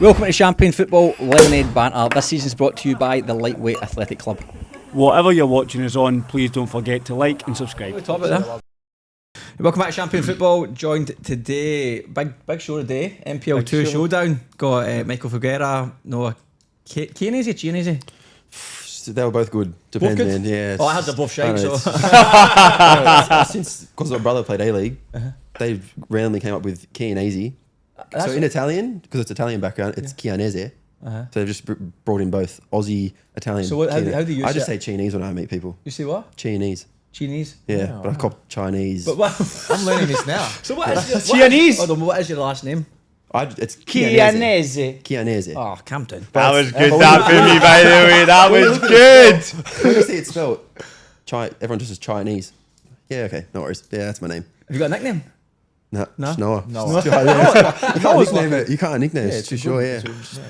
Welcome to Champagne Football Lemonade Banter. This season is brought to you by the Lightweight Athletic Club. Whatever you're watching us on, please don't forget to like and subscribe. Welcome back to Champagne Football. Joined today, big show today, NPL 2 Showdown. Got Michael Figueira Noah Chianese. They were both good. Depends, Both good? man. Yeah. I had the both shite, so. Since because my brother played A-League, they randomly came up with Chianese. So in Italian, because it's Italian background, it's Chianese. So they've just brought in both Aussie, Italian. So how do you I just say Chinese when I meet people. You say what? Chinese. Chinese? Yeah, but I've coped Chinese. But what? I'm learning this now. So what is Chianese? What is your last name? It's Chianese. Chianese. Oh, Campton. That was good, that for me, by the way. That was good. When you see it spelled, everyone just says Chinese. Yeah, okay, no worries. Yeah, that's my name. Have you got a nickname? No, No? just Noah. Noah. You can't nickname it. It's too short, yeah.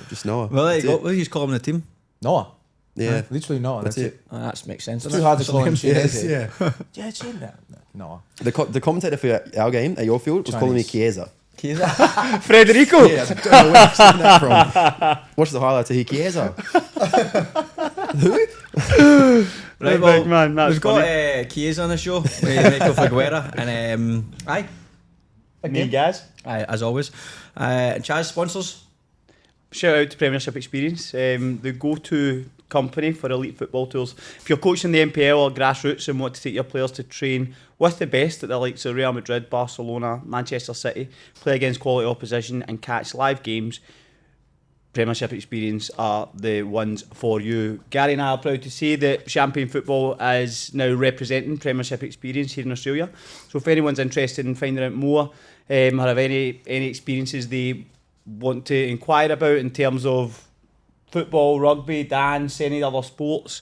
Just Noah. Well, there you That's go. it. What do you call him in the team? Noah. Yeah. Literally Noah. That's it. Oh, that makes sense. It's too hard to call him Yes, Chianese. yeah. Yeah, Chin. No, Noah. The commentator for our game at your field was calling me Chiesa. Federico. Yeah, I don't know where you've seen that from. Watch the highlights of Chiesa. Who? Right, Big man, that's we've got Chiesa on the show with Michael Figueira and Me, Gaz. as always. Chaz sponsors. Shout out to Premiership Experience, the go-to company for elite football tools. If you're coaching the NPL or grassroots and want to take your players to train with the best at the likes of Real Madrid, Barcelona, Manchester City, play against quality opposition and catch live games, Premiership Experience are the ones for you. Gary and I are proud to say that Champagne Football is now representing Premiership Experience here in Australia. So if anyone's interested in finding out more or have any experiences they want to inquire about in terms of football, rugby, dance, any other sports,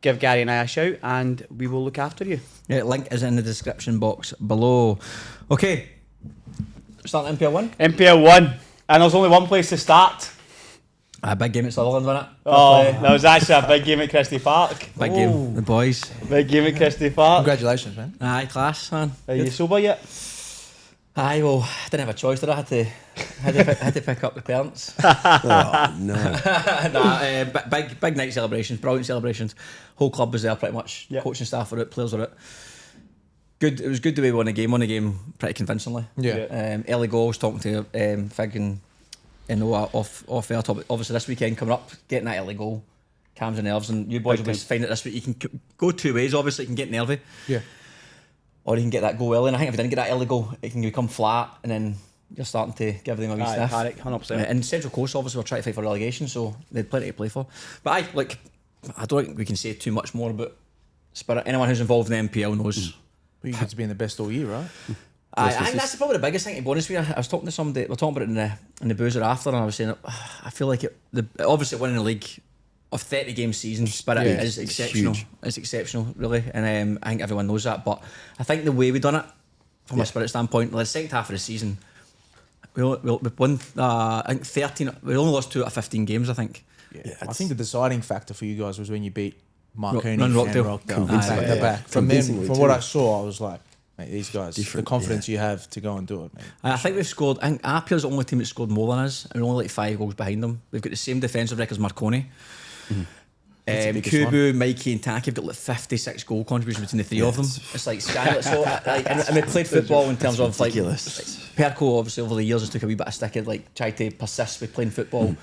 give Gary and I a shout and we will look after you. Yeah, link is in the description box below. Okay, starting NPL 1. NPL 1, and there's only one place to start. A big game at Sutherland, wasn't it? Oh, that was actually a big game at Christie Park. Big game, the boys. Big game at Christie Park. Congratulations, man. Aye, class, man. Are you sober yet? Aye, well, I didn't have a choice, did I? Had to pick up the parents. Oh, no. Big night celebrations, brilliant celebrations. Whole club was there pretty much. Yep. Coaching staff were out, players were out. Good. It was good the way we won the game pretty convincingly. Yeah. Early goals, talking to Fig and Noah off air. Obviously this weekend coming up, getting that early goal calms the nerves, and you boys will find it this week. You can go two ways. Obviously, you can get nervy. Yeah. Or you can get that goal early, and I think if you didn't get that early goal, it can become flat, and then you're starting to give everything a wee sniff. Panic, 100%. And Central Coast obviously were trying to fight for relegation, so they had plenty to play for. But I don't think we can say too much more about Spirit. Anyone who's involved in the NPL knows. But you get to be in the best all year, right? I think that's probably the biggest thing, to be honest with you. I was talking to somebody, we were talking about it in the boozer after, and I was saying, I feel like obviously winning the league of 30 game season, Spirit is exceptional. Huge. It's exceptional, really, and I think everyone knows that. But I think the way we done it, from a Spirit standpoint, the second half of the season, we won, I think 13, we only lost 2 out of 15 games, I think. Yeah. I think the deciding factor for you guys was when you beat Marconi and and Rockdale. Rockdale Convincingly, back to back. From Convincingly what too. I saw, I was like, mate, these guys, Different, the confidence you have to go and do it, mate. I think we've scored. I think Appia's the only team that scored more than us, and we're only like 5 goals behind them. We've got the same defensive record as Marconi. Kubu, Mikey, and Taki have got like 56 goal contribution between the three of them. It's like scandalous. So, and we played football in terms of like Perco. Obviously, over the years, has took a wee bit of stick. Tried to persist with playing football,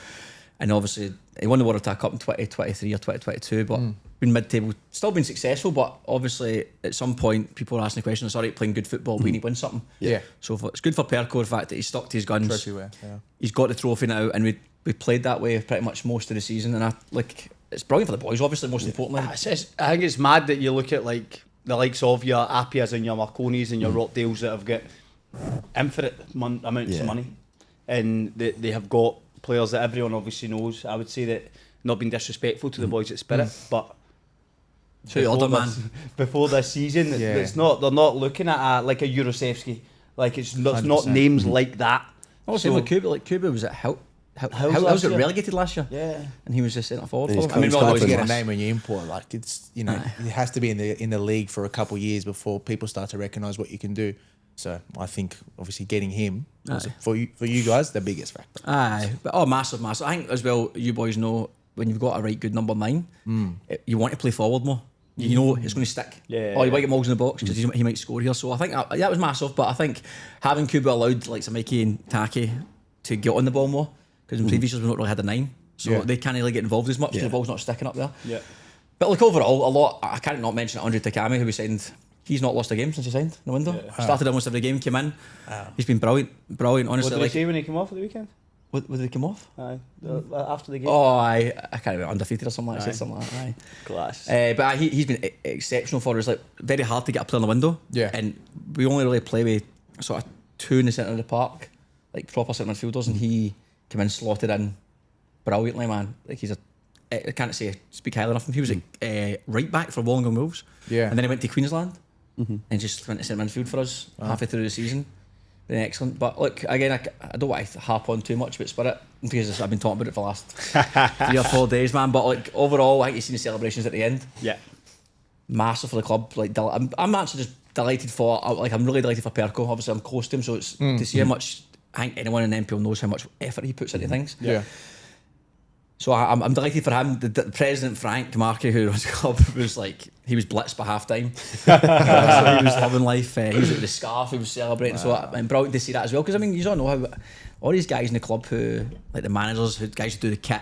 and obviously he won the World Attack Cup in 2023 or 2022, but been mid-table, still been successful. But obviously, at some point, people are asking the question: "It's alright playing good football, but you need to win something." Yeah. So it's good for Perco the fact that he's stuck to his guns. Trophy wear, yeah. He's got the trophy now, and we played that way pretty much most of the season, and it's brilliant for the boys, obviously, most importantly. I think it's mad that you look at like the likes of your Appias and your Marconis and your Rockdales that have got infinite amounts of money, and they have got players that everyone obviously knows. I would say that, not being disrespectful to the boys at Spirit, but before this season, it's not. They're not looking at like a Jurasevsky. Like it's not names like that. Also, So- with Kuba was at House last got year. relegated last year. Yeah. And he was just centre forward And for he's them. come- It's hard to Obviously get a nice. name when you import. Like it's, it has to be in the league for a couple of years before people start to recognise what you can do. So I think obviously getting him was for you guys the biggest factor. Aye, but massive. I think as well, you boys know when you've got a right good number 9, you want to play forward more. You know it's going to stick. Yeah. Or you might get Moggs in the box because he might score here. So I think that was massive. But I think having Kuba allowed like Mikey and Taki to get on the ball more, because in previous years we've not really had a 9, so they can't really get involved as much because the ball's not sticking up there. Yeah. But like overall, a lot. I can't not mention Andre Takami, who we signed. He's not lost a game since he signed in the window. Started almost every game, came in. He's been brilliant. Honestly. What did he say when he came off at the weekend? What did he come off? After the game. Oh, I can't remember, undefeated or something like that. Something like that. Aye. Class. But he's been exceptional for us. Like very hard to get a player in the window. Yeah. And we only really play with sort of 2 in the centre of the park, like proper centre midfielders, and he came in, slotted in brilliantly, man. Like he's I can't speak highly enough of him. He was a right back for Wollongong Wolves. Yeah. And then he went to Queensland and just went to centre midfield for us halfway through the season. Been excellent. But look, again, I don't want to harp on too much about Spirit because I've been talking about it for the last 3 or 4 days, man. But like overall, I think you've seen the celebrations at the end. Yeah. Massive for the club. Like I'm actually just delighted for. Like I'm really delighted for Perko. Obviously, I'm close to him, so it's to see how much. I think anyone in NPL knows how much effort he puts into things. Yeah. So I'm delighted for him. The president Frank Markey, who runs the club, was like he was blitzed by half time. So he was living life. He was with the scarf. He was celebrating. So I'm brilliant to see that as well. Because I mean, you don't know how all these guys in the club who like the managers, who guys who do the kit,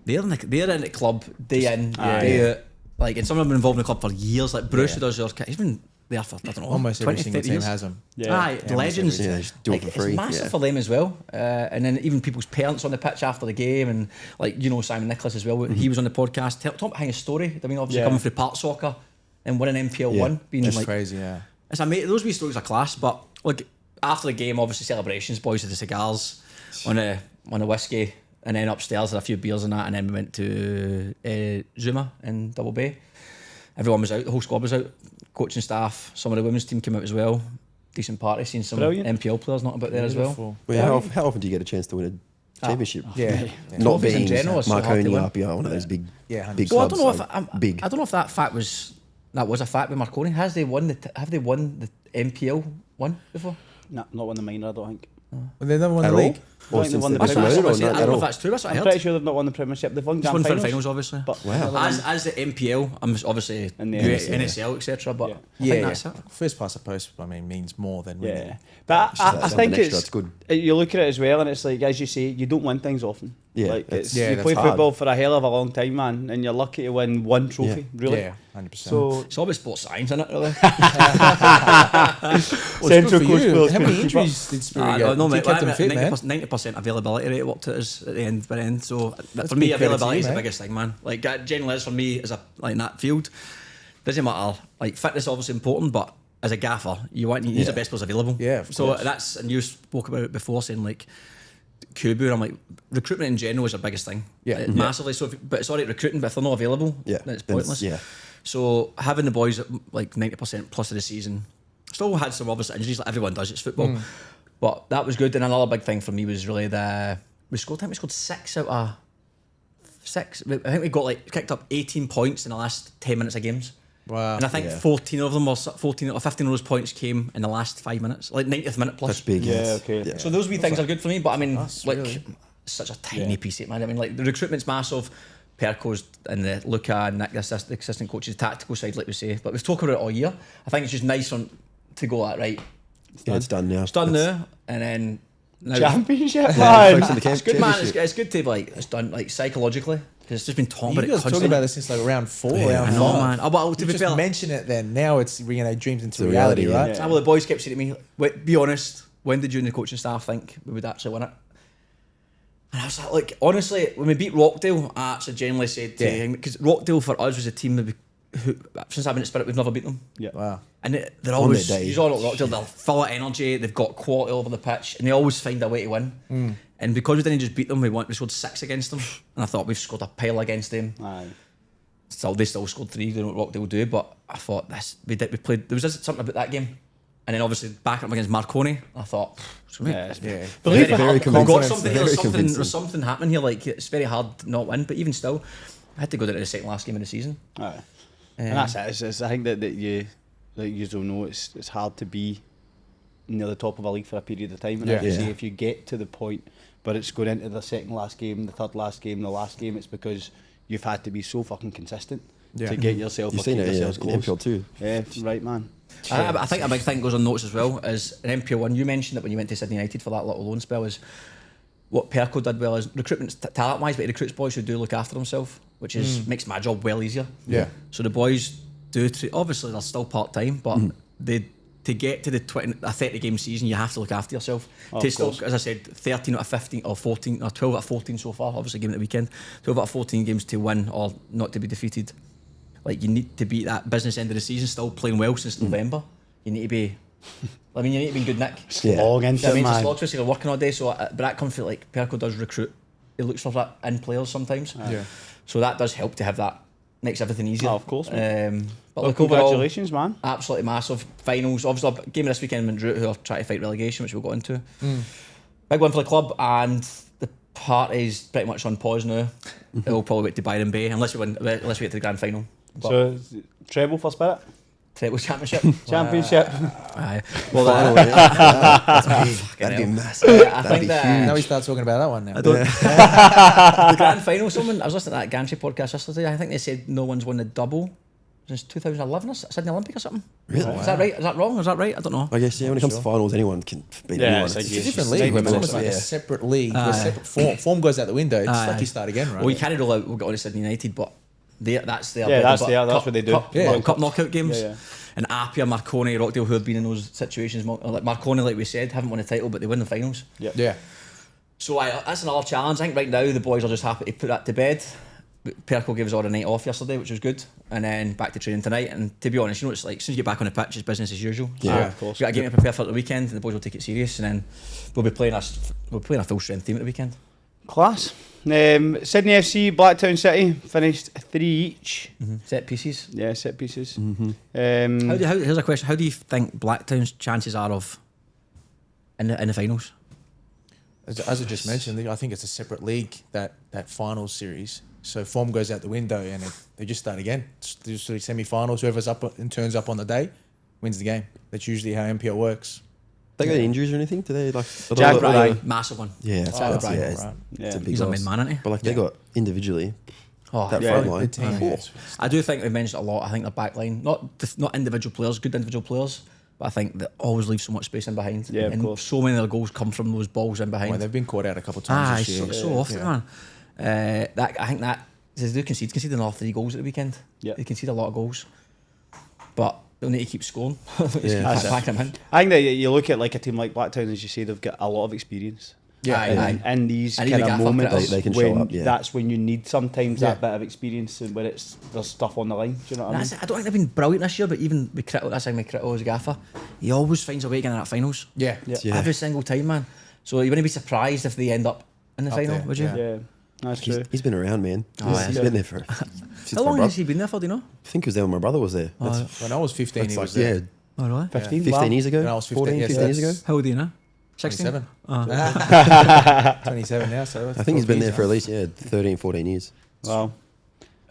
they're in the club day in day out. Like, and some of them have been involved in the club for years. Like Bruce, who does your kit, he's been there for I don't know, Almost every 20, single 30 team years. has them. Aye, legends. Yeah, just do it for free. It's massive Yeah. for them as well. And then even people's parents on the pitch after the game, and like Simon Nicholas as well. He was on the podcast. Talk about his story. I mean, obviously coming through park soccer and winning NPL 1, being That's like crazy, yeah. it's amazing. Those wee stories are class. But like after the game, obviously celebrations, boys with the cigars, on a whiskey, and then upstairs had a few beers and that, and then we went to Zuma in Double Bay. Everyone was out, the whole squad was out, coaching staff, some of the women's team came out as well. Decent party, seeing some NPL players not about there as well. Well, how often do you get a chance to win a championship? Yeah. Not Trophies in being general are so hard to Marconi, win. RPR, one of those big Yeah, Well, I clubs. don't know if big. I don't know if that fact was a fact with Marconi. Have they won the NPL one before? Nah, not won the minor, I don't think. Well, they never won At the all? league. Or think since they won they've the been Premier promoted, League. or I not don't at know all? if that's true. That's what I I'm heard. pretty sure they've not won the Premiership. They've won Just grand won for finals. finals, obviously. But Wow. As the NPL, I'm obviously And the NSL, etc. But I Yeah, think that's it. First past the post, I mean, means more than winning. yeah. But I something think extra, it's good. You look at it as well, and it's like, as you say, you don't win things often. Yeah, Like it's- you that's play hard. football for a hell of a long time, man, and you're lucky to win one trophy, really. Yeah, 100%. So It's all about sports science, isn't it? Really? Central Coast you. players How couldn't many keep injuries did Spirit get? no, You mate. kept them fit, man. 90% availability rate up to us at the end. So That's for me, big credit to availability you, is the mate. biggest thing, man. Like that generally is for me as in that field. Doesn't matter. Like fitness is obviously important, but as a gaffer, you need the best players available. Yeah, of So course. that's, and you spoke about it before, saying like Kubu. I'm like, recruitment in general is the biggest thing. Yeah. Massively. So, but it's alright recruiting, but if they're not available, Yeah, then it's then pointless. yeah. So having the boys at like 90% plus of the season, still had some obvious injuries like everyone does. It's football, but that was good. And another big thing for me was really we scored 6 out of 6. I think we got like kicked up 18 points in the last 10 minutes of games. Wow. And I think Yeah. 14 of them, or 14 or 15 of those points came in the last 5 minutes, like 90th minute plus. That's big. Yeah, yes. okay. Yeah. So those wee things are good for me, but I mean, That's like, really- such a tiny piece of it, man. I mean, like, the recruitment's massive. Perco's and the Luca and Nick, the assistant coaches, tactical side, like we say. But we've talked about it all year. I think it's just nice to go like, right, Yeah, it's done now. it's done now, and then now Championship, Yeah, man. focus on the it's good, man. championship. It's good to like it's done like psychologically because it's just been talking You about it guys talking constantly. about this since like round 4, Yeah, round I know, 5. man. Oh, well, to You be just fair, mention it then. Now it's, dreams into The reality, reality, right? yeah. well, the boys kept saying to me, "Wait, be honest, when did you and the coaching staff think we would actually win it?" And I was like, honestly, when we beat Rockdale, I actually genuinely said to him, because Rockdale for us was a team that who, since I've been at Spirit, we've never beaten them. Yeah. Wow. And they're always, their day. you all know Rockdale, they're full of energy, they've got quality all over the pitch, and they always find a way to win. And because we didn't just beat them, we scored 6 against them. And I thought we've scored a pile against them. Aye. They still scored 3, they know what Rockdale do, but I thought we played, there was just something about that game. And then obviously backing up against Marconi, I thought, Yeah. Yeah. Believe Very it. we've got convincing. something here, Very there's convincing. something happening here, like it's very hard to not win, but even still, I had to go down to the second last game of the season. Aye. And that's it. I think that you don't know it's hard to be near the top of a league for a period of time. And Yeah. I say if you get to the point where it's going into the second last game, the third last game, the last game, it's because you've had to be so fucking consistent to get yourself. You've seen it in yourselves close. NPL too. Yeah, right, man. I think a big thing goes on notes as well is in NPL1. You mentioned it when you went to Sydney United for that little loan spell. Is what Perko did well is recruitment talent wise, but he recruits boys who do look after themselves, which is makes my job well easier. Yeah. So the boys do obviously they're still part time, but they to get to the 30 game season, you have to look after yourself. To still, as I said, 13 out of 15 or 14 or 12 out of 14 so far. Obviously, game at the weekend, 12 out of 14 games to win or not to be defeated. Like you need to be that business end of the season, still playing well since November. You need to be. I mean, you need to be in good nick. Slog into I it, mean, it's a man. slog, especially you're working all day. So, but that comes from like Perko does recruit. He looks for that in players sometimes. Yeah. So that does help to have that. Makes everything easier. Oh, of course, But Well, like overall, congratulations, man. absolutely massive finals. Obviously, a game this weekend in Drew, who are trying to fight relegation, which we'll go into. Big one for the club, and the party's pretty much on pause now. It'll probably wait to Byron Bay unless we get to the grand final. But So, treble for Spirit? treble championship. Championship? Aye. Well, That'd be massive. I That'd think be that Now we start talking about that one now. I don't. The grand final. Someone I was listening to that Gantry podcast yesterday. I think they said no one's won the double since 2011 or Sydney Olympic or something. Really? Is that right? Is that wrong? Is that right? I don't know. I guess when it comes to finals, anyone can beat Yeah, anyone. it's like It's Yeah, a different it's league. just It's almost like yeah. a separate league. Where separate form goes out the window. It's like you start again, right? Well, you can't rule out. We'll get on to Sydney United, but that's their. Yeah, bread that's and their- butter. that's what they do. Cup, Yeah. cup knockout games. Yeah, yeah. And Apia, Marconi, Rockdale, who have been in those situations. Like Marconi, like we said, haven't won a title, but they win the finals. Yeah. So that's another challenge. I think right now the boys are just happy to put that to bed. Perko gave us all a night off yesterday, which was good, and then back to training tonight. And to be honest, you know, it's like as soon as you get back on the pitch, it's business as usual. So Yeah, of course. You got a game to prepare for the weekend, and the boys will take it serious, and then we'll be playing a full strength team at the weekend. Class. Sydney FC, Blacktown City, finished 3 each. Set pieces. Yeah, set pieces. Here's a question: how do you think Blacktown's chances are of in the finals? As I just mentioned, I think it's a separate league, that finals series. So form goes out the window and they just start again. It's usually semi-finals. Whoever's up and turns up on the day wins the game. That's usually how NPL works. They got any injuries or anything? Do they like? Jack Bryan. Like, Massive one. yeah, Jack Bryan, it's right. it's a big He's a loss. main man, isn't he? But like they got individually Oh, that yeah, front the line. team. Oh. I do think we mentioned it a lot. I think the back line, not individual players, good individual players, but I think they always leave so much space in behind. Yeah, of and course. so many of their goals come from those balls in behind. Well, they've been caught out a couple of times this year. so often, man. I think that they do concede another 3 goals at the weekend. Yeah. They concede a lot of goals, but they'll need to keep scoring. Just Yeah. keep packing them in. I think that you look at like a team like Blacktown, as you say, they've got a lot of experience. Yeah, And in these And kind even of gaffer moments, critters. They can when show up, yeah. that's when you need sometimes Yeah. that bit of experience and when there's stuff on the line. Do you know what I mean? I don't think they've been brilliant this year, but even with Crito, that's how my Crito is gaffer. He always finds a way to get in that finals. Yeah. Yeah. Every single time, man. So you wouldn't be surprised if they end up in the Up final, there, would you? yeah. Yeah, that's true. He's been around, man. Oh, He's yeah. been there for. Since How my long bro- has he been there for, do you know? I think it was there when my brother was there. When I was 15, That's he like, was there. yeah, Oh, really? 15, 15 years ago. When I was 15, 14, yes, 15 years ago. that's- How old are you now? 16? 27. 27 now, so I think he's been there for at least 13, 14 years. Wow.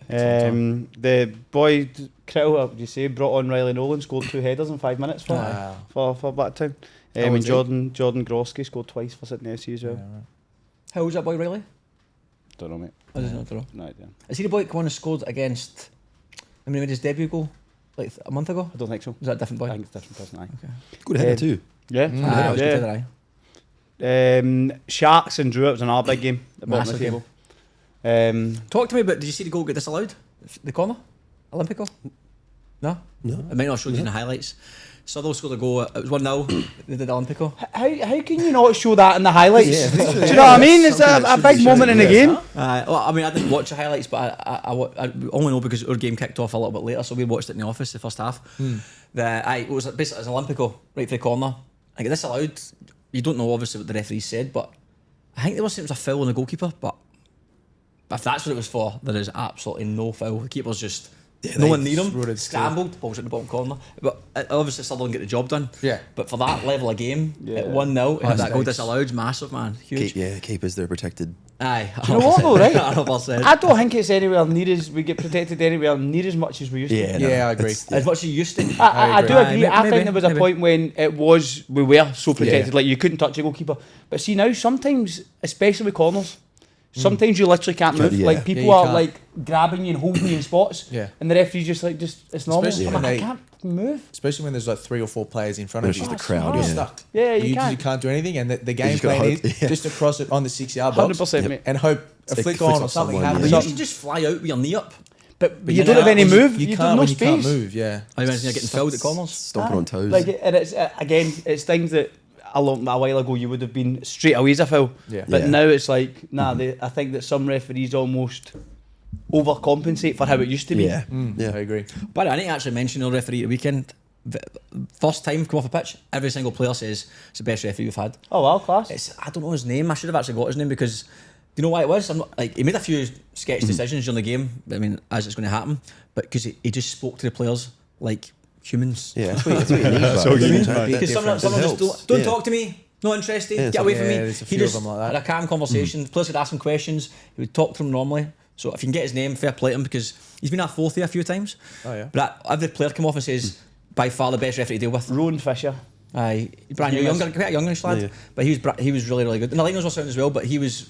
The boy Criddle, would you say, brought on Riley Nolan, scored 2 headers in 5 minutes Wow. for Blacktown. How And old's he? Jordan Grosky scored twice for Sydney FC as well. How old's that boy, Riley? Don't know, mate. I don't know. No idea. Is he the boy that come on and scored against... I mean, he made his debut goal like a month ago? I don't think so. Was that a different boy? I think it's a different person. Aye. Good header Um, too. Yeah, Aye, it was good yeah. header, aye. Sharks and Drew, it was another big game at the bottom of the Massive table. Talk to me about, did you see the goal get disallowed? The corner? Olympico? No? No. I might not show you in the highlights. Sutherland scored a goal, it was 1-0, they did Olympico. How can you not show that in the highlights? Yeah, Do you know what I mean? It's something a that big should be moment in the shown, game. Well, I mean, I didn't watch the highlights, but I only know because our game kicked off a little bit later, so we watched it in the office, the first half. It was basically an Olympico, right for the corner. I get disallowed. You don't know, obviously, what the referee said, but I think there was a foul on the goalkeeper, but if that's what it was for, there is absolutely no foul. The keeper's just no one near him, rooted scrambled, balls in the bottom corner. But obviously still didn't get the job done. Yeah. But for that level of game, at 1-0, High and that goal stakes. disallowed, massive, man. Huge. Keepers, they're protected. Aye. Do you know what though, right? 100%. I don't think it's anywhere near as we get protected anywhere near as much as we used to. Yeah, I agree. As much as you used to. I do Aye, agree. I maybe, think there was a maybe. point when we were so protected, like you couldn't touch a goalkeeper. But see now, sometimes, especially with corners, sometimes you literally can't move. Yeah. Like people Yeah, you are can't. like grabbing you and holding you in spots, Yeah. and the referee's just it's normal. Especially I'm when like, I they- can't move. Especially when there's like 3 or 4 players in front There's of you. just a crowd, You're yeah. stuck. Yeah, you you can't. can't do anything, and the game just gotta plan hope, is yeah. just to cross it on the 6-yard box 100%, mate. and hope a It flick flicks on or off something someone, happens. You yeah. can just fly out with your knee up. But you you don't have any When move. You You can't have no when you space. can't move. Yeah. I imagine you're getting felled at corners. Stomping on toes. Like, and it's again, it's things that a while ago you would have been straight away as a foul. Yeah. But Yeah. now it's like, I think that some referees almost overcompensate for how it used to be. yeah. Yeah. I agree. But I need to actually mention the referee at the weekend. First time come off a pitch, every single player says it's the best referee we've had. Oh well, class. I don't know his name. I should have actually got his name because do you know why it was? I'm not, like he made a few sketch decisions during the game. I mean, as it's going to happen, but because he just spoke to the players like humans. Yeah, that's what you need. So like, you you need know, to that- Because some that just helps. don't Yeah. talk to me. Not interested. Yeah, Get away so- from me. yeah, there's a He few of just them like that. had a calm conversation. Players would ask him questions. He would talk to them normally. So if you can get his name, fair play to him because he's been at fourth here a few times. Oh, yeah. But every player come off and says, by far the best referee to deal with. Rowan Fisher. Aye, brand new, Famous. quite a youngish lad, Yeah. but he was really really good. And the liners were sound as well, but he was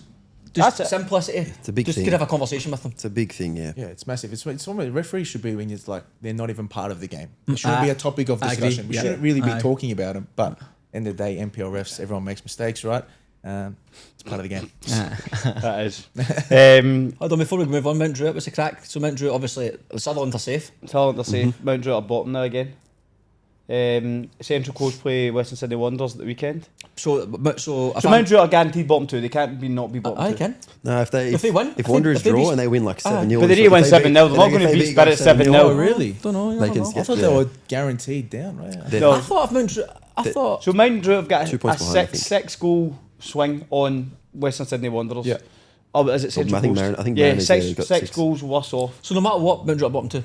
That's just it. simplicity. It's a big just thing. could have a conversation with them. It's a big thing, yeah. Yeah, it's massive. It's almost referees should be when it's like they're not even part of the game. It shouldn't be a topic of I agree. discussion. We Yeah. shouldn't really be Aye. talking about them. But end of the day, NPL refs, everyone makes mistakes, right? It's part of the game. That is. Hold on, before we move on, Mount Druitt was the crack. So Mount Druitt, obviously, Sutherland are safe. Talent to say Mount Druitt are bottom now again. Central Coast play Western Sydney Wanderers at the weekend. So So Mount Druitt are guaranteed bottom two. They can't be not be bottom I two. can. No, if they win, if Wanderers if they draw beat- and they win like 7-0. But they didn't win 7-0. They're not going to beat Spirit 7-0. Oh, really? Don't know. They can I skip. thought I thought Yeah. they were guaranteed down, right? They- No. I thought of Mount Druitt. I thought. So Mount Druitt have got 2 a points behind, I think. six goal swing on Western Sydney Wanderers. Yeah. Oh, but is it Central I think Coast? I think yeah, Mariners, six, yeah, got six goals worse off. So no matter what, Mount Druitt are bottom two.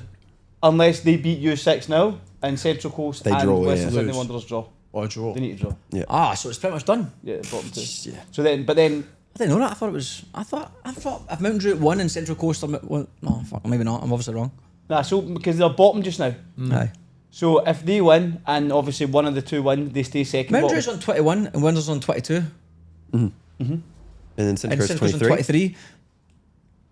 Unless they beat you 6-0 and Central Coast They and draw, Western yeah. Sydney Lose. Wanderers draw. Or a draw. They need to draw. Ah, so it's pretty much done. Yeah, bottom two. Yeah. So then, but then I didn't know that. I thought it was. I thought if Mount Druitt won and Central Coast, no, fuck, maybe not. I'm obviously wrong. so because they're bottom just now. Aye. So if they win and obviously one of the two win, they stay second. Mount bottom. Druitt's on 21 and Wanderers on 22 And then Central and Coast Central Coast on 23. 23.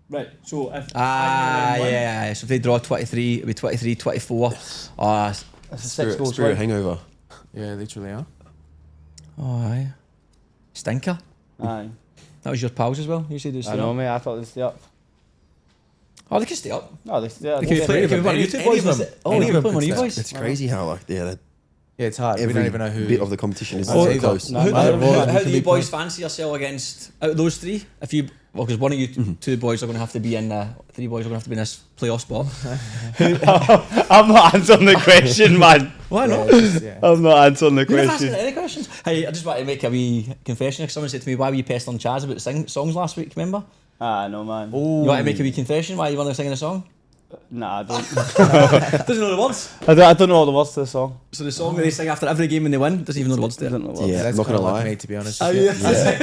Right. So if Yeah. So if they draw 23, it'll be 23, 24. Oh, that's a 6 goal Spirit swing. hangover. Yeah, literally, huh? aye. Stinker. Aye. That was your pals as well. You said they I stay know, up. mate. I thought they'd stay up. Oh, they can stay up. No, yeah, They can play. They can be one of you two boys. Oh, Any they of can them play one of could you stay. boys. It's crazy how like that Yeah, it's hard. We every don't even know who. bit of the competition is Oh, so either. close. No. How Either do or, you boys fancy yourself against out of those three? If you because one of you two boys are going to have to be in. Three boys are going to have to be in this playoff spot. I'm not answering the question, man. Why not? Yeah. I'm not answering the You're not asking question. any questions. Hey, I just want to make a wee confession. Someone said to me, "Why were you pestering Chaz about songs last week?" Remember? Ah, no, man. You want to make a wee confession? Why you want to sing a song? Nah, I don't. Doesn't know the words. I don't know all the words to the song. So the song that they sing after every game when they win doesn't even know the words to I it. don't know the words. Yeah, That's I'm not kind gonna of like lie. me, to be honest. Oh, with you.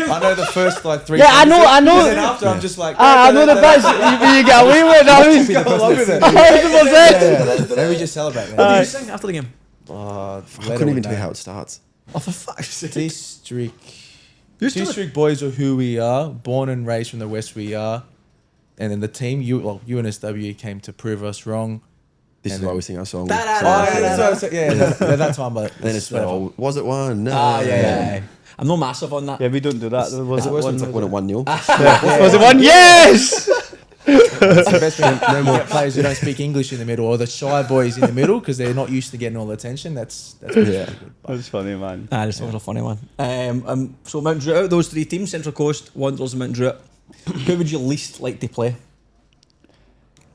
yeah. I know the first like 3. Yeah, I know. And then after, I'm just like. I know the best. You get away with it. I mean, Go along with it. 100%. Then we just celebrate. What do Man. you sing after the game? I couldn't even tell you how it starts. Oh, for fuck's sake. District boys are who we are. Born and raised from the West, we are. And then the team, UNSW came to prove us wrong. This And is why then- we sing our song. Da, da, Oh, da, yeah, da, that's what I said. Yeah, that time, but Then it's whatever. well, was it one? No. yeah. I'm not massive on that. Yeah, we don't do that. Was Is it worse when it's like when it 1-0? Was it one? Yes. That's the best thing. No more players who don't speak English in the middle, or the shy boys in the middle, because they're not used to getting all the attention. That's Yeah. good. That's funny, man. This was a funny one. So Mount Druitt, out of those three teams, Central Coast, Wanderers and Mount Druitt, who would you least like to play?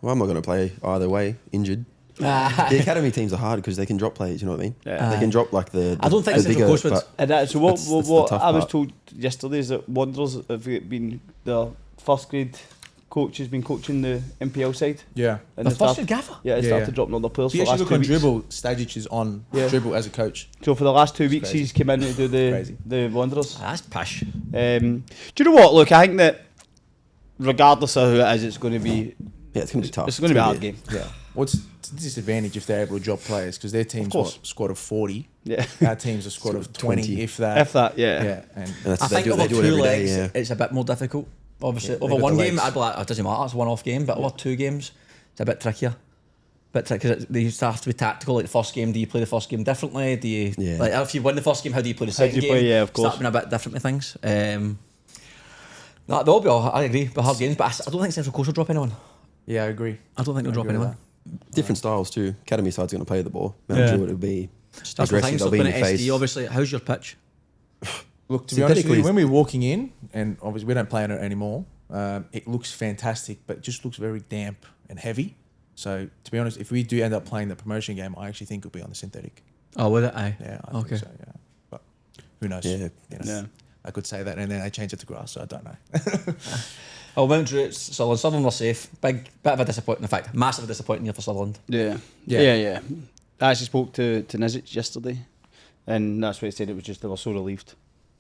Well, I'm not going to play either way, injured. The academy teams are hard because they can drop players, you know what I mean? Yeah. They can drop like the I don't think the Central bigger, Coast would. but And that, so what? That's the What tough I was part. told yesterday is that Wanderers have been the first grade coach has been coaching the NPL side. Yeah. And The they first started- year gaffer? Yeah, they Yeah, started yeah. dropping all the players If for you the last actually look 2 on weeks. dribble, Stajic is on Yeah. dribble as a coach. So for the last 2 weeks, crazy. he's come in to do Crazy. the Wanderers. That's pish. Do you know what? Look, I think that regardless of who it is, it's going to be Yeah, it's going to be tough. it's going to be a hard game. Yeah. What's the disadvantage if they're able to drop players? Because their team's course. what, squad of 40. Yeah, Our team's a squad of 20, if that. if that, yeah. Yeah. And And that's, I they think do, over they do it two every day, legs, yeah. it's a bit more difficult. Obviously, Yeah, over they've got one the game, legs. I'd be like, it doesn't matter, it's a one-off game. But over 2 games, it's a bit trickier. Because they used to have to be tactical. Like the first game, do you play the first game differently? Do you Yeah. like if you win the first game, how do you play the How do second you play? game? Yeah, of course. Start being a bit different with things. No, they'll be all, I agree, but hard games. But I don't think Central Coast will drop anyone. yeah, I agree. I don't think they'll drop agree with anyone. Different styles too. Academy side's going to play the ball. Yeah. Manager would be That's the aggressive. thing. They'll So be in looking your at face. SD, obviously, how's your pitch? Look, to be honest with Synthetically- you, when we're walking in, and obviously we don't play on it anymore, it looks fantastic, but it just looks very damp and heavy. So, to be honest, if we do end up playing the promotion game, I actually think it'll be on the synthetic. Oh, with it, aye. Yeah, I Okay. think so, yeah. But who knows? Yeah. You know, Yeah. I could say that and then I change it to grass, so I don't know. Oh, Mount Druitt, Sutherland. Sutherland were safe. Big bit of a disappointment. In fact, massive disappointing year for Sutherland. Yeah. Yeah. Yeah. I actually spoke to Nizic yesterday, and that's what he said. It was just they were so relieved.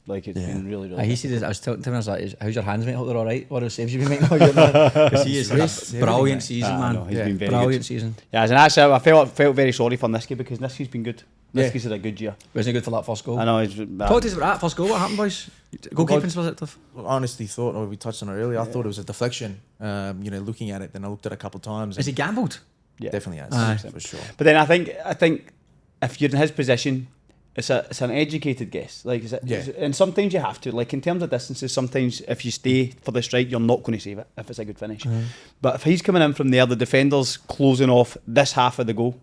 Like it's Yeah. been really, really. Aye, he said, I was telling him, I was like, how's your hands, mate? Hope they're all right. What are the saves you've been making all year, man? Because he has had Wrists, a everything, brilliant mate. season, I man. know, he's Yeah. been very Brilliant good. season. Yeah, and actually, I felt very sorry for Niski because Niski's been good. Yeah. Niski's had a good year. Wasn't good for that first goal. I know he's. Talk to us about that first goal. What happened, boys? Goalkeeping's perspective. I honestly thought, or we touched on it earlier, I thought it was a deflection. Looking at it, then I looked at it a couple of times. Is he gambled? Yeah. Definitely has, Aye. for sure. But then I think if you're in his position, it's an educated guess. Like, Yeah. and sometimes you have to. Like in terms of distances, sometimes if you stay for the strike, you're not going to save it if it's a good finish. But if he's coming in from there, the defender's closing off this half of the goal.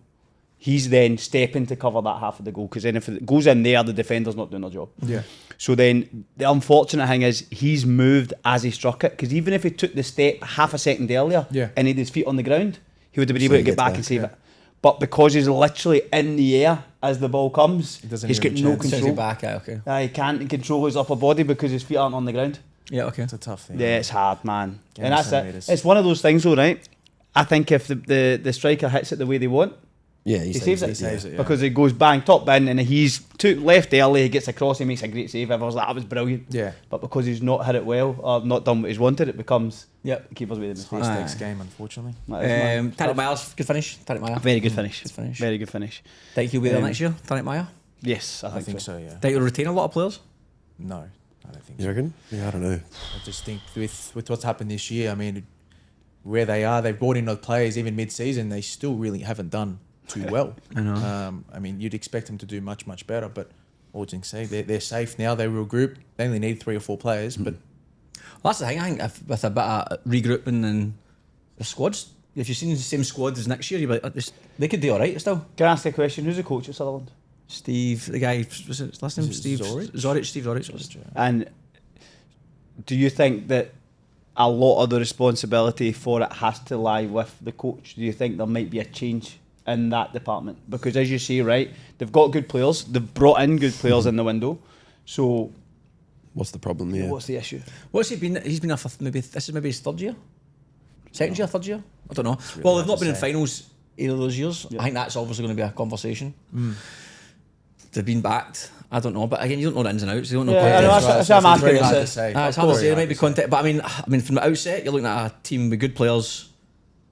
He's then stepping to cover that half of the goal because then if it goes in there, the defender's not doing their job. Yeah. So then the unfortunate thing is he's moved as he struck it because even if he took the step half a second earlier Yeah. and he had his feet on the ground, he would have been So able to he get gets back back, and save yeah. it. But because he's literally in the air as the ball comes, He doesn't he's even got have a no chance. Says he control. back, aye, okay. He can't control his upper body because his feet aren't on the ground. Yeah, okay. It's a tough thing. Yeah, it's hard, man. Game And that's it. centimetres. It's one of those things, though, right? I think if the striker hits it the way they want, Yeah, he saves it. He saves it, yeah. Because it goes bang, top bin, and he's took left early, he gets across, he makes a great save. Everyone's like, that was brilliant. Yeah. But because he's not hit it well, or not done what he's wanted, it becomes Yep. the keeper's way the mistake. High stakes game, unfortunately. That is, man. Tarek Myers, good finish. Tarek Meyer. Very good finish. Good finish. Very good finish. Think he'll be there Um, next year, Tarek Meyer? Yes, I think so, yeah. Think he'll retain a lot of players? No, I don't think You so. reckon? Yeah, I don't know. I just think with what's happened this year, I mean, where they are, they've brought in those players even mid-season, they still really haven't done too well. I know. I mean, you'd expect them to do much, much better, but all things say, they're safe now, they regroup. They only need 3 or 4 players, but Well, that's the thing. I think if, with a bit of regrouping and the squads, if you've seen the same squad as next year, you'd be like, they could do all right still. Can I ask you a question? Who's the coach at Sutherland? Steve, the guy, was it his last name? Is it Steve Zorich? Steve Zorich. And do you think that a lot of the responsibility for it has to lie with the coach? Do you think there might be a change in that department? Because as you say, right, they've got good players, they've brought in good players in the window. So What's the problem? Yeah. what's the issue? What's he been? He's been there for this is maybe his third year? Second year, third year? I don't know. really Well, they've hard not to been in say. finals either of those years. Yeah. I think that's obviously going to be a conversation. They've been backed. I don't know, but again, you don't know the ins and outs. You don't know. Yeah, context. I know, that's what I'm asking. very hard It's to say. It's hard to say. There might be context, but I mean, from the outset, you're looking at a team with good players,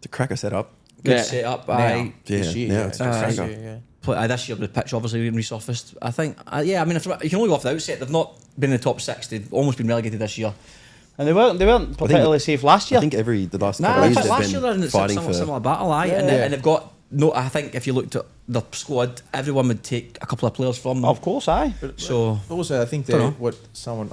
The cracker setup. good Yeah. setup. now, Aye. this Yeah, year, now yeah, it's this cracker. year, yeah. This year, the pitch obviously being resurfaced. I think, yeah. I mean, if you can only go off the outset. They've not been in the top 6. They've almost been relegated this year. And they weren't particularly safe last year. I think the last Nah, couple in of years fact, last they've year they're in been the fighting similar for. battle, aye, and, Yeah. and they've got no. I think if you looked at the squad, everyone would take a couple of players from them. Of course, aye. So Also, I think Don't know. I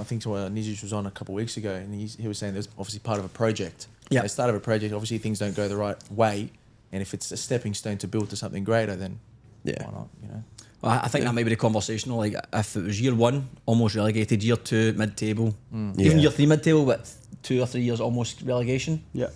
think Nizic was on a couple of weeks ago, and he was saying there's obviously part of a project. Yeah. They start of a project. Obviously, things don't go the right way, and if it's a stepping stone to build to something greater, then Yeah. why not? You know. I think that might be the conversation. Like if it was year 1, almost relegated, year 2, mid-table, even Yeah. year 3, mid-table, but 2 or 3 years almost relegation. Yeah.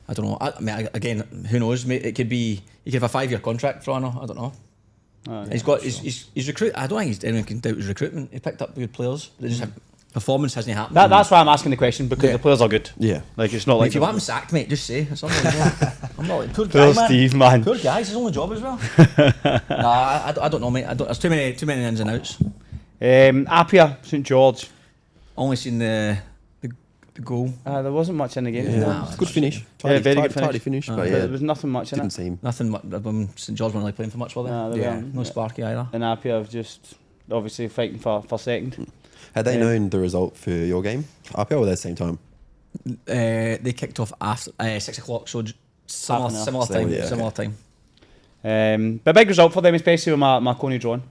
I don't know. I mean, again, who knows? It could be. He could have a 5-year contract for Anna. I don't know. He's got. He's recruit. I don't think anyone can doubt his recruitment. He picked up good players. They just Performance hasn't happened. That's why I'm asking the question, because Yeah. the players are good. Yeah. Like, it's not like If you want him sacked, mate, just say. It's I'm not like poor Poor guy, man. Steve, man. Poor guy, it's his only job as well. I don't know, mate. There's too many ins and outs. Apia, St George. Only seen the goal. There wasn't much in the game. Yeah. Nah, Good finish. Yeah, very good Tidy finish, but yeah, There was nothing much in didn't it. seem. Nothing. St George weren't really playing for much, were they? Nah, they Yeah. weren't. No sparky either. And Apia have just obviously fighting for second. Had they known the result for your game, RPL, or at the same time? They kicked off after 6 o'clock, so similar Half an hour. time. Yeah, Similar okay. time. But a big result for them, especially with Marconi drawn.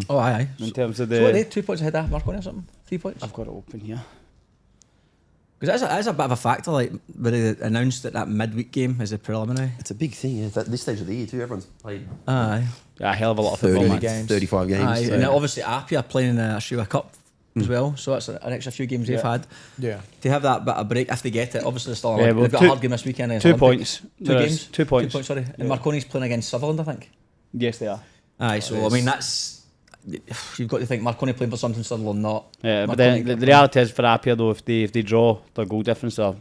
Oh, aye. In terms of So what are they? the, 2 points ahead of Marconi or something? 3 points? I've got it open here. Because that's a bit of a factor. Like, when they announced that midweek game is a preliminary. It's a big thing. Yeah. At this stage of the year too, everyone's played Aye. Yeah, a hell of a lot of 30 football, man. games. 35 games. Aye. so- And then obviously Apia playing in a Shua Cup as well, so that's an extra few games they've Yeah. had. Yeah. To have that bit of break if they get it, obviously they're still Yeah, they've well, got two- a hard game this weekend. Against 2 Olympic. points. 2 There is games? 2 points. 2 points, sorry. And Yeah. Marconi's playing against Sutherland, I think. Yes, they are. Aye, so I mean that's you've got to think Marconi playing for something Sutherland not. Yeah, but Marconi then the reality is for Apia though, if they draw, their goal difference are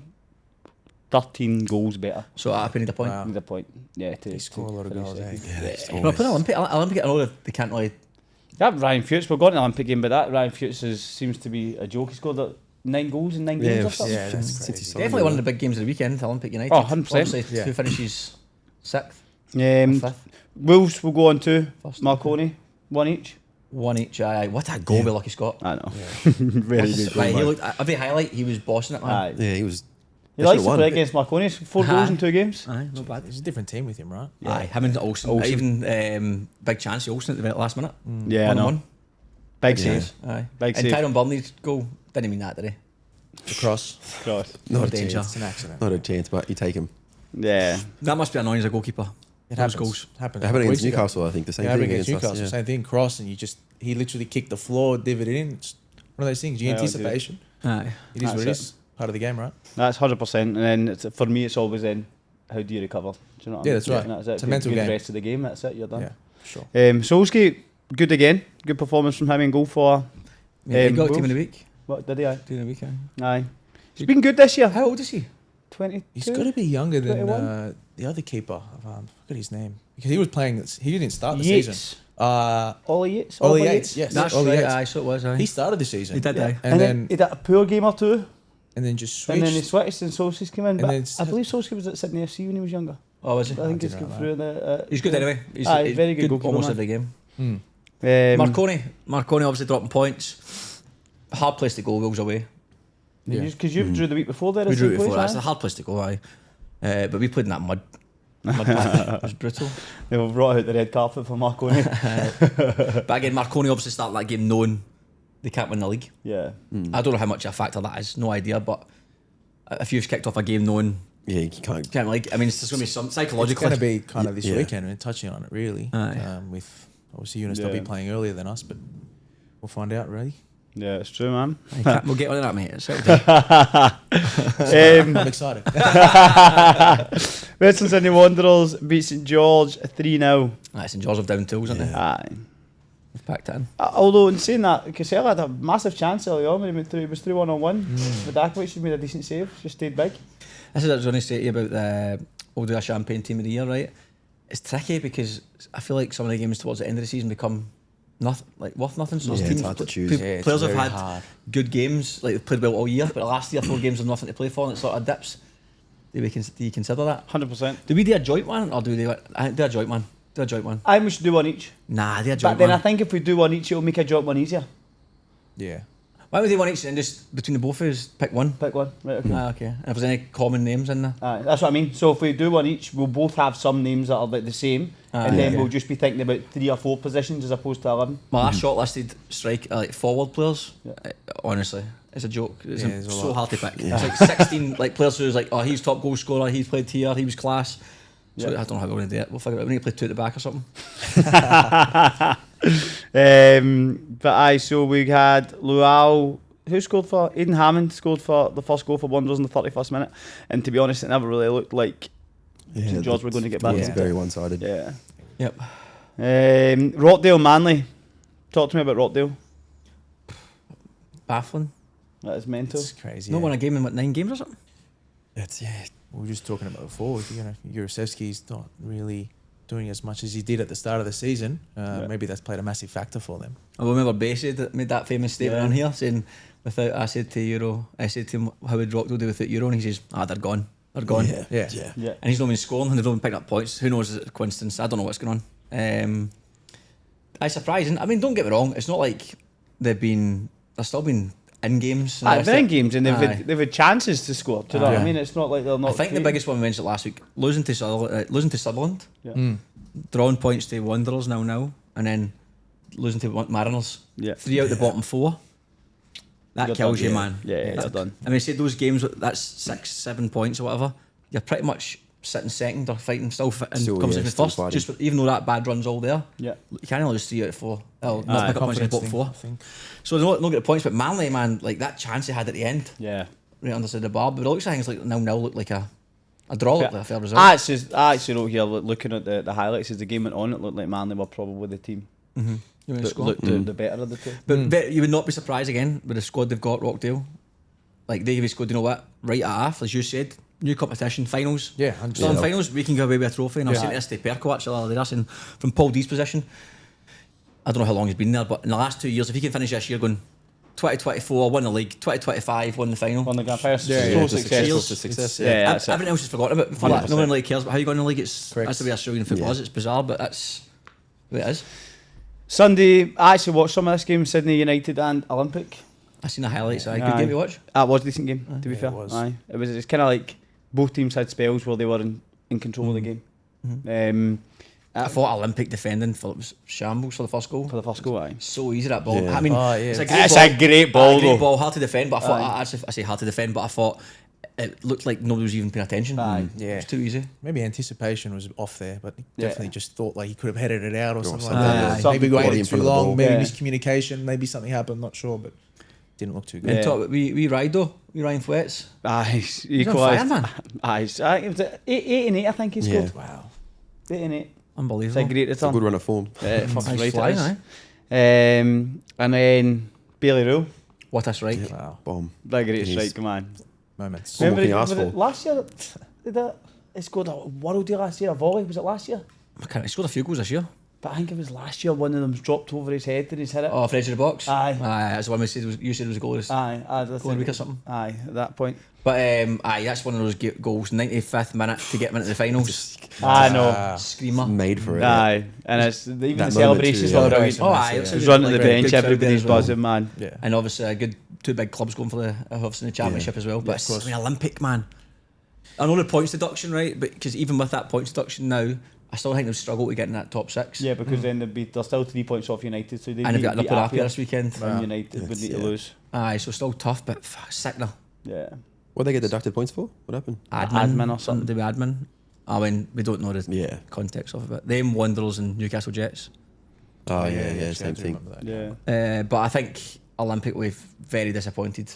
13 goals better. So Apia need a point. Wow. Need a point. Yeah, They score a lot of finish goals, second. Yeah, it's Well, always- put Olympic, I know that they can't really. That Ryan Fuchs, we're going to the Olympic game, but that Ryan Fuchs seems to be a joke. He scored 9 goals in 9 Yeah, games or something. Yeah, that's Since he crazy. signed Definitely it, one of the big games of the weekend, Olympic United. Oh, 100%. Obviously, Yeah. who finishes 6th, Um, 5th, Wolves will go on to First. Marconi, 1 each. 1 each. Aye, what a goal by Lucky Scott. I know. Yeah. Very Right, good goal, he man. looked every highlight. He was bossing it, man. Aye. Yeah, he was. He they likes should've to won. play against Marconi. 4 goals in 2 games. Aye, not bad. It's a different team with him, right? Aye, him and Olsen. Olsen. Even big chance, Olsen at the very last minute. Yeah, I know. 1-1. Big Yeah. save. Aye. Big and save. Tyrone Burnley's goal didn't mean that, did he? The cross. God. Not a danger. chance. It's an accident. Not a chance, but you take him. Yeah. That must be annoying as a goalkeeper. It Those happens. goals. Happens. It happened against Weeks ago. Newcastle, I think. The same It thing happened against against Newcastle. us. Yeah. Same thing. Cross, and he literally kicked the floor, divvied it in. It's one of those things. Yeah, I do. Anticipation. Aye. It is what it That's is. Part of the game, right? That's 100%. And then for me, it's always then, how do you recover? Do you know what I Yeah, mean? that's right. And that's it. It's a If you mental give game. The rest of the game, that's it. You're done. Yeah, sure. Solskjaer, good again. Good performance from him in goal for. Yeah, he got Wolves. team of the week. What did he? Aye. Team of the week. Aye. Aye. He's been good this year. How old is he? 22. He's got to be younger than 21? the other keeper. I forgot his name. Because he was playing. He didn't start the season. Yates. Ollie Yates. Ollie Oliver Yates. Yes. That's Ollie right. Yates. Aye, so it was. Aye. He started the season. He did, Yeah. aye. And then he did a poor game or two. just And then he switched. switched and Solskjaer came in. And But then I believe Solskjaer was at Sydney FC when he was younger. Oh, was he? I think I he's didn't come know through in the. He's good anyway. He's, Aye, he's very good goalkeeper, almost man. every game. Hmm. Marconi obviously dropping points. Hard place to go. Wolves away. Yeah. Because you drew the week before there. We at drew St. it before. Place, That's a aye? hard place to go. Aye. But we played in that mud. Mud patch. It was brutal. They were brought out the red carpet for Marconi. But again, Marconi obviously started that game knowing they can't win the league. Yeah. I don't know how much of a factor that is. No idea. But if you've kicked off a game knowing Yeah, you can't. you can't like, I mean, it's just going to be some It's psychologically. going to be kind of this Yeah. weekend and touching on it really. Aye. With obviously NSW Yeah. playing earlier than us, but we'll find out really. Yeah, it's true, man. We'll get on to that, mate. It's I'm excited. Western Sydney Wanderers beat St George 3-0. St George of down tools, aren't they? Aye. They've packed it in. Although in saying that, Casella had a massive chance early on when he went through. It was 3-1-1. Vidakovic made a decent save. Just stayed big. This is what I was going to say to you about the we'll do a champagne team of the year, right? It's tricky because I feel like some of the games towards the end of the season become nothing, like worth nothing. So Yeah, there's it's teams, hard to pl- choose. pe- Yeah, it's players have very had hard. good games, like they've played well all year, but the last 3 or 4 games have nothing to play for, and it sort of dips. Do you consider that? 100%. Do we do a joint one, or do they? I think do a joint one. Do a joint one. I think we should do one each. Nah, do a But joint then one. I think if we do one each, it'll make a joint one easier. Yeah. Why would they one each and just between the both of us pick one? Pick one. Right, okay. Okay. And if there's any common names in there. Aye, that's what I mean. So if we do one each, we'll both have some names that are like the same, and then yeah. we'll just be thinking about 3 or 4 positions as opposed to 11. My last shortlisted strike like forward players. Yeah. Honestly, it's a joke. It's Yeah, there's a so lot. hard to pick. It's like 16 like players who's like, oh, he's top goal scorer. He's played here. He was class. So Yeah. I don't know how we're going to do it. We'll figure it out. We need to play 2 at the back or something. But aye, so we had Luau. Who scored for? Aidan Hammond scored for the first goal for Wanderers in the 31st minute. And to be honest, it never really looked like St George were going to get back. It's Yeah. very one-sided. Yeah. Yep. Rockdale Manly. Talk to me about Rockdale. baffling. That is mental. It's crazy. Not won a game in 9 games or something. It's We were just talking about before. Jurasevski's not really doing as much as he did at the start of the season. Maybe that's played a massive factor for them. I remember Bassey that made that famous statement on here saying, I said to him, how would Rockdale do without Euro? And he says, they're gone. They're gone. Yeah. And he's not been scoring and they've not been picking up points. Who knows, it's a coincidence. I don't know what's going on. It's surprising. I mean, don't get me wrong, it's not like they've still been in games. They're in games and they've had chances to score. Do you know what I mean? It's not like they're not. I think the biggest one we mentioned last week, losing to Sutherland, drawing points to Wanderers 0-0, and then losing to Mariners. 3 out the bottom 4. That You're kills done, you, man. You're done. I mean, say those games, that's 6-7 points or whatever. You're pretty much sitting second or fighting, still in conversation with first. fighting. Just even though that bad run's all there, Yeah. you can't only lose 3 out of 4. Not pick up points in the bottom 4. I think. So they don't get the points, but Manly, man, like that chance they had at the end, Yeah. right underside the bar. But it looks like things like 0-0 looked like a draw, looked like a fair result. I actually wrote here looking at the highlights as the game went on. It looked like Manly were probably the team You that looked the better of the two. But you would not be surprised again with the squad they've got, Rockdale. Like they give a squad, you know what? Right at half, as you said, new competition, finals. Yeah, Still in 100%. finals, we can go away with a trophy. And I was saying this to Perko actually, they're saying from Paul D's position. I don't know how long he's been there, but in the last 2 years, if he can finish this year going 2024, won the league, 2025, won the final. On the grand final, Yeah, successful. success. Yeah, that's it. Everything else is forgotten about before that. No one really cares about how you got in the league. That's the way Australian football Yeah. is. It's bizarre, but that's the way it is. Sunday, I actually watched some of this game, Sydney United and Olympic. I seen the highlights. Good game to watch. That was a decent game, to be Yeah, fair. it was. Aye. It was kind of like both teams had spells where they were in control of the game. I thought Olympic defending it was shambles for the first goal. For the first goal, aye. So easy that ball. Yeah. I mean, It's it's It's a a great ball, great though. ball, hard to defend. But I thought I say hard to defend, but I thought it looked like nobody was even paying attention. Aye. It was too easy. Maybe anticipation was off there, but he Yeah. definitely just thought like he could have headed it out or something like something. that. Something Maybe body waited in too front of the long, ball. maybe Yeah. miscommunication, maybe something happened, not sure, but didn't look too good. Yeah. And talk, we ride though. We Ryan Fletch. Aye, He's on fire, equalised. man. Aye, it was 8-8, I think he scored. Yeah. Wow. 8-8. It's a Unbelievable. great It's a return. good run of form. Fucking He's right it flying, is. aye. And then Bailey Rule, What a strike. Wow. Bomb. that great He's- strike, man. Moments. What more can you was ask it for? last year? He scored a worldie last year, a volley. Was it last year? He scored a few goals this year. But I think it was last year. One of them's dropped over his head and he's hit it. Oh, Fred's in the box. Aye. That's the one you said was a goal. Aye, that's Goal of the week or something. Aye, at that point. But that's one of those goals. 95th minute to get him into the finals. I know. Screamer. Made for it. Aye, and it's even the moment celebrations too, were yeah. brilliant. Oh, aye. He It was running the like a bench, good crowd everybody's there as well. buzzing, man. Yeah. And obviously a good 2 big clubs going for the obviously the championship as well. But of course. I mean, Olympic, man. I know the points deduction, right? But because even with that points deduction now, I still think they've struggled to get in that top 6. Yeah, because then they're still 3 points off United, so they And they've got an beat upper Apia, this weekend. and United would need to lose. Aye, so still tough, but sick now. Yeah. What they get deducted points for? What happened? Admin or something. To be admin. I mean, we don't know the Yeah. context of it. But them Wanderers and Newcastle Jets. Oh, yeah, I same do thing. remember that. Yeah. But I think Olympic will be very disappointed.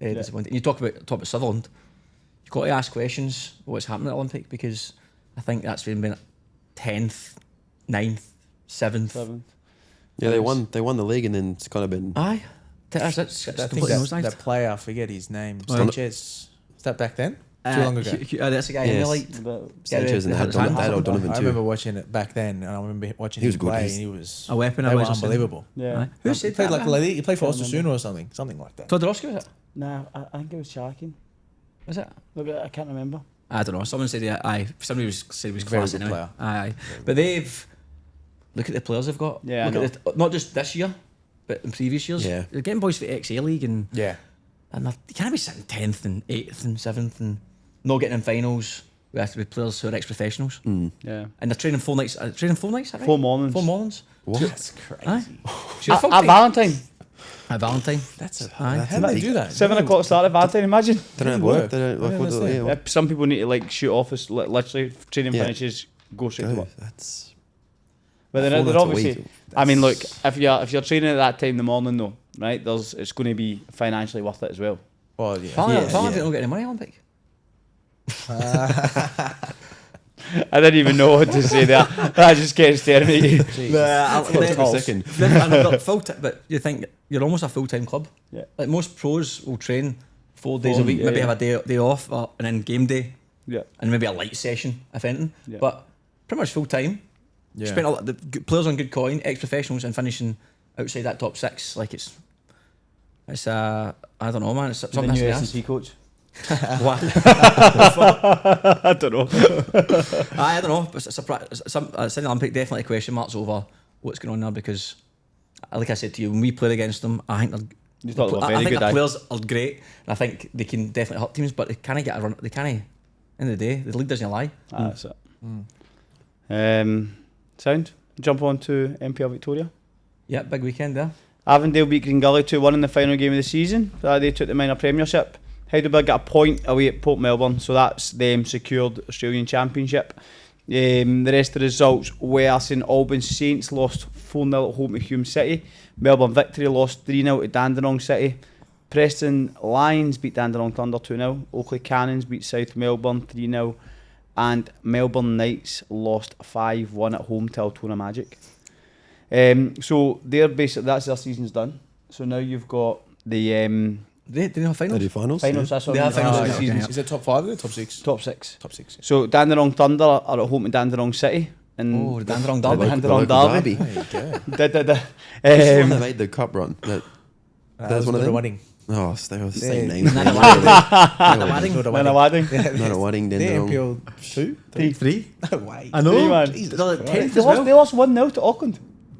Very disappointed. And you talk about Sutherland. You've got to ask questions what's happening at Olympic because I think that's been 10th, 9th, 7th. Yeah, they won the league and then it's kind of been. Aye. That's I think completely nosedived. that player, I forget his name, Well, Sanchez. Is that back then? Too long ago. That's the guy in the Yes. light. But Sanchez and they had his hands. O'Donovan I too. remember watching it back then, and I remember watching He was him good. play, He's and he was A weapon, They I were was just saying. unbelievable. yeah. Aye. Who said He played that? like he played for Can't remember. Osasuna or something like that. Todorowsky, was it? Nah, I think it was Sharkin. Was it? Maybe I can't remember. I don't know. Someone said aye. Somebody said he was Very class good anyway. player. Aye. But they've look at the players they've got. Yeah, Look I at not just this year, but in previous years. Yeah. They're getting boys for the XA League and Yeah, you can't be sitting 10th and 8th and 7th and not getting in finals. We have to be players who are ex-professionals. Yeah. And they're training 4 nights. Training 4 nights, is that right? 4 mornings. 4 mornings. What? that's crazy. Aye. So you're At Valentine. At Valentine. That's Aye. how do they do that? 7 o'clock start at Valentine, imagine. They don't have work. They don't like what do they? Yeah, some people need to like shoot off as literally training Yeah. finishes, go straight to Go. work. That's. But Four they're nights a obviously. week. I mean, look, if you're training at that time in the morning, though, right? It's going to be financially worth it as well. Well, yeah. Valentine Yeah. don't get any money, Olympic. I didn't even know what to say there. That just gets terminated. For a second. But you think you're almost a full-time club. Yeah. Like most pros will train 4 days a week, maybe have a day off, and then game day, and maybe a light session, if anything. Yeah. But pretty much full-time. Yeah. Spent a lot. The players on good coin, ex-professionals, and finishing outside that top 6. Like it's I don't know, man. It's something the new that's S&C coach. What? I don't know. I don't know. But Sydney Olympic definitely question marks over what's going on there because, like I said to you, when we played against them, I think the players are great, and I think they can definitely hurt teams, but they can't get a run. They can't. End of the day, the league doesn't lie. That's it. Sound. Jump on to NPL Victoria. Yeah, big weekend there. Avondale beat Greengully 2-1 in the final game of the season. They took the minor premiership. Heidelberg got a point away at Port Melbourne, so that's them secured Australian Championship. The rest of the results were St Albans Saints lost 4-0 at home to Hume City. Melbourne Victory lost 3-0 to Dandenong City. Preston Lions beat Dandenong Thunder 2-0. Oakley Cannons beat South Melbourne 3-0. And Melbourne Knights lost 5-1 at home to Altona Magic. So they're basically, that's their season's done. So now you've got the They have finals. They do finals. finals. Yeah. That's what They have finals this season. season. Is it top 5 or top 6? Top 6. Top 6. Yeah. So Dandenong Thunder are at home to Dandenong City. And The Dandenong The Derby. local Derby. derby. There you go. Which one that made the cup run? That's one of them. Wedding. Oh, so they were the same names. Nana Wadding. Not a wedding. They're Dandenong. NPL 2? 3. No way. I know. 3, man. Jesus They're Christ. 10th They as well. lost 1-0 to Auckland.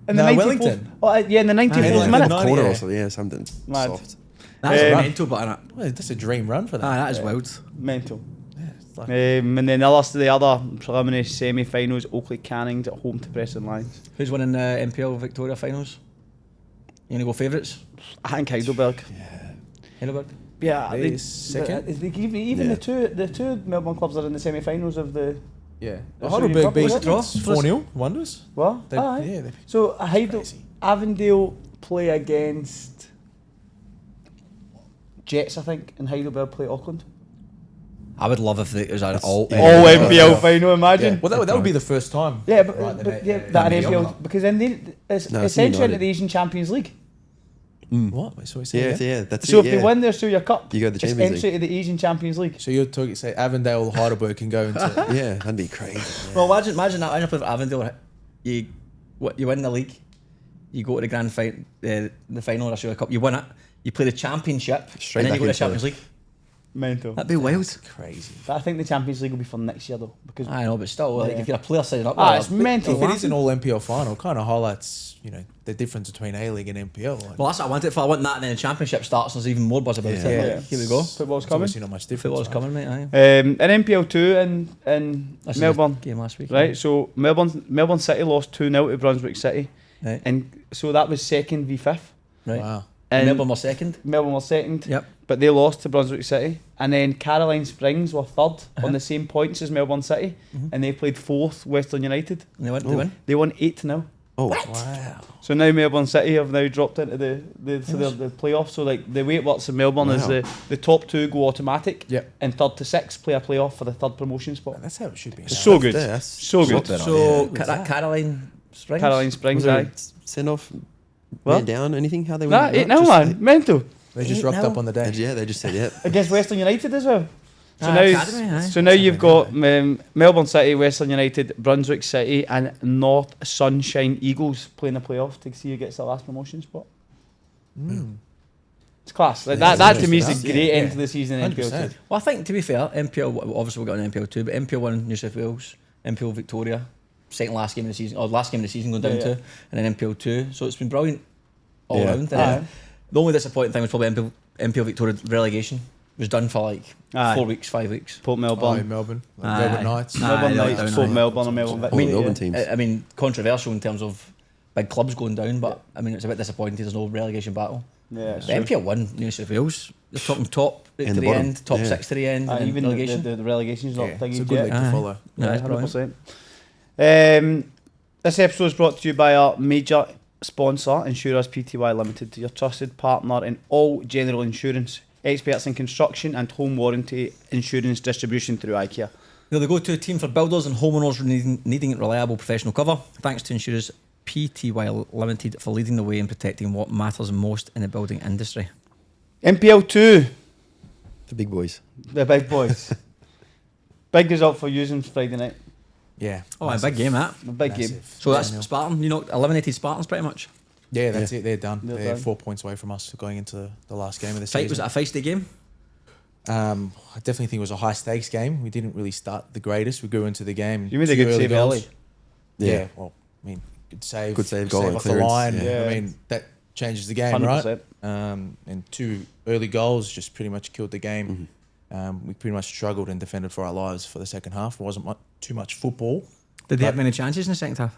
In the No, 94th. Wellington. Oh, in the 94th Wellington. minute. No. Quarter yeah. or so, yeah, something Mad. soft. That's Um, mental, but Well, that's a dream run for that. that is wild. Mental. Yeah, it's like, And then the other preliminary semi-finals, Oakley Cannings at home to Preston Lions. Who's winning the NPL Victoria finals? You gonna go favourites? I think Heidelberg. Heidelberg. Yeah, They second? Even Yeah. the two Melbourne clubs are in the semi-finals of the. yeah. The Heidelberg Australian beat Cup, draw. 4-0. Wonders. What? They, Aye. yeah, they, So crazy. Avondale play against Jets, I think, and Heidelberg play Auckland. I would love if it was an all All NPL final, imagine. Yeah. Well, that would be the first time. Yeah, but, Right, but then, that NPL. NPL because then it's No, it's essentially United. into the Asian Champions League. What? Wait, so we say Yeah, again? yeah, that's So it. if Yeah. they win the Australia Cup, You go to the it's Champions entry to the Asian Champions League. So you're talking, say, Avondale or Heidelberg can go into. Yeah, that'd be crazy. Well, imagine that. Imagine play for Avondale. You win the league. You go to the grand final, the final of the Australia Cup. You win it. You play the championship, Straight and then you back go to the into Champions it. League. Mental. That'd be wild. Crazy. But I think the Champions League will be for next year though, because I know, but still, like, Yeah. if you're a player signing up, it's mental. If it is an all NPL final, it kind of highlights, the difference between A League and NPL. Like, well, that's what I wanted. If I want that, and then the championship starts, and there's even more buzz about it. Yeah. Like, here we go. Football's it's coming. obviously not much difference. Football's right? coming, mate. Aye. An NPL 2 in This is Melbourne. the game last week. Right, so Melbourne City lost 2-0 to Brunswick City, Right. and so that was second v fifth. Right. Wow. And Melbourne were second. Melbourne were second, Yep. but they lost to Brunswick City. And then Caroline Springs were third on the same points as Melbourne City, and they played fourth Western United. And they win. They win. They won 8-0. Oh, Wow. So now Melbourne City have now dropped into the playoffs. So like the way it works in Melbourne is Wow. the top two go automatic, Yep. and third to sixth play a playoff for the third promotion spot. That's how it should be. It's so good, yeah, that's so good. better. So Yeah. that Caroline Springs. Caroline Springs, Was there aye. a send off? What? Man down? Anything? How they Nah, went? 8-0, man, mental They just 8-0. rocked up on the day. Yeah, they just said, yep. against Western United as well. So Ah, now, Academy, aye. so now you've got Melbourne City, Western United, Brunswick City, and North Sunshine Eagles playing a playoff to see who gets the last promotion spot. It's class. Like Yeah, that it's to me is a interesting. great Yeah, end yeah. to the season in NPL 100%. two. Well, I think to be fair, NPL obviously we got an NPL 2, but NPL 1 New South Wales, NPL Victoria, second last game of the season, or last game of the season going down Yeah, yeah. to, and then NPL 2. So it's been brilliant all Yeah. round. Aye. The only disappointing thing was probably NPL Victoria relegation. It was done for like Aye. 4 weeks, 5 weeks. Port Oh, Melbourne, Melbourne. Aye. Melbourne Knights. Aye. Melbourne they're Knights, down, Port aye. Melbourne, and Melbourne All Victory. the Melbourne yeah. teams. I mean, controversial in terms of big clubs going down, but I mean, it's a bit disappointing there's no relegation battle. Yeah, The NPL 1 New South Wales, they're talking top to And the, the bottom, end, top yeah. 6 to the end, and then even relegation. the relegation's not Yeah, thingy it's a good yet. league to Aye. follow. No, Yeah, it's brilliant. 100%. This episode is brought to you by our major sponsor, Insurers Pty Limited, your trusted partner in all general insurance, experts in construction and home warranty insurance distribution through IKEA. They're the go-to team for builders and homeowners needing reliable professional cover. Thanks to insurers PTY Limited for leading the way in protecting what matters most in the building industry. NPL 2. The big boys. The big boys. Big result for using Friday night. Yeah. Oh, a big game, that. A big Massive. game. So that's Spartan. You know, eliminated Spartans pretty much. Yeah, that's it. They're done. They're They're done. 4 points away from us going into the last game of the Was season. it a feisty game? I definitely think it was a high stakes game. We didn't really start the greatest. We grew into the game. You made a 2 good save goals. early. Yeah. Well, I mean, good save. Good save, goal and off the clearance, line. yeah. I mean, that changes the game, 100%. right? And 2 early goals just pretty much killed the game. We pretty much struggled and defended for our lives for the second half. It wasn't too much football. Did they have many chances in the second half?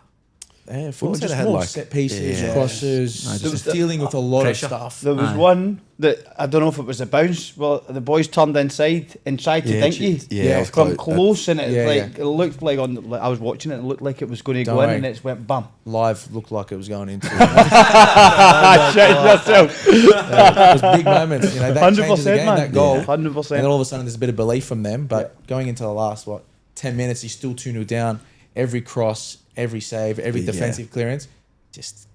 Yeah, Wouldn't say just they had, more like- set pieces, Yeah. crosses, No, just dealing with a lot pressure. of stuff. There was Aye. one that I don't know if it was a bounce. Well, the boys turned inside and tried to Yeah, dink you. yeah, it was Come close. close and it Yeah, it looked like I was watching it. It looked like it was going to Don't go in worry. and it went bam. Live looked like it was going into. Shit yourself. It was big moments, you know. That changes the 100%, game. man. That goal, Yeah. and 100%. then all of a sudden there's a bit of belief from them. But going into the last 10 minutes, he's still 2-0 down. Every cross, every save, every Yeah. defensive clearance, just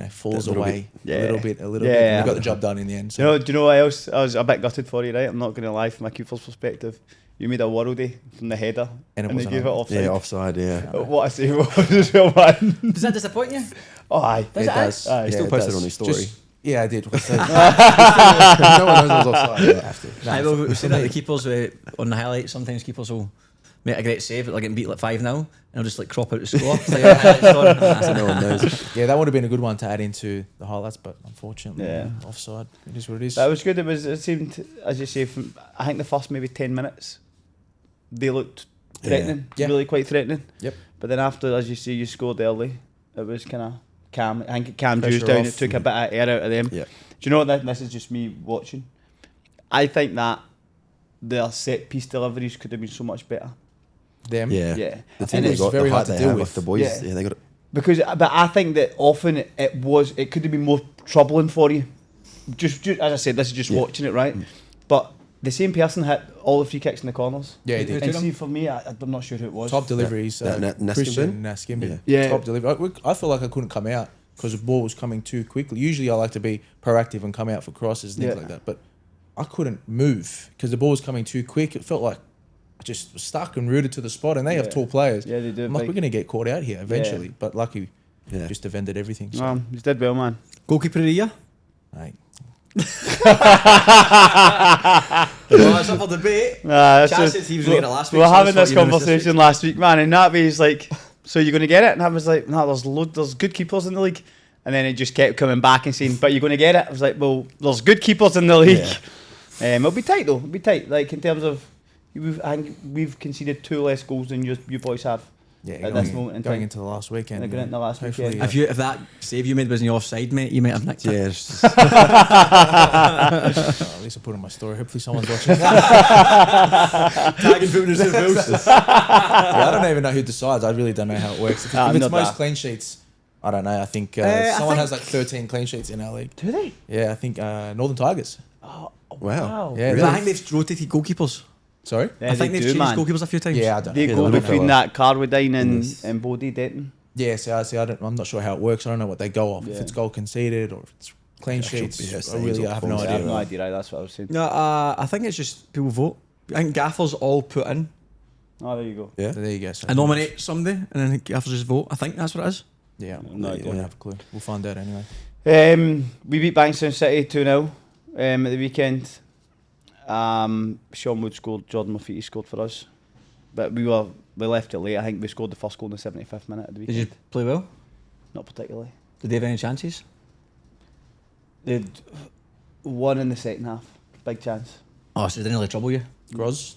falls That little away bit. a little Yeah. bit. Yeah, And we yeah. got the job done in the end. Do you know what else? I was a bit gutted for you, right? I'm not going to lie from my keeper's perspective. You made a worldie from the header And it they wasn't gave it on. offside. Yeah, offside, yeah. What a save it was as well, man. Does that disappoint you? Oh, aye. Does It it? does. Aye. He still it posted does. on his story. Yeah, I did. No one knows it was offside. Yeah, have to. Aye, well, we've seen that the keepers on the highlights. Sometimes keepers will make a great save, but they're getting beat like 5-0, and they'll just like crop out the score. It's like, So no one knows. Yeah, that would have been a good one to add into the highlights, but unfortunately, Yeah. offside. It is what it is. That was good. It seemed, as you say, from I think the first maybe 10 minutes, they looked threatening, Yeah. really quite threatening. Yep. But then after, as you say, you scored early, it was kind of calm. I think it calmed you Pressure down. off. It took a bit of air out of them. Yeah. Do you know what? This is just me watching. I think that their set piece deliveries could have been so much better. Them. Yeah. Yeah. The And team they it's got, very the hard height to they deal have, with. like the boys, Yeah. yeah, they got it. Because, but I think that often it could have been more troubling for you. Just as I said, this is just Yeah. watching it, right? But the same person hit all the free kicks in the corners. Yeah, he did. And see, for me, I'm not sure who it was. Top deliveries. Christian Naskimbi? Yeah. Top delivery. I feel like I couldn't come out because the ball was coming too quickly. Usually I like to be proactive and come out for crosses and things Yeah. like that. But I couldn't move because the ball was coming too quick. It felt like I just was stuck and rooted to the spot. And they have Yeah. tall players. Yeah, they do. I'm like, Like- we're going to get caught out here eventually. Yeah. But lucky, Yeah. just defended everything. So, He did well, man. Goalkeeper of the year? mate. Well, it's up for debate. Nah, Chaz said he was going to get it last we week. were so having that's this what you're doing conversation last week, man, and Nappy's like, "So you're going to get it?" And I was like, "No, there's good keepers in the league." And then it just kept coming back and saying, "But you're going to get it?" I was like, "Well, there's good keepers in the league." It'll be tight though. It'll be tight. Like in terms of, I think we've conceded 2 less goals than you boys have. Yeah, At this moment in going time. into the last weekend. Going into the last hopefully, weekend. If that save you made was in the offside, mate, you might have nicked it. Yeah, it's just, at least I put it on my story. Hopefully someone's watching. Tagging footballers to the post. I don't even know who decides. I really don't know how it works. If I'm it's not most that. clean sheets, I don't know. I think I someone think- has like 13 clean sheets in our league. Do they? Yeah, I think Northern Tigers. Oh, Wow. Yeah, I think they've rotated goalkeepers. Sorry? Yeah, I think they they've do, changed man. goalkeepers a few times. Yeah, I don't They know. go I don't between know. that Carwadine Yes. and Bodie Denton. Yeah, see, I'm not sure how it works. I don't know what they go off. If Yeah. it's goal conceded or if it's clean Actual sheets. BS I saves really or have no performance. I have idea. no idea. Right, that's what I was saying. No, I think it's just people vote. I think gaffers all put in Oh, there you go. yeah. So there you go. So and nominate somebody, and then gaffers just vote. I think that's what it is. Yeah, No I idea. don't have a clue. We'll find out anyway. We beat Bankstown City 2-0 at the weekend. Sean Wood scored, Jordan Murphy scored for us. But we left it late. I think we scored the first goal in the 75th minute of the Did weekend. you play well? Not particularly. Did they have any chances? They had one in the second half. Big chance. Oh, so they didn't really trouble you. Groz?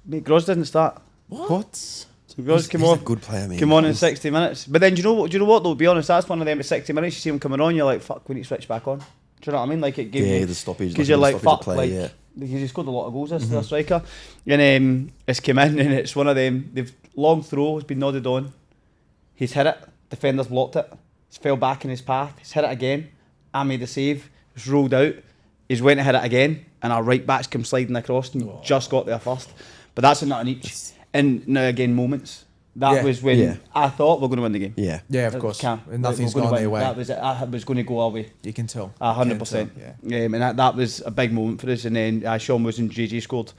Mate, Gross didn't start. What? So Gross came He's on. a good player, man. Came on in 60 minutes. But then do you know what though? To be honest, that's one of them at 60 minutes. You see him coming on, you're like, fuck, we need to switch back on. Do you know what I mean? Like it gave Yeah, you the stoppage. because you're like, the stoppage fuck, of like play, yeah. because he scored a lot of goals as their striker. And it's come in and it's one of them. They've long throw has been nodded on. He's hit it. Defender's blocked it. He's fell back in his path. He's hit it again. I made a save. It's rolled out. He's went to hit it again, and our right back's come sliding across and just got there first. But that's a nut on each. And now again, moments. That Yeah. was when Yeah. I thought we're going to win the game. Yeah. Yeah, of course. Cam, And nothing's we're gonna gone their win. way. That was it. I was going to go away. You can tell. 100%. Yeah. And that was a big moment for us. And then Sean was and JJ scored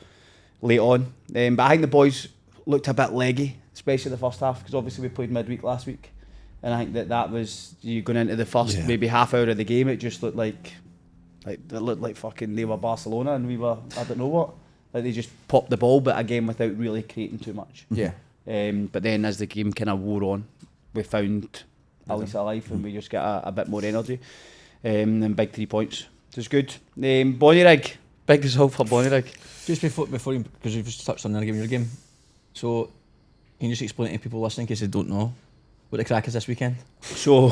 late on. But I think the boys looked a bit leggy, especially the first half, because obviously we played midweek last week. And I think that was you going into the first maybe half hour of the game. It just looked like it looked like fucking they were Barcelona and we were I don't know what. Like they just popped the ball, but again without really creating too much. Yeah. But then as the game kind of wore on, we found a lease of life and we just got a bit more energy. And big 3 points. So it's good. Bonnyrigg, big result for Bonnyrigg. Just before you, because you've just touched on the game, your game. So, can you just explain to people listening, in case they don't know, what the crack is this weekend? So,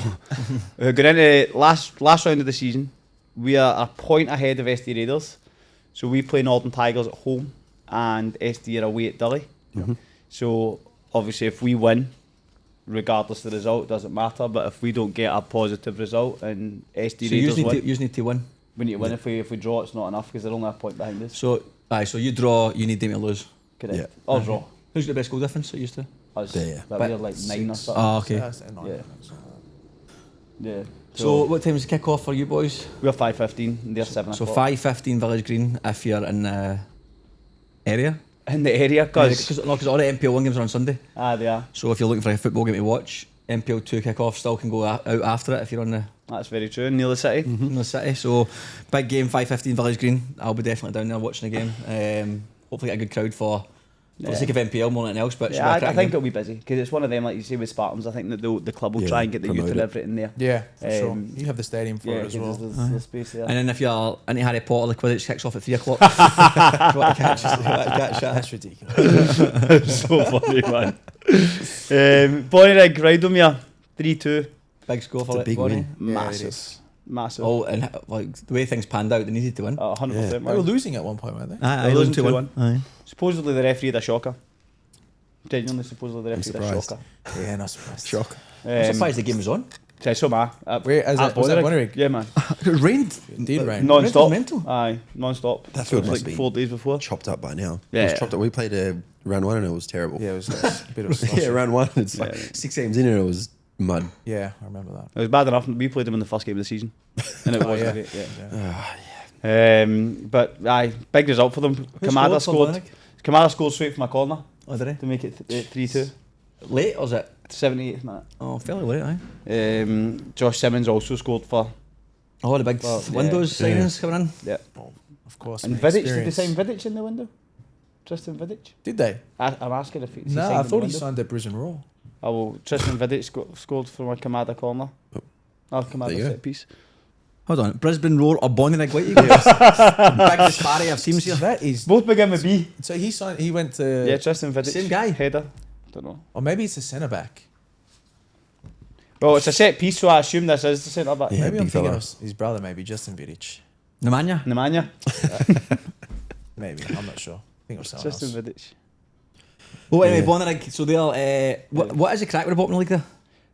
we're going into last round of the season. We are a point ahead of SD Raiders. So we play Northern Tigers at home and SD are away at Dully. So obviously if we win, regardless of the result, it doesn't matter. But if we don't get a positive result and SD Raiders win, you need to win. we need to win. If we draw, it's not enough because they're only a point behind us. So, so you draw, you need them to lose. Correct. Yeah. Or draw. Who's the best goal difference that used to? Us. Yeah. But But we're like 9 or something. Oh, okay. Yeah. Yeah. So, what time is the kick off for you boys? we're 5:15 and they're 7 So o'clock. 5:15 Village Green if you're in the area. In the area, because Because all the NPL 1 games are on Sunday. they are. So if you're looking for a football game to watch, NPL 2 kick off still can go out after it if you're on the That's very true. Near the city. in the city. So big game, 5:15 Village Green. I'll be definitely down there watching the game. Hopefully get a good crowd for the sake of NPL more than anything else. But it should be a Yeah, I cracking think game. it'll be busy because it's one of them, like you say with Spartans. I think that the club will Yeah, try and get the youth promote and it. everything there. Yeah, for sure. Um, You have the stadium for Yeah, it as well. there's space there. And then if you're into Harry Potter, the Quidditch kicks off at 3 o'clock. If you want to catch that. That's ridiculous. So funny, man. Bonnyrigg, Ridomere, 3-2. Big score for It's a it. big Bonnie. win. Massive. Massive. Oh, and like the way things panned out, they needed to win. 100%. Yeah. They were Man. losing at one point, weren't they? Aye, They're losing losing 2-1. 2-1. Supposedly the referee had a shocker. Genuinely, supposedly the I'm referee had a surprised. shocker. Yeah, not surprised. Shock. I'm surprised the game was on. So am I. Where is that? Was that Bonnyrigg? Yeah, man. It rained. It did rain. Non-stop. mental. Aye, non-stop. That field It was must like be 4 days before. Chopped up by now. Yeah. It was chopped up. We played round 1 and it was terrible. Yeah, it was a bit of a slosh. Yeah, round 1. It's like Yeah. 6 games in and it was mud. Yeah, I remember that. It was bad enough. We played them in the first game of the season, and it wasn't yeah. great. Yeah. But aye, big result for them. Kamada scored. Kamada scored straight from a corner Oh, did to make it 3-2. Late or is it? 78th minute. Oh, fairly late, aye. Josh Simmons also scored for. Oh, the big Well, Windows yeah. signings coming in. Yeah. Of course. And mate, Vidic, did they experience. sign Vidic in the window? Tristan Vidic? Did they? I'm asking if he No, signed I in the thought he window. signed at Brisbane Raw. Oh, well, Tristan Vidic scored from a Kamada corner. Oh, There Kamada you go. set piece. Hold on, Brisbane Roar or Bonnyrigg White Eagles? Big disparity of teams here. That is. Both begin with B. So he signed. He went to. Yeah, Tristan Vidic. Same guy. Header. Don't know. Or maybe it's a centre back. Well, it's a set piece, so I assume this is the centre back. Yeah, maybe I'm big thinking fella. of his brother. Maybe Justin Vidic. Nemanja? Nemanja. Maybe I'm not sure. I think it was someone Tristan else. Vidic. Oh, anyway, Yeah. Bonnyrigg, so they're, what is the crack with the bottom league there?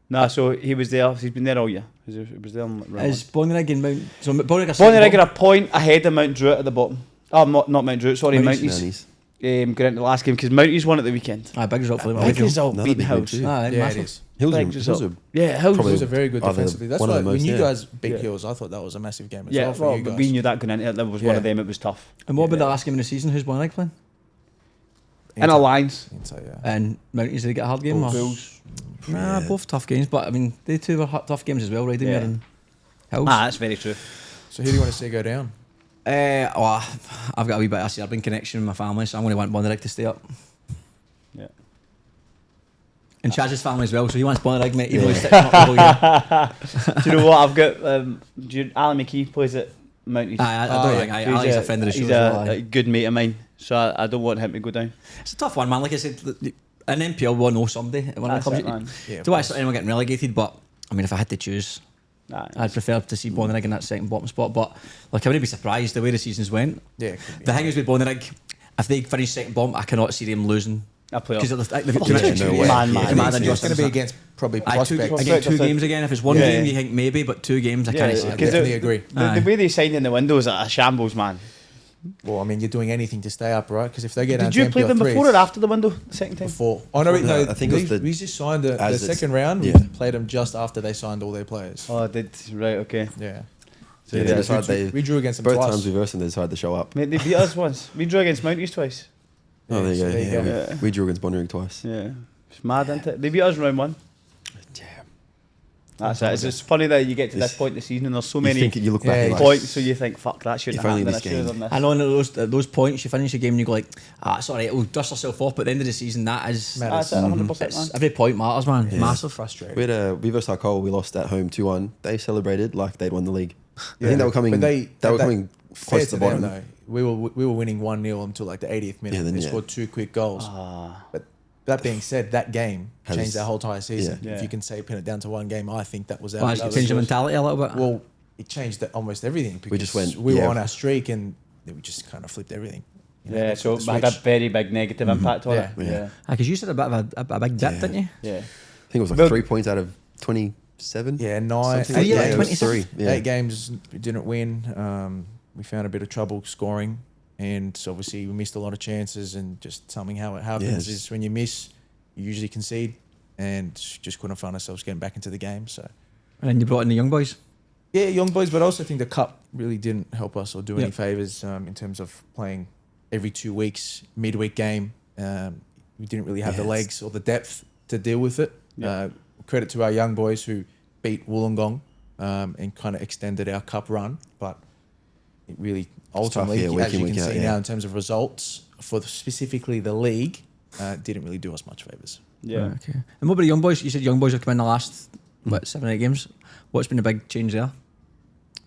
Nah, so he was there. He's been there all year. He was there on round Is Bonnyrigg and Mount... So Bonnyrigg are Bonnyrigg are a point ahead of Mount Druitt at the bottom. Oh, not Mount Druitt, sorry, Mounties. Nannies. Going into the last game, because Mounties won at the weekend. Aye, big result for them. Big Big result, Another beating big win House. too. Aye, Yeah, it massive. is. Hills Big are, result. Hills are Yeah, House. Probably- It was a very good Are the- defensively. That's one of why the when most, you yeah. guys beat Yeah. Hills, I thought that was a massive game as Yeah, well for well, you but guys. we knew that going into it. That was one Yeah. of them. It was tough. And what about Yeah. the last game of the season? Who's Bonnyrigg playing? In Alliance. Inter, yeah. And Mounties, did they get a hard game? Or? Bulls. Nah, Yeah. both tough games, but I mean, they two were tough games as well, right? Yeah. And Hills. That's very true. So who do you want to see go down? I've got a wee bit of a Serbian connection with my family, so I'm going to want Bonnyrigg to stay up. Yeah. And Chaz's family as well, so he wants Bonnyrigg, mate, even though he's sitting up the whole year. Do you know what I've got? Alan McKee plays at Mounties. I don't think Ali's a friend of the show He's as well. a good mate of mine, so I don't want him to go down. It's a tough one, man. Like I said, an NPL will know somebody at one of the That's clubs. it, man. Yeah, Do I see anyone getting relegated? But I mean, if I had to choose, Nah, I'd prefer to see Bonnyrigg in that second bottom spot. But like, I wouldn't be surprised the way the seasons went. Yeah, it could be. The thing is with Bonnyrigg, if they finish second bottom, I cannot see them losing. I play Because off. they've got too much Yeah, no experience. way. Man, Kamada man. and It's going to be Justin. against probably Aye, prospects. again, two Prospects. games again. If it's one Yeah. game, you think maybe, but two games, I can't see I it. because definitely agree. The way they signed in the windows are a shambles, man. Well, I mean, you're doing anything to stay up, right? Because if they get down Did you to play NPL them threes, before or after the window the second time? Before. Oh no, No, no, I think it was we just signed the as it's- second round. yeah. We played them just after they signed all their players. Oh, I did. Right, okay. Yeah. So Yeah, they decided we drew against them both twice. times we versed them, they decided to show up. Mate, they beat us once. We drew against Mounties twice. Oh, there you so go. there you Yeah, go. Yeah. we drew against Bonnyrigg twice. Yeah. It's mad, isn't it? They beat us in round 1. Damn. That's it. It's just funny that you get to this point in the season and there's so many You look back Yeah, and like, points, so you think, fuck, that shouldn't If have only happened. I this should have game. done this. I know in those points you finish a game and you go like, it's alright, we'll dust ourselves off, but at the end of the season that is Matters. That's it, 100%, man. every point matters, man. Yeah. Massive. Frustrating. we versed Hull, we lost at home 2-1. They celebrated like they'd won the league. I Yeah, think they were coming. but They were coming fair close to the bottom. them, though. We were winning 1-0 until like the 80th minute. Yeah, then, they yeah. scored 2 quick goals. Ah. But that being said, that game Has- changed our whole entire season. Yeah. If you can say pin it down to one game, I think that was our Well, that it's was changed the yours. mentality a little bit. Well, it changed almost everything because just went, we were yeah. on our streak and then we just kind of flipped everything. You know, Yeah, so the it had a switch. very big negative impact on it. Yeah. Yeah. Because you said a bit of a big dip, Yeah. didn't you? Yeah. I think it was like Well- 3 points out of 27. Yeah, Something like that. Yeah, it was 27? 3. Yeah. 8 games we didn't win. We found a bit of trouble scoring, and so obviously we missed a lot of chances. And just something how it happens Yes. is when you miss, you usually concede, and just couldn't find ourselves getting back into the game. So And then you brought in the young boys. yeah, young boys, but I also think the cup really didn't help us or do any Yep. favors in terms of playing every 2 weeks, midweek game. We didn't really have the Yes. legs or the depth to deal with it. Yeah. Credit to our young boys who beat Wollongong and kind of extended our cup run, but it really ultimately, tough, yeah, week as in, you week can out, see yeah. now in terms of results for specifically the league, didn't really do us much favors. Yeah. Right, okay. And what about the young boys? You said young boys have come in the last 7 or 8 games. What's been the big change there?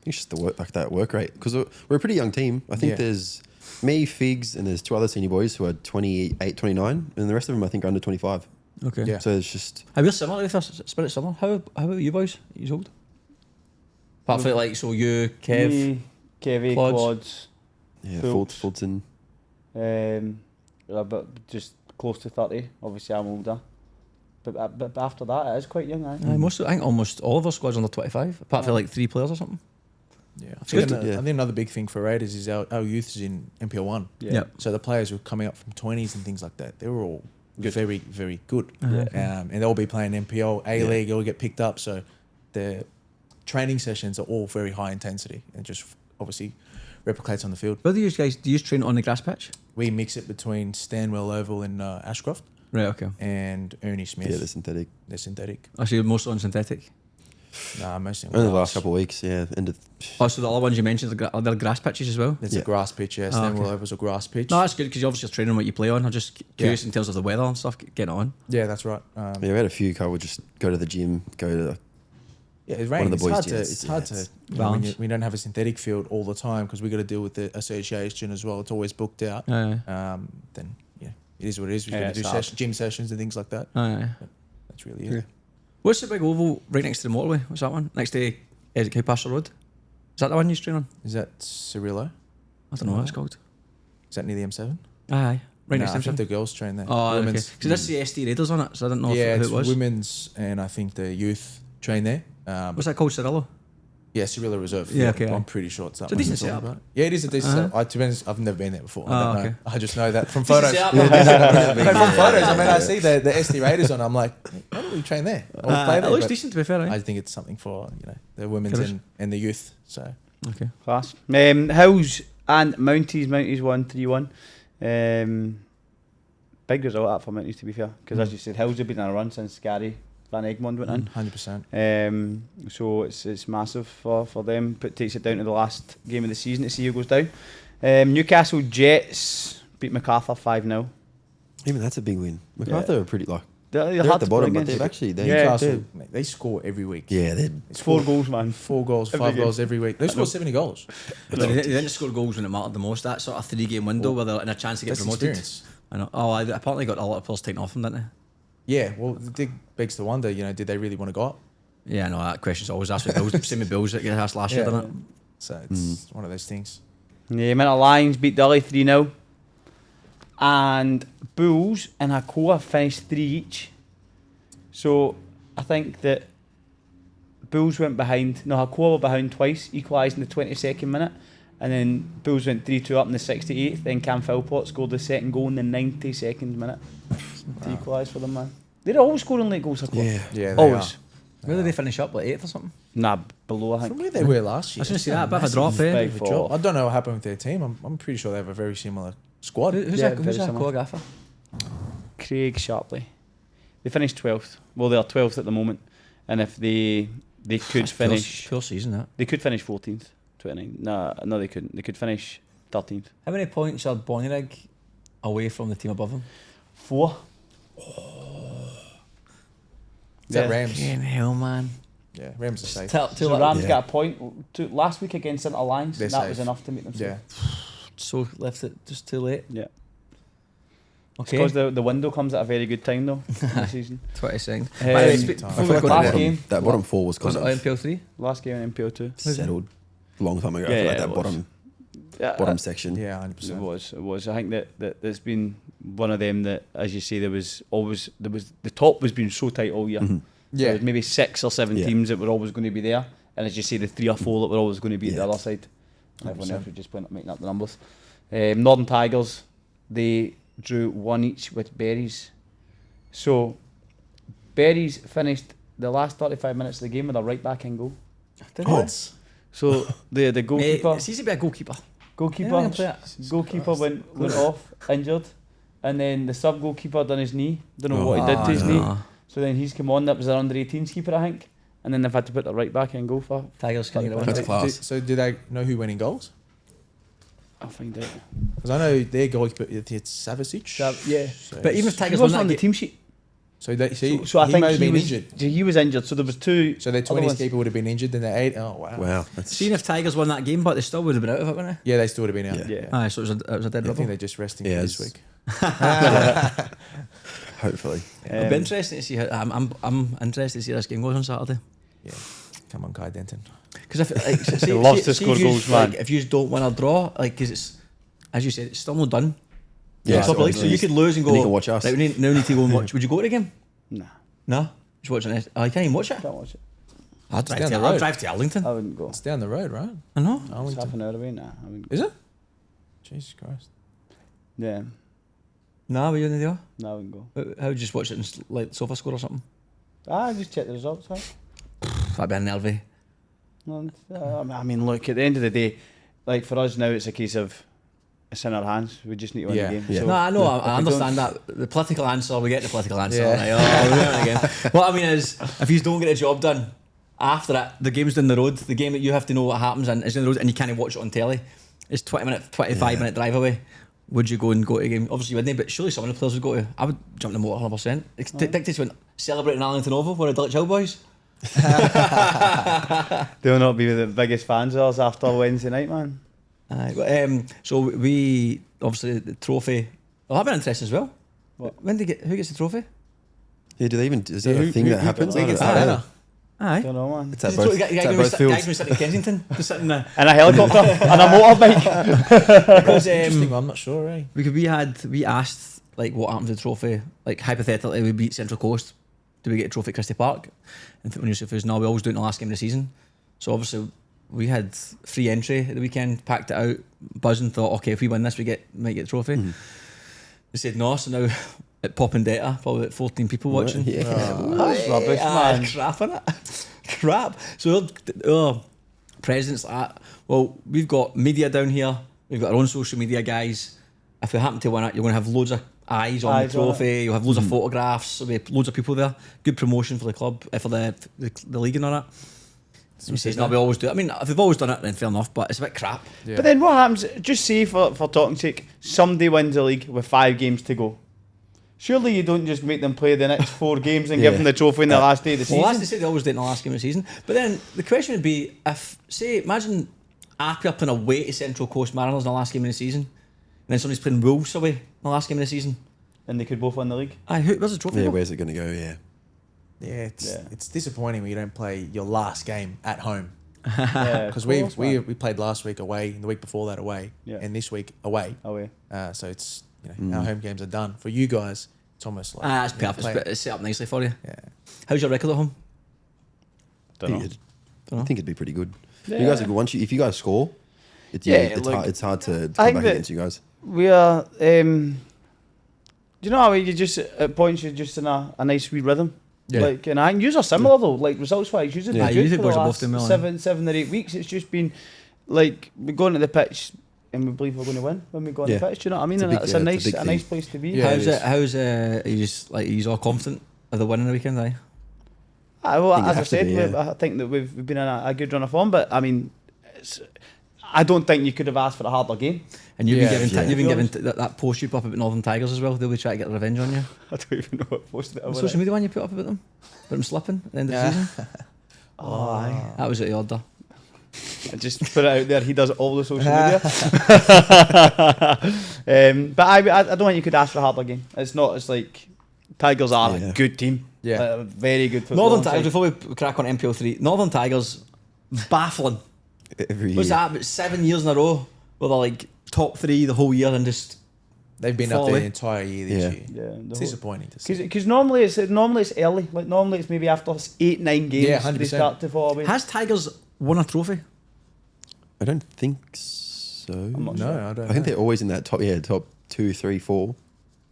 It's just the work, like that work rate. Because we're a pretty young team. I think Yeah. there's me, Figs, and there's 2 other senior boys who are 28, 29, and the rest of them I think are under 25. Okay. Yeah. So it's just We're similar with us, spirit similar. How about you boys? You old? Apart from like, so you, Kev, Me, Kevy, Quads. Quads. Fultz. Fulton. But just close to 30. Obviously, I'm older. But after that, it is quite young, aye. I think almost all of our squad's under 25, apart from like 3 players or something. Yeah, I good. think, Yeah. I think another big thing for Raiders is our youth is in NPL 1. Yeah. Yep. So the players who are coming up from 20s and things like that, they were all very, very good. Yeah. And they'll be playing NPL, A-League, all get picked up. So the training sessions are all very high intensity and just obviously replicates on the field. Where do you guys, do you train on the grass pitch? We mix it between Stanwell Oval and Ashcroft Right, okay. and Ernie Smith. Yeah, the synthetic. They're synthetic. I see mostly on synthetic. Nah, mostly on Only the grass. last couple of weeks, yeah. Oh, so the other ones you mentioned, are there grass pitches as well? It's Yeah. a grass pitch, yeah. Oh, Stanwell okay. Oval's a grass pitch. No, that's good because you obviously are training what you play on. I'm just curious in terms of the weather and stuff, getting on. Yeah, that's right. Yeah, we had a few who would just go to the gym, go to Yeah, it One of rains. the boys' It's gyms, hard yeah, to it's balance. we don't have a synthetic field all the time because we got to deal with the association as well. It's always booked out. Then yeah, it is what it is. We Yeah, got to it's do hard. gym sessions and things like that. That's really it. Yeah. What's the big oval right next to the motorway? What's that one? Next to Cowpasture Road? Is that the one you train on? Is that Cirillo? I don't know what it's called. Is that near the M7? Aye. Right No, next I to think the the girls train there. Oh, okay. Women's- Because that's the SD Raiders on it, so I didn't know yeah, who it's it was. women's and I think the youth train there. What's that called, Cirillo? Yeah, Cirillo Reserve. Yeah, okay. I'm pretty sure it's that It's a one. decent you're talking setup. about. Yeah, it is a decent Uh-huh. setup. To be honest, I've never been there before. I Oh, don't okay. know. I just know that from photos. Decent No, setup. from photos, I mean, I see the SD Raiders on. I'm like, why don't we train there? Or play It there? looks But decent to be fair, I eh? think it's something for the women's Killers. and the youth. So Okay. Class. Hills and Mounties. Mounties won 3-1. Big result that for Mounties, to be fair, because as you said, Hills have been on a run since Gary Van Egmond went in. 100%. So it's massive for them, but takes it down to the last game of the season to see who goes down. Newcastle Jets beat MacArthur 5-0. even that's a big win. MacArthur are pretty like They're they're hard at the to bottom, play but they've against. actually Yeah, Newcastle, mate, they score every week. yeah they're It's 4 goals, man. 4 goals, Every 5 game. goals every week. They score 70 goals. But they didn't score goals when it mattered the most. That sort of 3-game window where they're in a chance to get That's promoted. experience. I know. Oh, I apparently got a lot of players taken off them, didn't they? Yeah, well, it begs to wonder, did they really want to go up? Yeah, I know. That question's always asked with Bills. Same with Bills that you asked last year, Yeah. didn't it? So it's one of those things. Yeah, Minute Lions beat Dully 3-0. And Bulls and Hakoah finished 3 each. So I think that Bulls went behind. No, Hakoah were behind twice, equalised in the 22nd minute. And then Bulls went 3-2 up in the 68th. Then Cam Philpott scored the second goal in the 92nd minute to equalise for them, man. They're always scoring late goals. Yeah. Yeah, they always. Where did they finish up? Like 8th or something? Nah, below I From think. where they were last I year. was going to say that. Bit of a Massive drop there. Big of a fall. drop. I don't know what happened with their team. I'm pretty sure they have a very similar squad. Who's Yeah, that very similar. choreographer? Craig Sharpley. They finished 12th. Well, they are 12th at the moment. And if they could finish... Poor season, that. They could finish 14th. 29. No, they couldn't. They could finish 13th. How many points are Bonnyrigg away from the team above them? 4. Is that Rams? Hell, man. Yeah, Rams are safe. So Rams got a point last week against St Alliance. They're And that safe. was enough to make them safe. Yeah. So left it just too late. Yeah. Okay. Because the window comes at a very good time though this season. 22nd. Um, By the way, I before I we feel like go last to game- that bottom four was was kind it of NPL 3? Last game in NPL2. settled a long time ago. Yeah, I feel like yeah, that it was. bottom Yeah, bottom section. Yeah, It 100%. was. I think that there's been one of them that, as you say, there was the top was being so tight all year. Mhm. So there was maybe 6 or 7 Yeah. teams that were always going to be there, and as you say, the 3 or 4 that were always going to be at the Yeah. other side. And everyone 100%. else was just making up the numbers. Northern Tigers, they drew 1 each with Berries. So Berries finished the last 35 minutes of the game with a right back in goal. Oh. So the goalkeeper. It's easy to be a goalkeeper. Goalkeeper, Yeah, I can play it. goalkeeper went off injured, and then the sub goalkeeper done his knee. Don't know what he did to his knee. So then he's come on. That was their under 18s keeper, I think. And then they've had to put the right back in goal for. Tigers can get away. That's with it. class. So do they know who went in goals? I'll find out. Because I know their goalkeeper, it's Savasic. Yeah. So, But even if He Tigers won wasn't on that the team sheet. so So I he think might have he been was injured. He was injured. So there was 2. So their other 20s ones. keeper would have been injured, then their 8. Oh, wow. Wow, that's Seeing if Tigers won that game, but they still would have been out of it, wouldn't Yeah, they still would have been out. Yeah. Yeah. they? Aye, so it was a dead I think rubber. they're just resting Yeah, for this it's- week. hopefully. It'll be interesting to see how. I'm interested to see how this game goes on Saturday. Yeah. Come on, Kai Denton. Because if like, He loves to score if yous, goals, man. Like, if you don't win or draw, like, because it's as you said, it's still not done. Yeah, It's top of league, so you could lose and go. And you can watch us. Right, we now need to go and watch. Would you go to the game? Nah, No. Just watching it. Oh, you can't even watch it. can't watch it. I'll down drive, the to, I'll road. drive to Arlington. I wouldn't go. It's down the road, right? I know. It's Arlington. half an hour away. Nah, I wouldn't go. Is it? Jesus Christ. Yeah, Nah, but you're in there. no, I wouldn't go. How would you just watch it in like sofa score or something? Just check the results out. That'd be a nervy. No, I mean, look, at the end of the day, like for us now, it's a case of it's in our hands. We just need to win Yeah. the game. Yeah. So No, I know. I if we understand that. The political answer, we get the political answer. Yeah. Like, oh, we're doing it again. What I mean is, if you don't get a job done, after it, the game's down the road. The game that you have to know what happens and is down the road, and you can't watch it on telly. It's 25 minute drive away. Would you go to the game? Obviously, you wouldn't, but surely some of the players would go to. I would jump in the motor 100%. Dictates went celebrating Arlington Oval for the Dulwich Hill boys. they'll not be the biggest fans of us after Wednesday night, man. Aye, but, so we obviously the trophy. Well, that'd be interesting as well. What? When do you get? Who gets the trophy? Yeah, do they even? Is that Yeah, a thing that happens? Who gets I the don't know. banner? Aye. Don't know, man. It's at Is both, the it's at both guys fields. we sit in Kensington, just sitting there. And a helicopter and a motorbike. Because Interesting, I'm not sure, eh? because we asked like what happened to the trophy. Like hypothetically, we beat Central Coast. Do we get a trophy at Christie Park? And when Yusuf was no, we always do it in the last game of the season. So obviously we had free entry at the weekend, packed it out, buzzing, thought, okay, if we win this, might get the trophy. They said no, so now at Popping Data, probably about 14 people watching. Yeah. That's rubbish, Aye, man. crap on it. Crap. So presidents like that. Well, we've got media down here. We've got our own social media guys. If we happen to win it, you're going to have loads of eyes on Eyes the on trophy. You'll have loads of photographs. There'll be loads of people there. Good promotion for the club, for the league and all that. He says, no, we always do it. I mean, if we've always done it, then fair enough, but it's a bit crap. Yeah. But then what happens? Just say for talking sake, somebody wins the league with 5 games to go. Surely you don't just make them play the next 4 games and give Yeah. them the trophy in the last day of the season. Well, that's to say they always do it in the last game of the season. But then the question would be, if, say, imagine Apia playing away to Central Coast Mariners in the last game of the season, and then somebody's playing Wolves away in the last game of the season. And they could both win the league. Aye, where's the trophy? Yeah, go? where's it going to go? Yeah. Yeah, Yeah. it's disappointing when you don't play your last game at home. Yeah, Because of course, we man. played last week away, and the week before that away, Yeah. and this week away. Away. So it's our home games are done. For you guys, it's almost like That's you know, perfect. play- It's set up nicely for you. Yeah. How's your record at home? Don't know. I think it'd be pretty good. Yeah. You guys are good. If you guys score, It's hard to come back against you guys. We are. Do you know how you just at points you're just in a nice wee rhythm? Yeah. Like, and I use are similar though. Like results wise, usually Yeah, been you good think for the boys are both last doing well, 7 or 8 weeks. It's just been like we go into the pitch and we believe we're going to win when we go on the pitch. Do you know what I mean? It's a nice place to be. Yeah. How's are you just like, are you all confident of the win in the weekend? Aye. Well, think you as I have to said, be, yeah. I think that we've been in a good run of form. But I mean, I don't think you could have asked for a harder game. And you've been yeah. given that post you put up about Northern Tigers as well. They'll be trying to get revenge on you. I don't even know what posted it. The social media one you put up about them slipping at the end of the season. Aye. That was at the order. I just put it out there. He does all the social media. But I don't think you could ask for a harder game. It's not. It's like Tigers are a good team. Yeah. A very good football Northern side. Tigers. Before we crack on NPL 3, Northern Tigers baffling. Every year. What's that? About 7 years in a row where they're like top 3 the whole year and just They've been fall up there away. the entire year this year. Yeah, It's disappointing to see. Because normally it's early. Like normally it's maybe after 8-9 games Yeah, they 100%. start to fall away. Has Tigers won a trophy? I don't think so. I'm not No, sure. I don't. I think know. they're always in that top 2, 3, 4.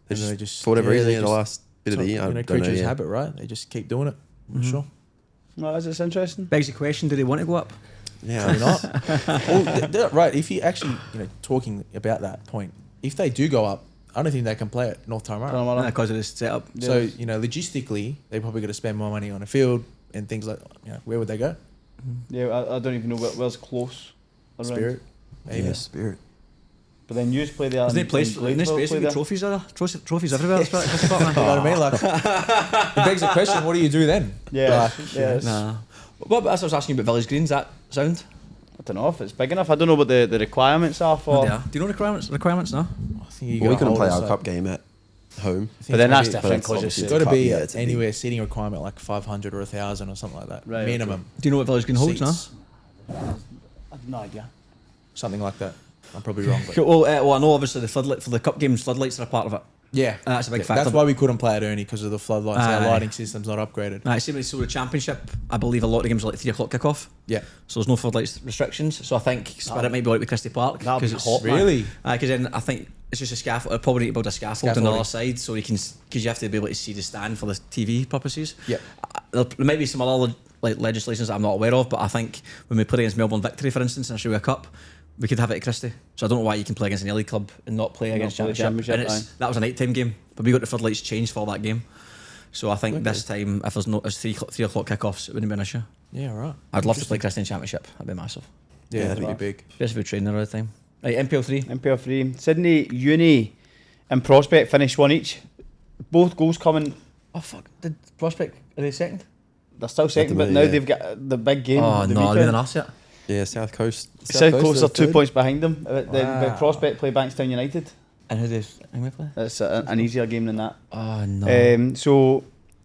They And they just for whatever reason they in the just- last bit of the year. I don't know. creatures Yeah. habit, right? They just keep doing it. I'm sure. No, it's interesting. Begs the question: do they want to go up? Yeah, Probably not. Well, right. If you actually, talking about that point, if they do go up, I don't think they can play at North Taramara. Because of this setup. So logistically, they probably got to spend more money on a field and things like. Where would they go? Yeah, I don't even know where's close. around. Spirit. Maybe. Yeah, Spirit. But then you play there. There's no and place. Gladesville There's no space play for there. trophies. Are there? Trophies everywhere. That's what You know what I mean? Like, it begs the question: what do you do then? Yeah, Like, yeah. Nah. Well, that's what I was asking about Village Green. Is that sound? I don't know if it's big enough. I don't know what the requirements are for. Yeah. Do you know requirements? No. I think you Well, we gotta couldn't hold play us our up. cup game at home. But then that's It's different it's because obviously it's got to cup, be yeah, at it's a big- anywhere seating requirement like 500 or 1,000 or something like that. Right, Minimum. Do you know what Village Green holds? No. Seats. I've no idea. Something like that. I'm probably wrong. But Cool. Well, I know obviously the floodlight for the cup games. Floodlights are a part of it. yeah, That's a big factor. That's why we couldn't play at Ernie because of the floodlights. Our Aye. lighting system's not upgraded. Nah, see, so the championship, I believe a lot of the games are like 3 o'clock kickoff. Yeah. So there's no floodlights restrictions. So I think Spirit might be like with Christie Park That'll be it's hot, man. Really? Because then I think it's just a scaffold. I'll probably need to build a scaffold on the other side so you can, because you have to be able to see the stand for the TV purposes. Yeah. There might be some other like legislations that I'm not aware of, but I think when we play against Melbourne Victory, for instance, in a Australia Cup, we could have it at Christie. So I don't know why you can play against an league club and not play against play Championship. And Championship, that was a night-time game, but we got the floodlights changed for that game. So I think this time, if there's 3 o'clock kickoffs, it wouldn't be an issue. Yeah, right. I'd love to play Christie in Championship. That'd be massive. Yeah, that'd that'd be big. Especially if we train there all the time. Right, NPL 3. NPL 3. Sydney, Uni and Prospect finished 1 each. Both goals coming. Oh fuck! Did Prospect are they second? They're still second, but minute, now yeah. they've got the big game. Oh the no, weekend. they're than us yet. Yeah, South Coast. South Coast are 2 third. points behind them. The Wow. Prospect play Bankstown United. And who they play? It's an easier game than that. Oh no.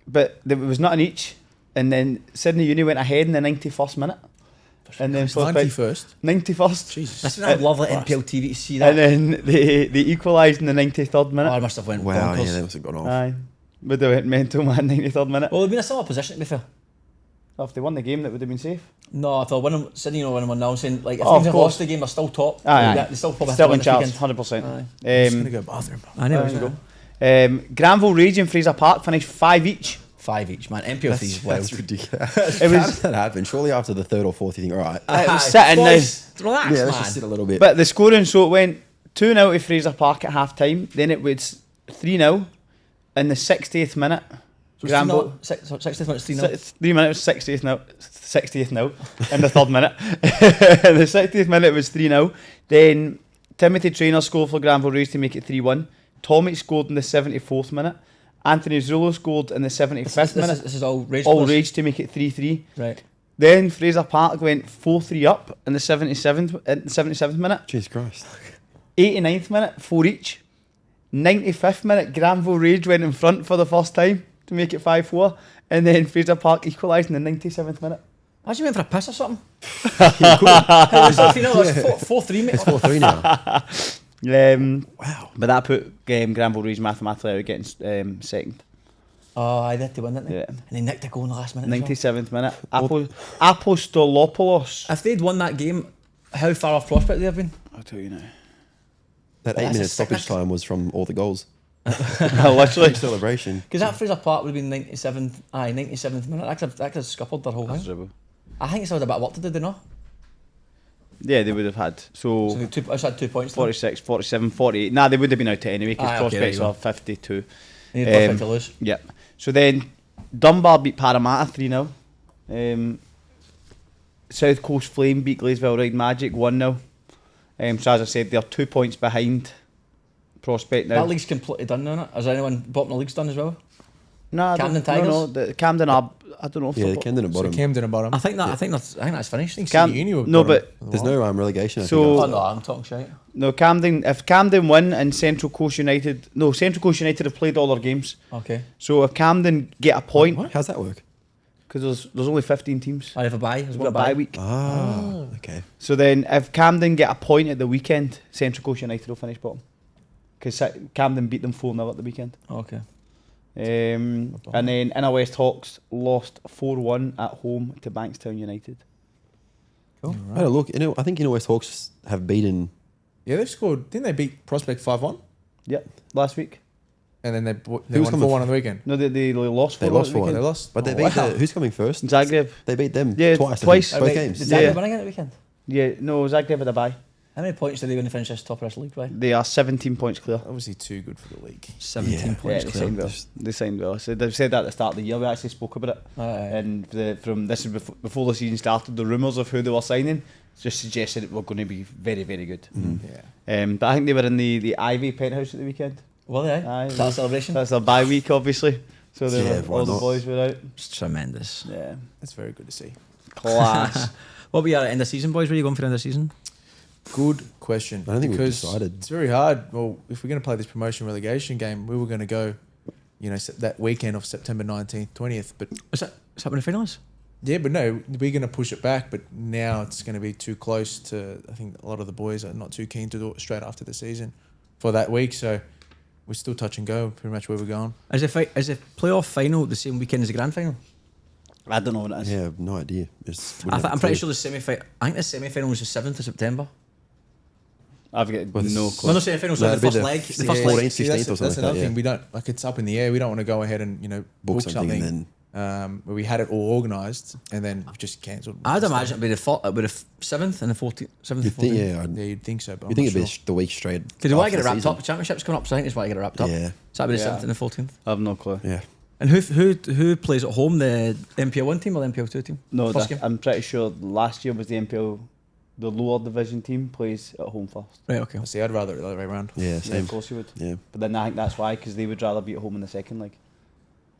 But there was not an each, and then Sydney Uni went ahead in the 91st minute, and then Prospect 91st. 91st. Jesus. That's what I'd love like NPL TV to see that. And then they equalised in the 93rd Oh, minute. I must have went Wow, bonkers. yeah, they must have gone off. Aye, but they went mental, man. 93rd minute. Well, they've been in a similar position to be fair. If they won the game, that would have been safe. No, if they're winning, Sydney winning 1-0, saying like if Oh, of they've course. lost the game, they're still top. Aye, They aye. still probably Still in have to win charge, this 100%. I'm just Um, gonna go bathroom. I know. There you go. Granville Rage and Fraser Park finished 5 each. 5 each, man. NPL 3 is wild. That's ridiculous. It How was- did that happen? Surely after the 3rd or 4th, you think, all right. It was sitting Boys, relax, Yeah, let's man. just sit a little bit. But the scoring, so it went 2-0 to Fraser Park at half time. Then it was 3-0 in the 60th minute. So Granville. 60th minutes, 3-0. 3 minutes, 60th now. 60th now. In the 3rd minute. In the 60th minute it was 3-0. Then Timothy Traynor scored for Granville Rage to make it 3-1. Tommy scored in the 74th minute. Anthony Zullo scored in the 75th minute. This is all Rage. All players? Rage to make it 3-3. Right. Then Fraser Park went 4-3 up in the 77th minute. Jesus Christ. 89th minute, 4 each. 95th minute, Granville Rage went in front for the first time to make it 5-4. And then Fraser Park equalised in the 97th minute. Imagine you went for a piss or something. It was 4-3, mate. It's 4-3 now. Wow. But that put Granville Rage mathematically out against second. Oh, I did to win, didn't they? Yeah. And they nicked a goal in the last minute. as well. 97th minute. Apostolopoulos. If they'd won that game, How far off prospect they have been? I'll tell you now. That Well, 8 that's minute a sick- stoppage time was from all the goals. Literally. Celebration. Because that Fraser Park would have been 97th minute. That could have scuppered their whole That's thing. dribble. I think it's had a bit of work to do, they know. Yeah, they would have had. So they just had 2 points. 46, 47, 48. Nah, they would have been out anyway because Aye, okay, there prospects you go. are 52. They need prospect to lose. Yep. So then Dunbar beat Parramatta 3-0. South Coast Flame beat Glasgow Ride Magic 1-0. So as I said, they're 2 points behind Prospect now. That league's completely done now, isn't it? Has anyone bottom the league's done as well? Nah, Camden no, Tigers? no, the Camden are. I don't know if Yeah, they're Camden at So bottom. Camden at bottom. I think that's finished. Cam- City Uni were no, bottom but for a There's while. no relegation. I So- think, Oh after no, that. I'm talking shit. no Camden. If Camden win and Central Coast United, no, Central Coast United have played all their games. Okay. So if Camden get a point, How's that work? because there's only 15 teams, I have a bye. there's a bye week. Ah, okay. So then, if Camden get a point at the weekend, Central Coast United will finish bottom. Because Camden beat them 4-0 at the weekend. Okay. And then Inner West Hawks lost 4-1 at home to Bankstown United. Cool. I had a look. I think West Hawks have beaten. Yeah, they've scored. Didn't they beat Prospect 5-1? Yep, last week. And then they Who won was coming 4-1 on the weekend. No, they lost 4-1. They lost at the 4-1. weekend. They lost. But they Oh, beat wow. who's coming first? Zagreb. They beat them Yeah, twice. twice. I think, both Did games. Zagreb Yeah. win again at the weekend? Yeah, no, Zagreb had a bye. How many points did they win to finish this top of this league by? They are 17 points clear. Obviously too good for the league. 17 Yeah. Yeah, points they clear. signed well. They signed well. So they've said that at the start of the year. We actually spoke about it. Aye. And from this is before the season started, the rumours of who they were signing just suggested it were going to be very, very good. Yeah. But I think they were in the Ivy penthouse at the weekend. Well, yeah. Aye. Is that a celebration? That's their bye week, obviously. So they Yeah, were, why all the not? boys were out. It's tremendous. Yeah, That's very good to see. class. What were you at end of season, boys? Where are you going for end of season? Good question. I don't think we've because decided. It's very hard. Well, if we're going to play this promotion relegation game, we were going to go, that weekend of September 19th, 20th. But Is that when the final is? yeah, but no, we're going to push it back. But now it's going to be too close to. I think a lot of the boys are not too keen to do it straight after the season for that week. So we're still touch and go. Pretty much where we're going. Is the playoff final the same weekend as the grand final? I don't know what it is. Yeah, I have no idea. I'm pretty sure the semi-final. I think the semi-final was the 7th of September. I've got Well, no this- clue. No, the semi-finals No, the it'd be first the leg. The first 14th, leg. 15th or something That's like another that, thing. yeah. We don't it's up in the air. We don't want to go ahead and book something and where we had it all organised and then we just cancelled. I'd imagine it'd be the 7th and the 14th. 7th You and think? 14th. Yeah, Yeah, you'd think so, but you I'm think not it'd be sure. the week straight? Because they want to after get it wrapped the up. The championship's coming up, so I think they just want to get it wrapped up. Yeah. So that'd be the Yeah. 7th and the 14th. I have no clue. Yeah. And who plays at home? The NPL 1 team or the NPL 2 team? No, First game? I'm pretty sure last year was the NPL, the lower division team plays at home first. Right, okay. See, I'd rather it the other way around. Yeah, Yeah, same. of course you would. Yeah. But then I think that's why, because they would rather be at home in the second leg.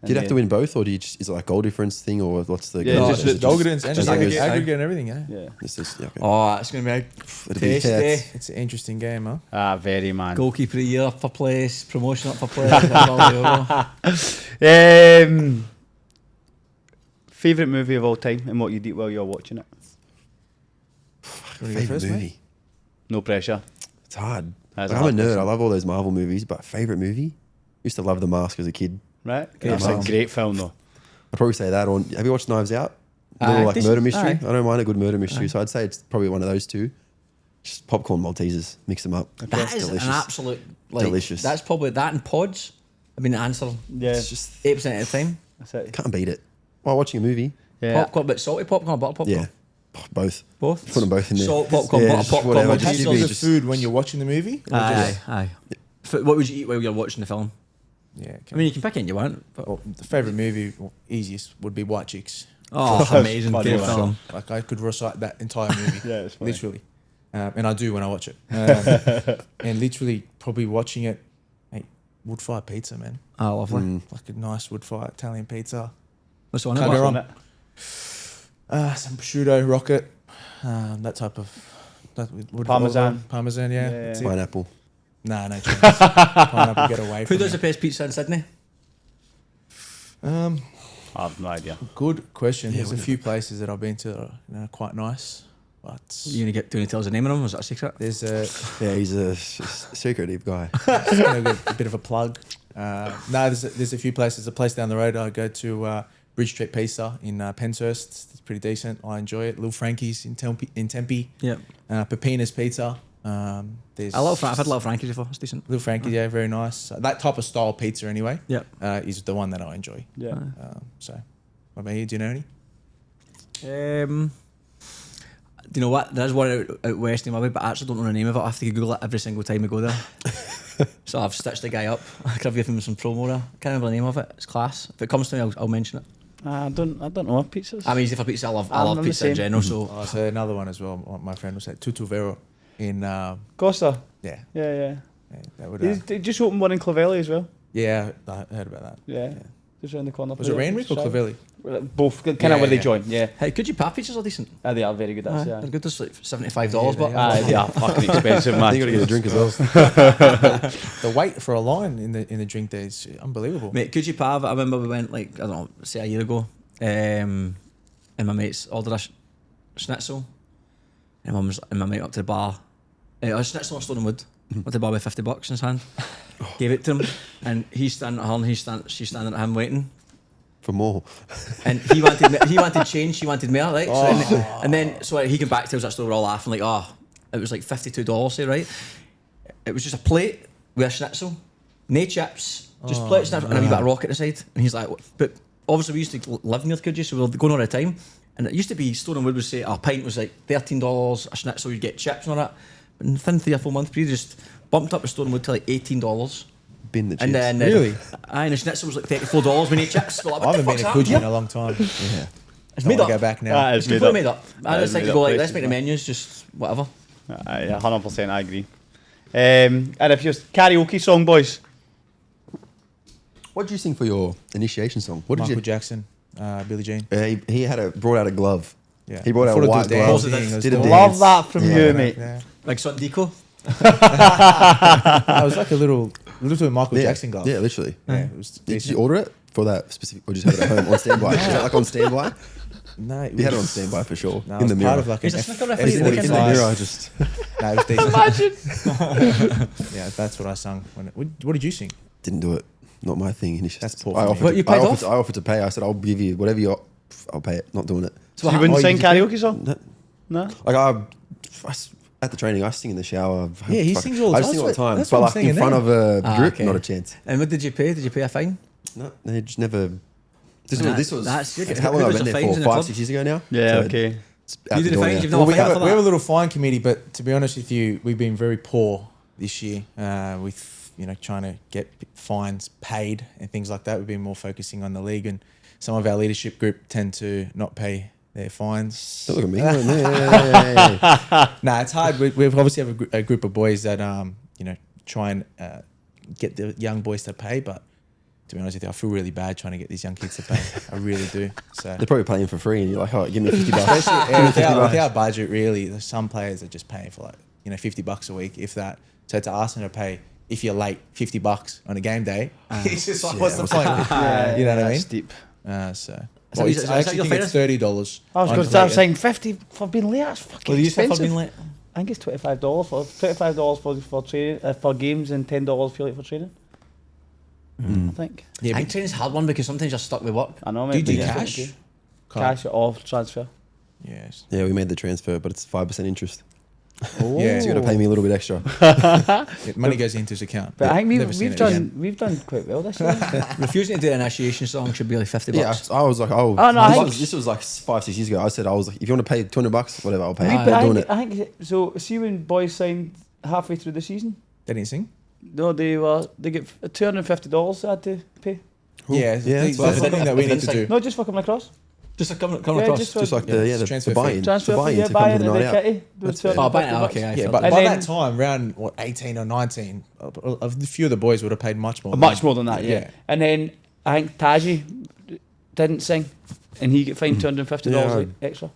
Do you have to win both, or do you just, is it like goal difference thing, or what's the? Yeah, goal? just- Is it just- Dog and just aggregate, aggregate. aggregate and everything, yeah. Yeah. It's just, yeah, okay. Oh, it's going to be a It'll be tasty. cats. It's an interesting game, huh? Ah, very man. Goalkeeper of the year up for place, promotion up for place. That's all we know. Favourite movie of all time and what you did while you're watching it? You wanna go Favorite first, mate? movie. No pressure. It's hard. That's Like, a I'm a hard nerd. question. I love all those Marvel movies, but favorite movie? Used to love The Mask as a kid. Right? Great That's film. a great film though. I'd probably say that. Or have you watched Knives Out? Aye. Little like Decent. murder mystery. Aye. I don't mind a good murder mystery, so I'd say it's probably one of those two. Just popcorn Maltesers, mix them up. That It's is delicious. an absolute Delicious. That's probably that in pods. I mean, the answer Yeah. It's just 8% of the time. That's it. can't beat it. While watching a movie, Yeah. Popcorn, but salty popcorn or butter popcorn? yeah, both. Both. Put them both in there. Salt popcorn, Yeah, butter just popcorn. whatever, What just would you give me eat? The food when you're watching the movie? Or Aye, just- aye. What would you eat while you're watching the film? Yeah. Okay. I mean, you can pick anything you want. But, Well, the favourite movie, easiest, would be White Chicks. oh, amazing. funny, Great man. film. Like, I could recite that entire movie. Yeah, it's funny. Literally. And I do when I watch it. And literally, probably watching it, hey, wood fire pizza, man. Oh, lovely. Like a nice wood fire Italian pizza. What's the one? Can't about? go wrong. Isn't it? Some prosciutto, rocket, that type of. That wood Parmesan. Parmesan, yeah. Yeah. That's it. Pineapple. Nah, no chance. Pineapple, get away Who from does the me. best pizza in Sydney? I have no idea. Good question. Yeah, There's a whatever. few places that I've been to that are quite nice, but You gonna do you tell us the name of them? Was that a secret? there's a Yeah, he's a secretive guy. a bit of a plug. No, there's a few places. A place down the road I go to Bridge Street Pizza in Penshurst. It's pretty decent. I enjoy it. Little Frankie's in Tempe. Yeah. Pepina's Pizza. There's I've had a lot of Frankie's before. It's decent. Little Frankie's, yeah, very nice. That type of style pizza, anyway. Yeah. Is the one that I enjoy. Yeah. So, what about you? Do you know any? Do you know what? There's one out west in my way, but I actually don't know the name of it. I have to Google it every single time I go there. So I've stitched the guy up. I could have given him some promo there. I can't remember the name of it. It's class. If it comes to me, I'll mention it. I don't know pizzas. I'm easy for pizza. I love I'm the pizza in same. general. So Oh, so another one as well. My friend was at Tutuvero in Costa. yeah. Yeah. That would, They just opened one in Clovelly as well. yeah, I heard about that. Yeah. Just around the corner. Was it Randwick or Clovelly? Both, kind of Yeah, where they yeah. join. Yeah. hey, could you pap pizzas are decent? They are very good. That's, yeah. They're good. There's like $75, but They are fucking expensive, man. You got to get a drink as well. The wait for a line in the drink there is unbelievable. mate, could you pav? I remember we went like I don't know, say a year ago, and my mates ordered a schnitzel, and my mate up to the bar, a schnitzel on Stone and Wood, went to the bar with $50 in his hand, gave it to him, and he's standing at her, and she's standing at him waiting. For more. And he wanted change, she wanted more, right? So, and then he came back to us that story, we're all laughing like, it was like $52, say, right? It was just a plate with a schnitzel, no chips, just plate of schnitzel and a wee bit of rock at the side. And he's like, but obviously we used to live near Coogee, so we were going all the time. And it used to be Stone and Wood would say a pint was like $13, a schnitzel you'd get chips and all that. But within 3 or 4 months period, just bumped up the Stone and Wood to like $18. Bin the chips. And then Really? And the schnitzel was like $34 with no chips. We're like, I what haven't the been to fuck's Coogee in happening? a long time. Yeah. It's I made want to up. go back now. It's Completely made up. I just like to go like, let's make the made up. menus, just whatever. Yeah, 100%, I agree. And if you're karaoke song, boys. What did you sing for your initiation song? What did Michael you? Jackson, Billie Jean. He brought out a glove. Yeah. He brought out Before a the white dance glove. thing, it was Did a cool. Love dance. that from Yeah. you, mate. Yeah. Like Son Deco. I was like a little Michael Jackson glove. Yeah, literally. Yeah, it was Did decent. you order it for that specific, or just have it at home on standby? Is that like on standby? No, You had it on standby for sure. No, in it the was mirror. part of like an He's a snooker referee in in the, the in the Nice. mirror, just. No, it was decent. Imagine. Yeah, that's what I sung. What did you sing? Didn't do it. Not my thing. And it's just, That's poor I for me. offered, What, you I, paid offered, off? I offered to pay. I said, I'll give you whatever I'll pay it. Not doing it. So you wouldn't Oh, sing you karaoke song? No. Like at the training, I sing in the shower. Yeah, he sings all the I time. sing all the time. That's But what I'm like in saying front now. of a group, okay. not a chance. And what did you pay? Did you pay a fine? No, they just never. This That- was that's- you're how long who I've was been the there fines for? in the 5, club? 6 years ago now. Yeah, So okay. it's out You the did the door fines, now. you've Well, not we paid have for we have a that. little fine committee, but to be honest with you, we've been very poor this year with trying to get fines paid and things like that. We've been more focusing on the league, and some of our leadership group tend to not pay their fines. Don't look at me. Hey. Nah, it's hard. We obviously have a group of boys that try and get the young boys to pay, but to be honest with you, I feel really bad trying to get these young kids to pay. I really do. So They're probably paying for free, and you're like, oh, give me $50. yeah, with our budget, really, there's some players are just paying for like $50 a week, if that. So to ask them to pay, if you're late, $50 on a game day, it's just like, what's the point? You know what I mean? Steep. So. So Well, is I that actually your think it's $30. I was on going to start later. saying 50 for being late. That's fucking Well, you said expensive. for being late. I think it's $25 for training for games and $10 for late for training. I think. Yeah, I think but training's a hard one because sometimes you're stuck with work. I know. do you mate, do but yeah, cash? okay. Cash or transfer? Yes. Yeah, we made the transfer, but it's 5% interest. Yeah. So you got to pay me a little bit extra. Money goes into his account. But I think Never seen it again. we've done quite well this year. Refusing to do an initiation song should be like $50. Yeah, I was like, oh, Oh, no, I think- this was like 5-6 years ago. I said, I was like, if you want to pay $200, whatever, I'll pay. Aye. I'm But not I doing think, it. I think so. See when boys signed halfway through the season, They didn't sing? no, they get $250 they had to pay. Yeah, Yeah, that's well, something that we need to do. No, just for coming across. Just like coming Yeah, across. just Just like Yeah, the transfer buy-in. fee. Transfer the fee, buy-in yeah, to come buy to in the and night the out. kitty. That's fair. Oh, buy it. Okay, I Yeah, felt but that. by And that time, around 18 or 19, a few of the boys would have paid much more. Much more than that, yeah. Yeah. And then I think Taji didn't sing, and he get fined $250 Yeah. extra.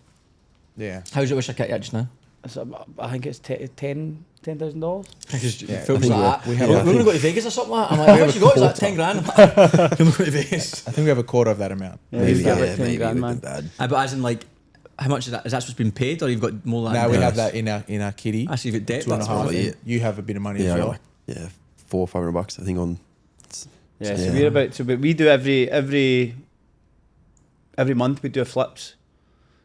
Yeah. How's your wish I kept you just now? So I think it's $10,000. Yeah, I think like we that. have- We're I going to think- go to Vegas or something like that. I'm like, how much you got? It's like 10 grand. I'm going to go to Vegas. I think we have a quarter of that amount. Yeah, Maybe, he's got yeah, about 10 maybe it grand, would man. have been bad. But as in like, how much is that? Is that supposed to be paid or you've got more than Now we that? have that in our kitty. I see you've got debt. 2.5. That's what probably it. You have a bit of money Yeah, as I got well. like, yeah, $400 or $500, I think, on. Yeah, Yeah. so we're about. So but we do every every month we do a flips.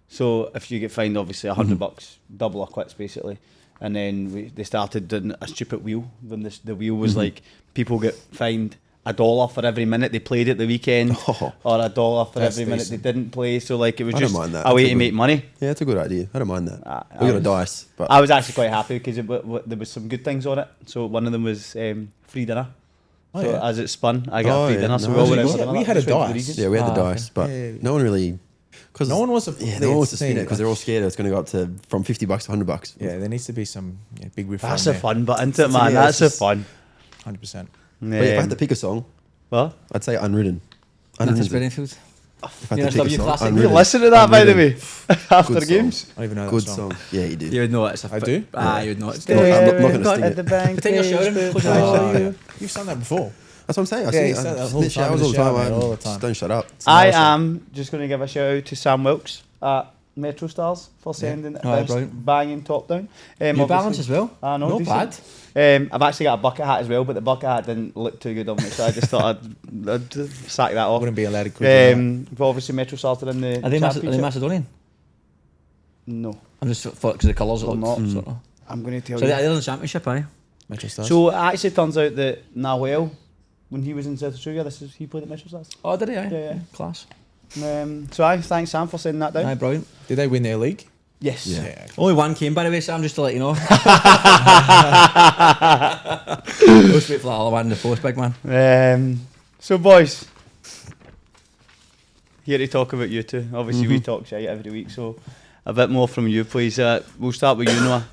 So if you get fined, obviously $100, double or quits basically. And then they started doing a stupid wheel. Then the wheel was like people get fined $1 for every minute they played at the weekend, or $1 for every minute they didn't play. So like it was just a way to make money. Yeah, it's a good idea. I don't mind that. We got a dice, but I was actually quite happy because there was some good things on it. So one of them was free dinner. So as it spun, I got free dinner. So we all went out for dinner. We had a dice. Yeah, we had the dice, but no one really. Cause no one wants to. No one wants to spin it because they're all scared it's going to go up to from $50 to $100. Yeah, there needs to be some big refund. That's a fun button, isn't it, man? That's a fun. 100%. But if I had to pick a song, I'd say Unwritten. Nothing Springfield. If I had to pick a song, You listen to that, by the way, after games. I don't even know Good that song. Yeah, you do. You would know it's a. I do? You would know it's. I'm not going to sing it. Pretend you're shouting. Close your eyes. You've sung that before. That's what I'm saying. I Yeah, sing you it. say that all the time in the shower, man, all the time. Just don't shut up. I am just going to give a shout out to Sam Wilkes at Metro Stars for sending banging top down. New Balance as well. I know, Not decent. bad. I've actually got a bucket hat as well, but the bucket hat didn't look too good on me, so I just thought I'd sack that off. Wouldn't be allowed to quit. But obviously Metro Stars are in the Are they championship. Macedonian? No, I'm just thought because the colours are not. sort of. I'm going to tell So you. they're in the championship, aye. Metro Stars. So it actually turns out that Nahuel, when he was in South Australia, he played at Metro Stars. Oh, did he? Aye? Yeah. Class. So thanks Sam for sending that down. Aye, brilliant. Did they win their league? Yes. Yeah. Only one came, by the way, Sam, just to let you know. Go straight for that other one in the post, big man. So boys, here to talk about you two. Obviously we talk shite every week, so a bit more from you please. We'll start with you, Noah.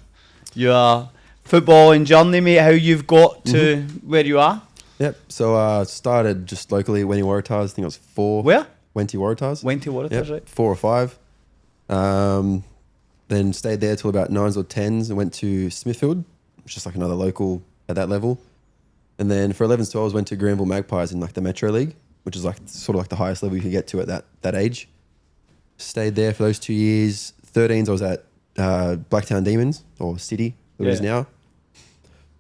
Your footballing journey, mate, how you've got to where you are. Yep. So started just locally at Wenty Waratahs. I think it was 4. Where? Wenty Waratahs. Went to Waratahs, right? 4 or 5. Then stayed there till about 9s or 10s and went to Smithfield, which is just like another local at that level. And then for 11s, 12s, went to Granville Magpies in like the Metro League, which is like sort of like the highest level you could get to at that age. Stayed there for those 2 years. 13s, I was at Blacktown Demons, or City, it is now.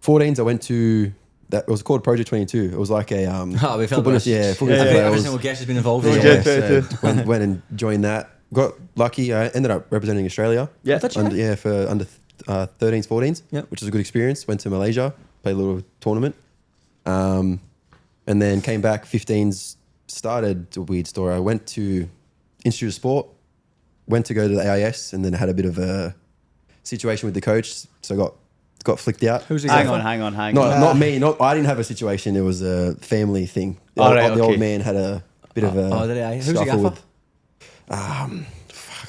14s, I went to, it was called Project 22. It was like a we felt football, every single guest has been involved in Yeah. it. so went and joined that. Got lucky. I ended up representing Australia. Yeah. For under 13s, 14s, which was a good experience. Went to Malaysia, played a little tournament, and then came back. 15s, started a weird story. I went to Institute of Sport, went to go to the AIS, and then had a bit of a situation with the coach, so got flicked out. Who's the Hang guy? on. Not me. I didn't have a situation. It was a family thing. The old man had a bit of a. Oh, did he? Who's the scuffle gaffer? I can't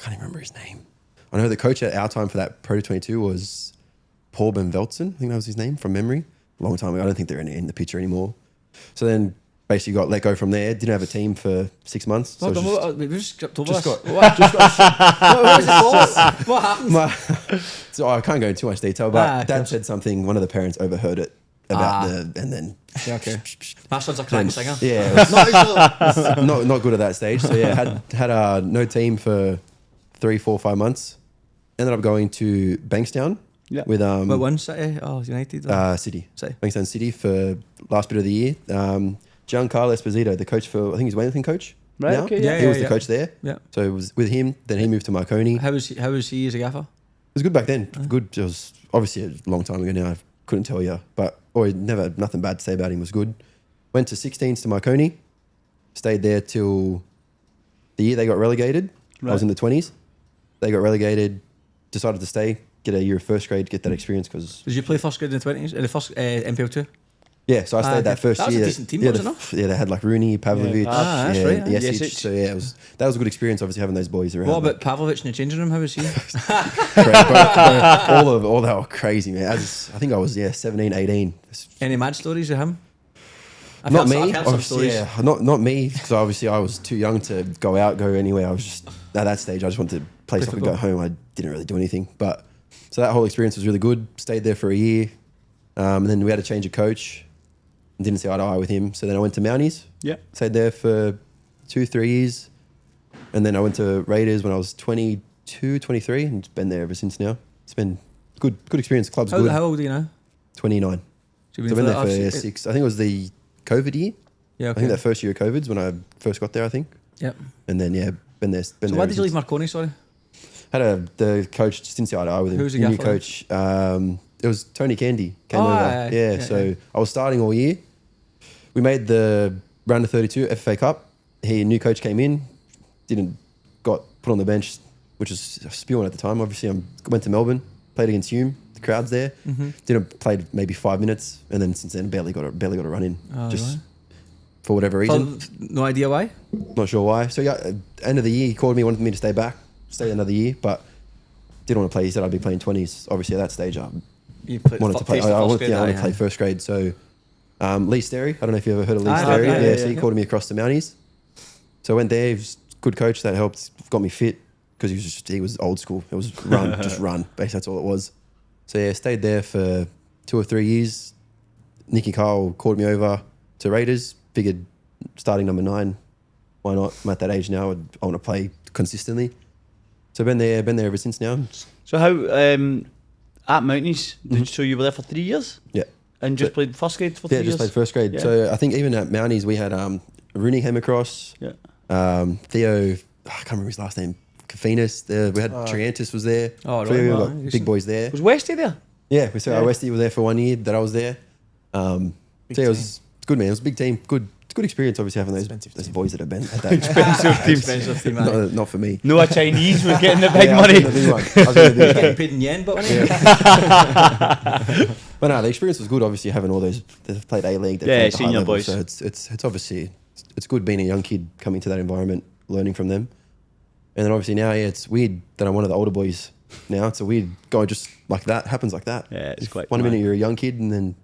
even remember his name. I know the coach at our time for that Pro 22 was Paul Ben Veltzen. I think that was his name from memory. A long time ago. I don't think they're in the picture anymore. So then basically got let go from there. Didn't have a team for 6 months. So We just skipped over just this. got- What happened? so I can't go into too much detail, but Dad said something. One of the parents overheard it about and then Yeah, okay. My son's a crime singer. yeah, it was not good at that stage. So yeah, had no team for 3, 4, 5 months. Ended up going to Bankstown with But one City? Oh, United? City. City. Bankstown City for last bit of the year. Giancarlo Esposito, the coach for, I think he's Wellington coach. Right, now. okay, yeah. He was the coach there. Yeah. So it was with him. Then he moved to Marconi. How was he as a gaffer? It was good back then. Good. It was obviously a long time ago now. I couldn't tell you, but nothing bad to say about him. Was good. Went to 16s to Marconi. Stayed there till the year they got relegated. Right. I was in the 20s. They got relegated. Decided to stay, get a year of first grade, get that experience because. Did you play first grade in the 20s? In the first NPL 2? Yeah, so I stayed that first that was year. A decent team, yeah, wasn't it? Yeah, they had like Rooney, Pavlovic, that's right. Jesic. So yeah, that was a good experience. Obviously having those boys around. What about Pavlovic in the changing room? How was he? all that were crazy, man. I think I was 17, 18. Any mad stories of him? I've Not heard me. some Obviously, stories. not me because obviously I was too young to go out, go anywhere. I was just at that stage. I just wanted to play soccer, go home. I didn't really do anything. But so that whole experience was really good. Stayed there for a year, and then we had to change a coach. Didn't see eye to eye with him. So then I went to Mounties. Yeah. Stayed there for 2-3 years. And then I went to Raiders when I was 22, 23 and been there ever since now. It's been good experience. The club's good. How old are you now? 29. So I've been there for 6. I think it was the COVID year. Yeah, okay. I think that first year of COVID's when I first got there, I think. Yep. And then, been been there. So why did you leave Marconi? Sorry. Had the coach just didn't see eye to eye with him. Who's the new gaffer? coach? It was Tony Candy came over. Aye. Yeah, so I was starting all year. We made the round of 32 FFA Cup. New coach came in, got put on the bench, which was spewing at the time. Obviously, I went to Melbourne, played against Hume. The crowd's there. Played maybe 5 minutes, and then since then barely got a run in. Right. For whatever reason. No idea why. Not sure why. So yeah, end of the year, he called me, wanted me to stay another year, but didn't want to play. He said I'd be playing 20s. Obviously, at that stage, I wanted to play. I wanted to play first grade. So Lee Sterry, I don't know if you ever heard of Lee Sterry. Yeah, so he called me across to Mounties. So I went there. He was a good coach. That helped. Got me fit because he was old school. It was run, just run. Basically, that's all it was. So yeah, stayed there for 2 or 3 years. Nicky Kyle called me over to Raiders. Figured starting number 9, why not? I'm at that age now. I want to play consistently. So been there ever since now. So how at Mounties? So you were there for 3 years? Yeah. And just played first grade for 3 years? Yeah, just played first grade. Yeah. So I think even at Mounties we had Rooney came across. Yeah. Theo, I can't remember his last name. Kafinas. We had Triantis was there. Oh, so we right. got big boys there. Was Westy there? Yeah, we saw Westy were there for 1 year that I was there. So it was good, man. It was a big team. It's good experience, obviously, having those boys that have been at that Expensive team. not for me. No, a Chinese was getting the big I money. was gonna do that. Getting paid in yen, but But no, the experience was good. Obviously, having all those they've played A League, Yeah, played the high senior level, boys. So it's obviously it's good being a young kid coming to that environment, learning from them, and then obviously now, it's weird that I'm one of the older boys now. It's a weird guy just like that happens like that. Yeah, it's quite. One minute you're a young kid, and then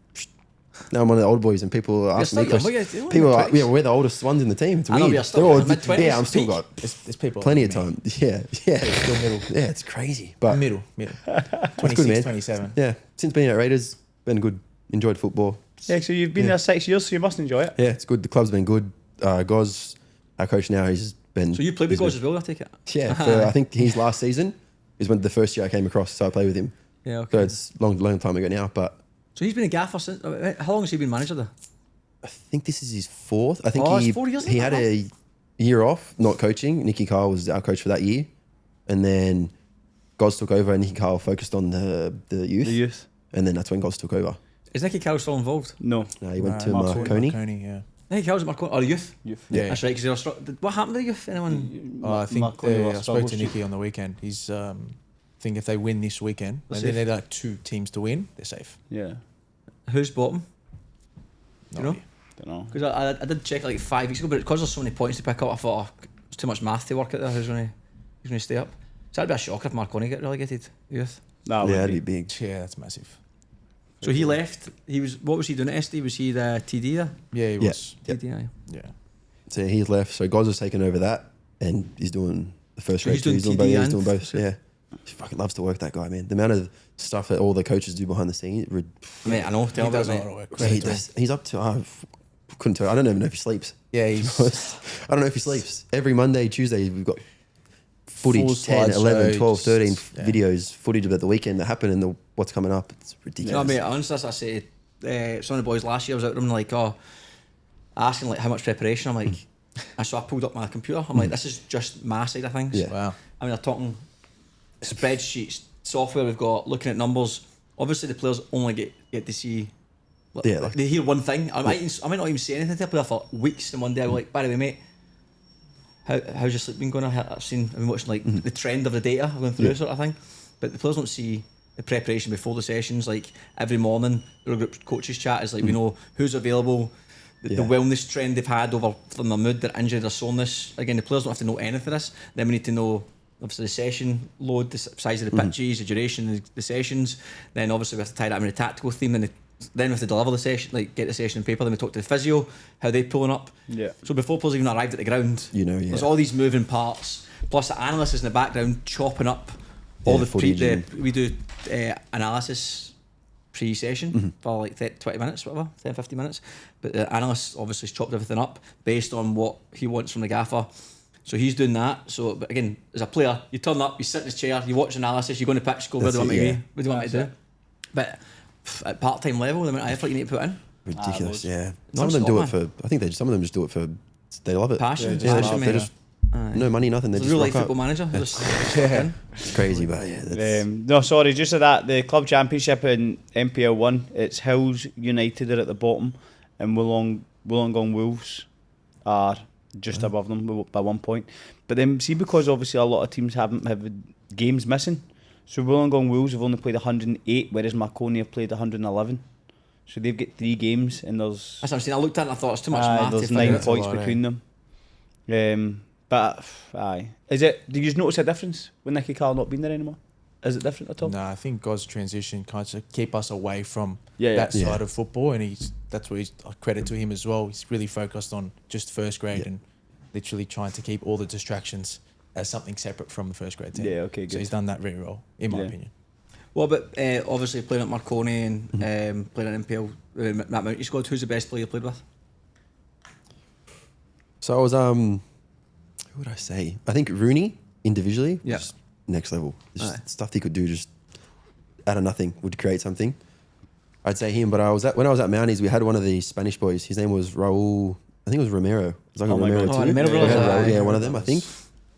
now I'm one of the older boys, and people are asking me still young, questions. but you're People are, in your we're the oldest ones in the team. It's I know, weird. but you're still They're all, in your mid-twenties. yeah, I'm still got There's people plenty like of me. time. Yeah. Still middle. Yeah, it's crazy. But Middle. it's 26, good, man. 27. Yeah, since being at Raiders, been good. Enjoyed football. Yeah, so you've been there 6 years, so you must enjoy it. Yeah, it's good. The club's been good. Gaz, our coach now, he's been. so you played with he's Gaz as well, I take it. Yeah, for, I think his last season is when the first year I came across, so I played with him. Yeah, okay. So it's long time ago now, but So he's been a gaffer since. How long has he been manager there? I think this is his 4th. I think it's 4 years, he isn't had it? a year off, not coaching. Nicky Kyle was our coach for that year, and then Gaz took over, and Nicky Kyle focused on the youth. The youth. And then that's when Gaz took over. Is Nicky Kyle still involved? No. No, he went to Marconi. Marconi. Yeah. Nicky Kyle's at Marconi. Oh, the youth. Yeah. That's right. Because what happened to the youth? Anyone? I think Marconi I was spoke to struggles. Nicky on the weekend. He's I think if they win this weekend, They're and then safe. they're like 2 teams to win, they're safe. Yeah. Who's bottom? Do you know? idea. Don't know. Because I did check like 5 weeks ago, but because there's so many points to pick up, I thought it's too much math to work out there. Who's going to stay up? So that'd be a shocker if Marconi get relegated. Youth. Nah, Yeah, that'd be big. Yeah, that's massive. So he left. What was he doing at SD? Was he the TD there? Yeah, he Yeah. was. Yep. TD, aye. Yeah. So he's left. So Gaz has taken over that, and he's doing the first So grade he's too. doing He's doing TD both. Yeah, he's and doing both. first grade. Yeah, he fucking loves to work, that guy, man. The amount of stuff that all the coaches do behind the scenes. Mate, I know. Tell He me does a about lot it, of work. He does, he's up to. I couldn't tell. I don't even know if he sleeps. Yeah, he's I don't know if he sleeps. Every Monday, Tuesday, we've got footage, Full 10, 11, slideshow, 12, 13 just- yeah. videos, footage about the weekend that happened and what's coming up. It's You ridiculous. know, mate, honestly, as I say, some of the boys last year, I was out with them like, asking like how much preparation. I'm like, and so I pulled up my computer. I'm like, this is just my side of things. Yeah. wow. I mean, they're talking spreadsheets, software we've got, looking at numbers. Obviously, the players only get to see. Yeah, like- they hear one thing. I might not even say anything to a player for weeks, and one day I go like, by the way, mate, how's your sleep been going? I've been watching like the trend of the data going through sort of thing. But the players don't see the preparation before the sessions. Like every morning, the group coaches chat is like we know who's available, the Yeah. wellness trend they've had over from their mood, their injury, their soreness. Again, the players don't have to know anything for this. Then we need to know obviously the session load, the size of the pitches, the duration of the sessions. Then obviously we have to tie that in with a tactical theme. Then we have to deliver the session, like get the session in paper. Then we talk to the physio, how they pulling up. Yeah. So before players even arrived at the ground, there's all these moving parts. Plus the analyst is in the background chopping up all the footage we do analysis pre-session for like 20 minutes, whatever, 10, 15 minutes. But the analyst obviously has chopped everything up based on what he wants from the gaffer. So he's doing that. So, but again, as a player, you turn up, you sit in his chair, you watch analysis, you go on the pitch, go, where do you want me to be? What do you want me to do? But at part-time level, the amount of effort you need to put in. Ridiculous, yeah. Non-stop, Some of them do man. it for. I think some of them just do it for. They love it. Passion, Yeah, passion, they mate. just no money, nothing. They It's a just real rock life up. football manager. Just It's crazy, but yeah, that's, No, sorry, just at that, the club championship in NPL 1, it's Hills United are at the bottom, and Wollongong Wolves are just above them by 1 point. But then, see, because obviously a lot of teams have games missing, so Wollongong Wolves have only played 108, whereas Marconi have played 111. So they've got 3 games, and there's... That's what I'm saying. I looked at it and I thought it's too much math. there's to 9 figure it. points That's a lot, between them. But, aye. Is it... Do you notice a difference with Nicky Carl not being there anymore? Is it different at all? No, I think God's transition kind of keep us away from Yeah, that yeah. side of football, and that's what he's credit to him as well. He's really focused on just first grade and literally trying to keep all the distractions as something separate from the first grade team. Yeah, okay, So good. he's done that very well, in my Yeah. opinion. What about obviously playing at Marconi and playing at NPL, that Mountie squad? Who's the best player you played with? so I was who would I say? I think Rooney individually, Yeah. just next level. Just Aye. stuff he could do just out of nothing would create something. I'd say him, but when I was at Mounties, we had one of the Spanish boys. His name was Raul. I think it was Romero. It was like Oh a my Romero God. too. Oh, Romero We had brothers, Raul, aye. one of them, I think.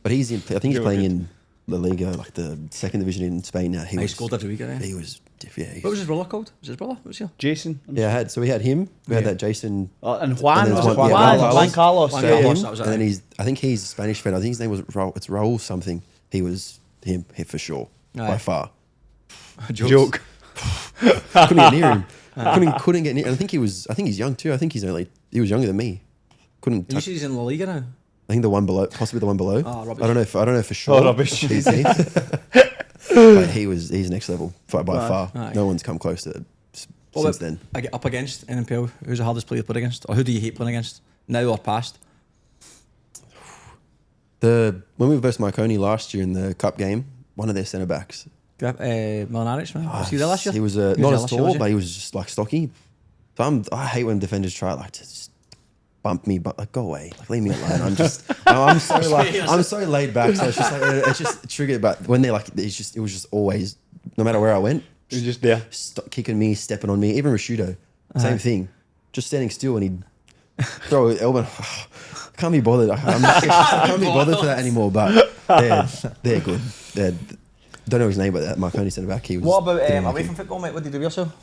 But I think he's They were playing good. in La Liga, like the second division in Spain now. He scored every week, eh? He was, What was his brother called? Was his brother? What was he? Jason? So we had him. We had Yeah. that Jason. And Juan? And Was then it Juan- Juan? yeah, Juan Carlos. Juan So Carlos, him, that was it. and then I think he's a Spanish fan. I think his name was Raul. It's Raul something. He was him for sure, Aye. by far. Joke. Couldn't get near him. Couldn't get near. And I think he's young too. I think he was younger than me. Couldn't. You touch, see he's in La Liga now. I think the one below, possibly the one below. Oh, rubbish. I don't know for sure. Oh, rubbish. He's but he's next level by far. Aye. No one's come close to it What since about then. I get up against NPL? Who's the hardest player to play against? Or who do you hate playing against? Now or past? When we versed Marconi last year in the cup game, one of their centre backs. Milanaric, man. Was he there last year? He was there not as last year, tall, was he? but he was just like stocky. So I hate when defenders try like to just bump me, but like go away, like leave me alone. I'm so laid back. So it's just triggered. But when they like, it was just always, no matter where I went, He was just there. kicking me, stepping on me. Even Rashudo, same thing, just standing still and he'd throw an elbow. I can't be bothered. I can't be bothered for that anymore. But they're good. Don't know his name, but that Marconi centre back. He was. What about didn't like away him. from football, mate? What did you do yourself?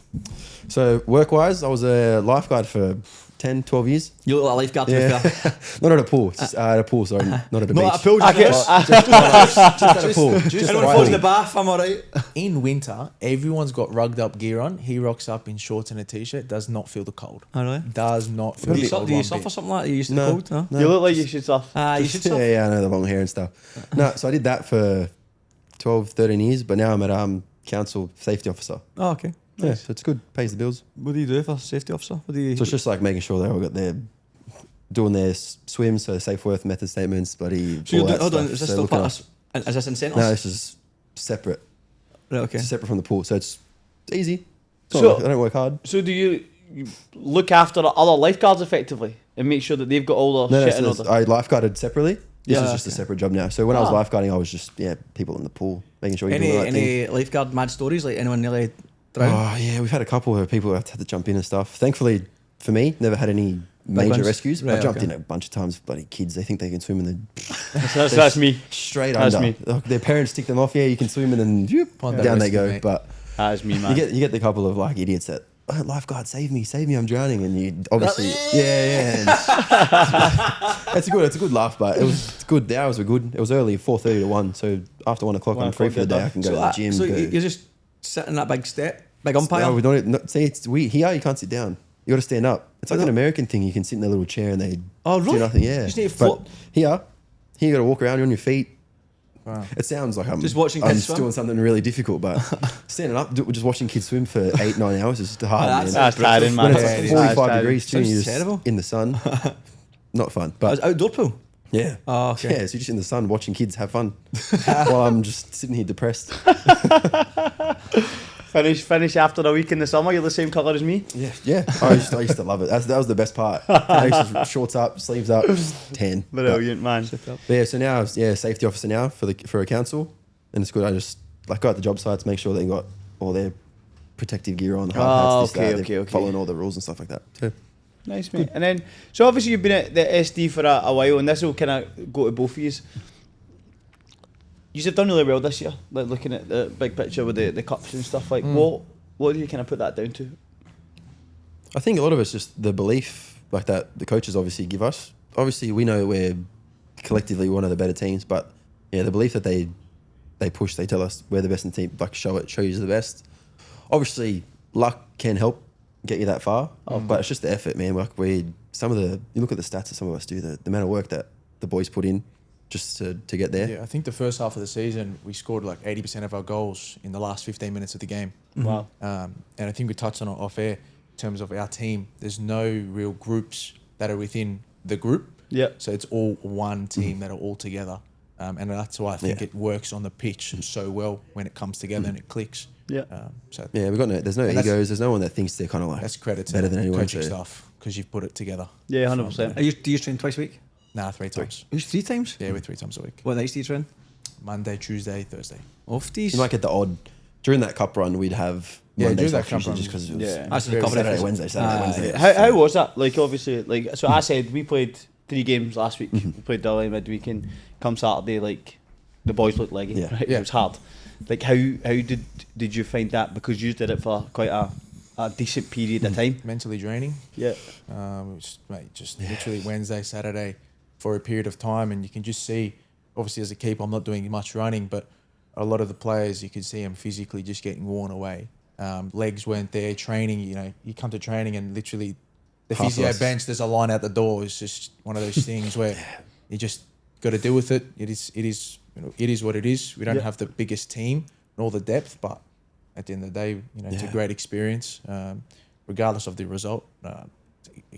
So work-wise, I was a lifeguard for 10, 12 years. You look like a lifeguard to be Yeah. fair. Not at a pool. Just at a pool, sorry. Not at a beach. Not at a pool, I just Just at a pool. Just anyone right falls in in. the bath, I'm alright. In winter, everyone's got rugged up gear on. He rocks up in shorts and a t-shirt. Does not feel the cold. Oh, really? Does not feel Do the you, cold. do you one suffer bit. something like that? Are you used to the No. cold? No? No. You look like you should stuff. You should suffer. Yeah, I know the long hair and stuff. No, so I did that for 12, 13 years, but now I'm at council safety officer. Oh, okay. Yeah, so it's good. Pays the bills. What do you do for safety officer? What do you? So it's just like making sure they all got their doing their swims, so safe worth method statements, bloody. So you're all doing, that hold on, stuff. is this So still looking part of? Is this in centres? No, this is separate. Right, okay. It's separate from the pool, so it's easy. So- I don't work hard. So do you look after other lifeguards effectively and make sure that they've got all their No, shit in so order? I lifeguarded separately. This Yeah, is just a okay. separate job now. So when I was Ah. lifeguarding, I was just people in the pool, making sure you're doing Any the right thing. lifeguard mad stories? Like anyone nearly drowned? Oh yeah, we've had a couple where people have had to jump in and stuff. Thankfully, for me, never had any major ones? rescues. Right, I've jumped okay. in a bunch of times. Bloody kids, they think they can swim and then That's me. straight That's under. me. Like, their parents tick them off. Yeah, you can swim and then Find that down they rescue, go. mate. But That's me, you man. get the couple of like idiots that lifeguard, save me, I'm drowning, and you obviously yeah. And it's a good laugh, but it's good. The hours were good. It was early, 4:30 to 1. So after 1 o'clock, 1 I'm free o'clock, for the day. you're I can go So, to the gym. so go- you're just sitting in that big big umpire? No, we don't. No, see, here you can't sit down. You got to stand up. It's like an American thing. You can sit in a little chair and they Oh, really? do nothing. Yeah, You just need to But flop. here you got to walk around. You're on your feet. Wow. It sounds like I'm Just watching I'm kids just swim? doing something really difficult, but standing up, just watching kids swim for 8-9 hours is just hard. Oh, man. That's tiring, man. When it's Yeah, like it is. 45 That's degrees too, and Sounds you're just terrible. in the sun. Not fun, Oh, but it's outdoor pool. yeah. Oh, okay. Yeah, so you're just in the sun watching kids have fun while I'm just sitting here depressed. Finish after a week in the summer. You're the same colour as me. Yeah. I used to love it. That was the best part. I used to shorts up, sleeves up, just tan. Brilliant, man. But yeah, so now safety officer now for a council, and it's good. I just go at the job sites, make sure they got all their protective gear on, hard hats, this, that. They're okay. following all the rules and stuff like that. So Nice, mate. And then, so obviously you've been at the SD for a while, and this will kind of go to both of you. You've done really well this year, like looking at the big picture with the cups and stuff. Like, what do you kind of put that down to? I think a lot of it's just the belief like that the coaches obviously give us. Obviously, we know we're collectively one of the better teams, but yeah, the belief that they push, they tell us we're the best in the team, like show you the best. Obviously, luck can help get you that far, but it's just the effort, man. Like you look at the stats that some of us do, the amount of work that the boys put in just to get there. Yeah, I think the first half of the season we scored like 80% of our goals in the last 15 minutes of the game. Wow. And I think we touched on it off air in terms of our team. There's no real groups that are within the group. Yeah. So it's all one team that are all together. And that's why I think it works on the pitch so well when it comes together and it clicks. Yeah. There's no egos. There's no one that thinks they're kind of like that's credit to better than anyone. coaching staff because you've put it together. Yeah, 100%. Do you train twice a week? Nah, 3 times. You 3 times? Yeah, we're 3 times a week. What nights do you train? Monday, Tuesday, Thursday. Off these? You might get the odd during that cup run. We'd have Mondays during off that cup usually run. just because it was That's the couple Saturday, of Wednesday, Saturday, Wednesday. How was that? Like, obviously, like, so I said we played 3 games last week. We played Dully midweek, and come Saturday, like, the boys looked leggy. Yeah. Right? Yeah. It was hard. Like, how did you find that? Because you did it for quite a decent period of time. Mentally draining. Yeah. Just literally Wednesday, Saturday for a period of time, and you can just see, obviously as a keeper, I'm not doing much running, but a lot of the players, you can see them physically just getting worn away. Legs weren't there. Training, you come to training and literally the Half physio of us. bench, there's a line out the door. It's just one of those things where you just got to deal with it. It is what it is. We don't have the biggest team and all the depth, but at the end of the day, it's a great experience, regardless of the result.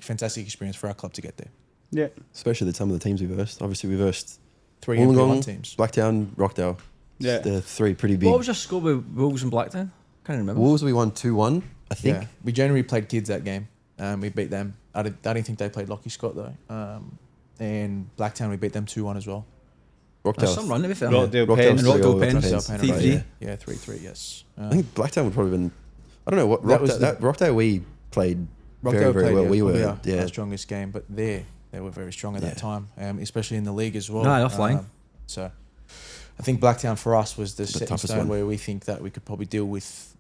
Fantastic experience for our club to get there. Yeah. Especially some of the teams we versed. Obviously, we versed 3 Wollongong, NPL teams. Blacktown, Rockdale. Yeah. The 3 pretty big. What was your score with Wolves and Blacktown? Can't remember. Wolves, we won 2-1, I think. Yeah, we generally played kids that game. We beat them. I didn't think they played Lockie Scott though. And Blacktown, we beat them 2-1 as well. Rockdale. There's some run to be fair. Rockdale Rockdale Pens. And Rockdale Rockdale Pens. Pens. 3-3. Yeah, 3-3. Yes. I think Blacktown would probably been. I don't know what That was Rockdale we played Rockdale very well. played, We were probably our strongest game, but they were very strong at that time, especially in the league as well. No, they're flying. So I think Blacktown for us was the setting toughest stone one. where we think that we could probably deal with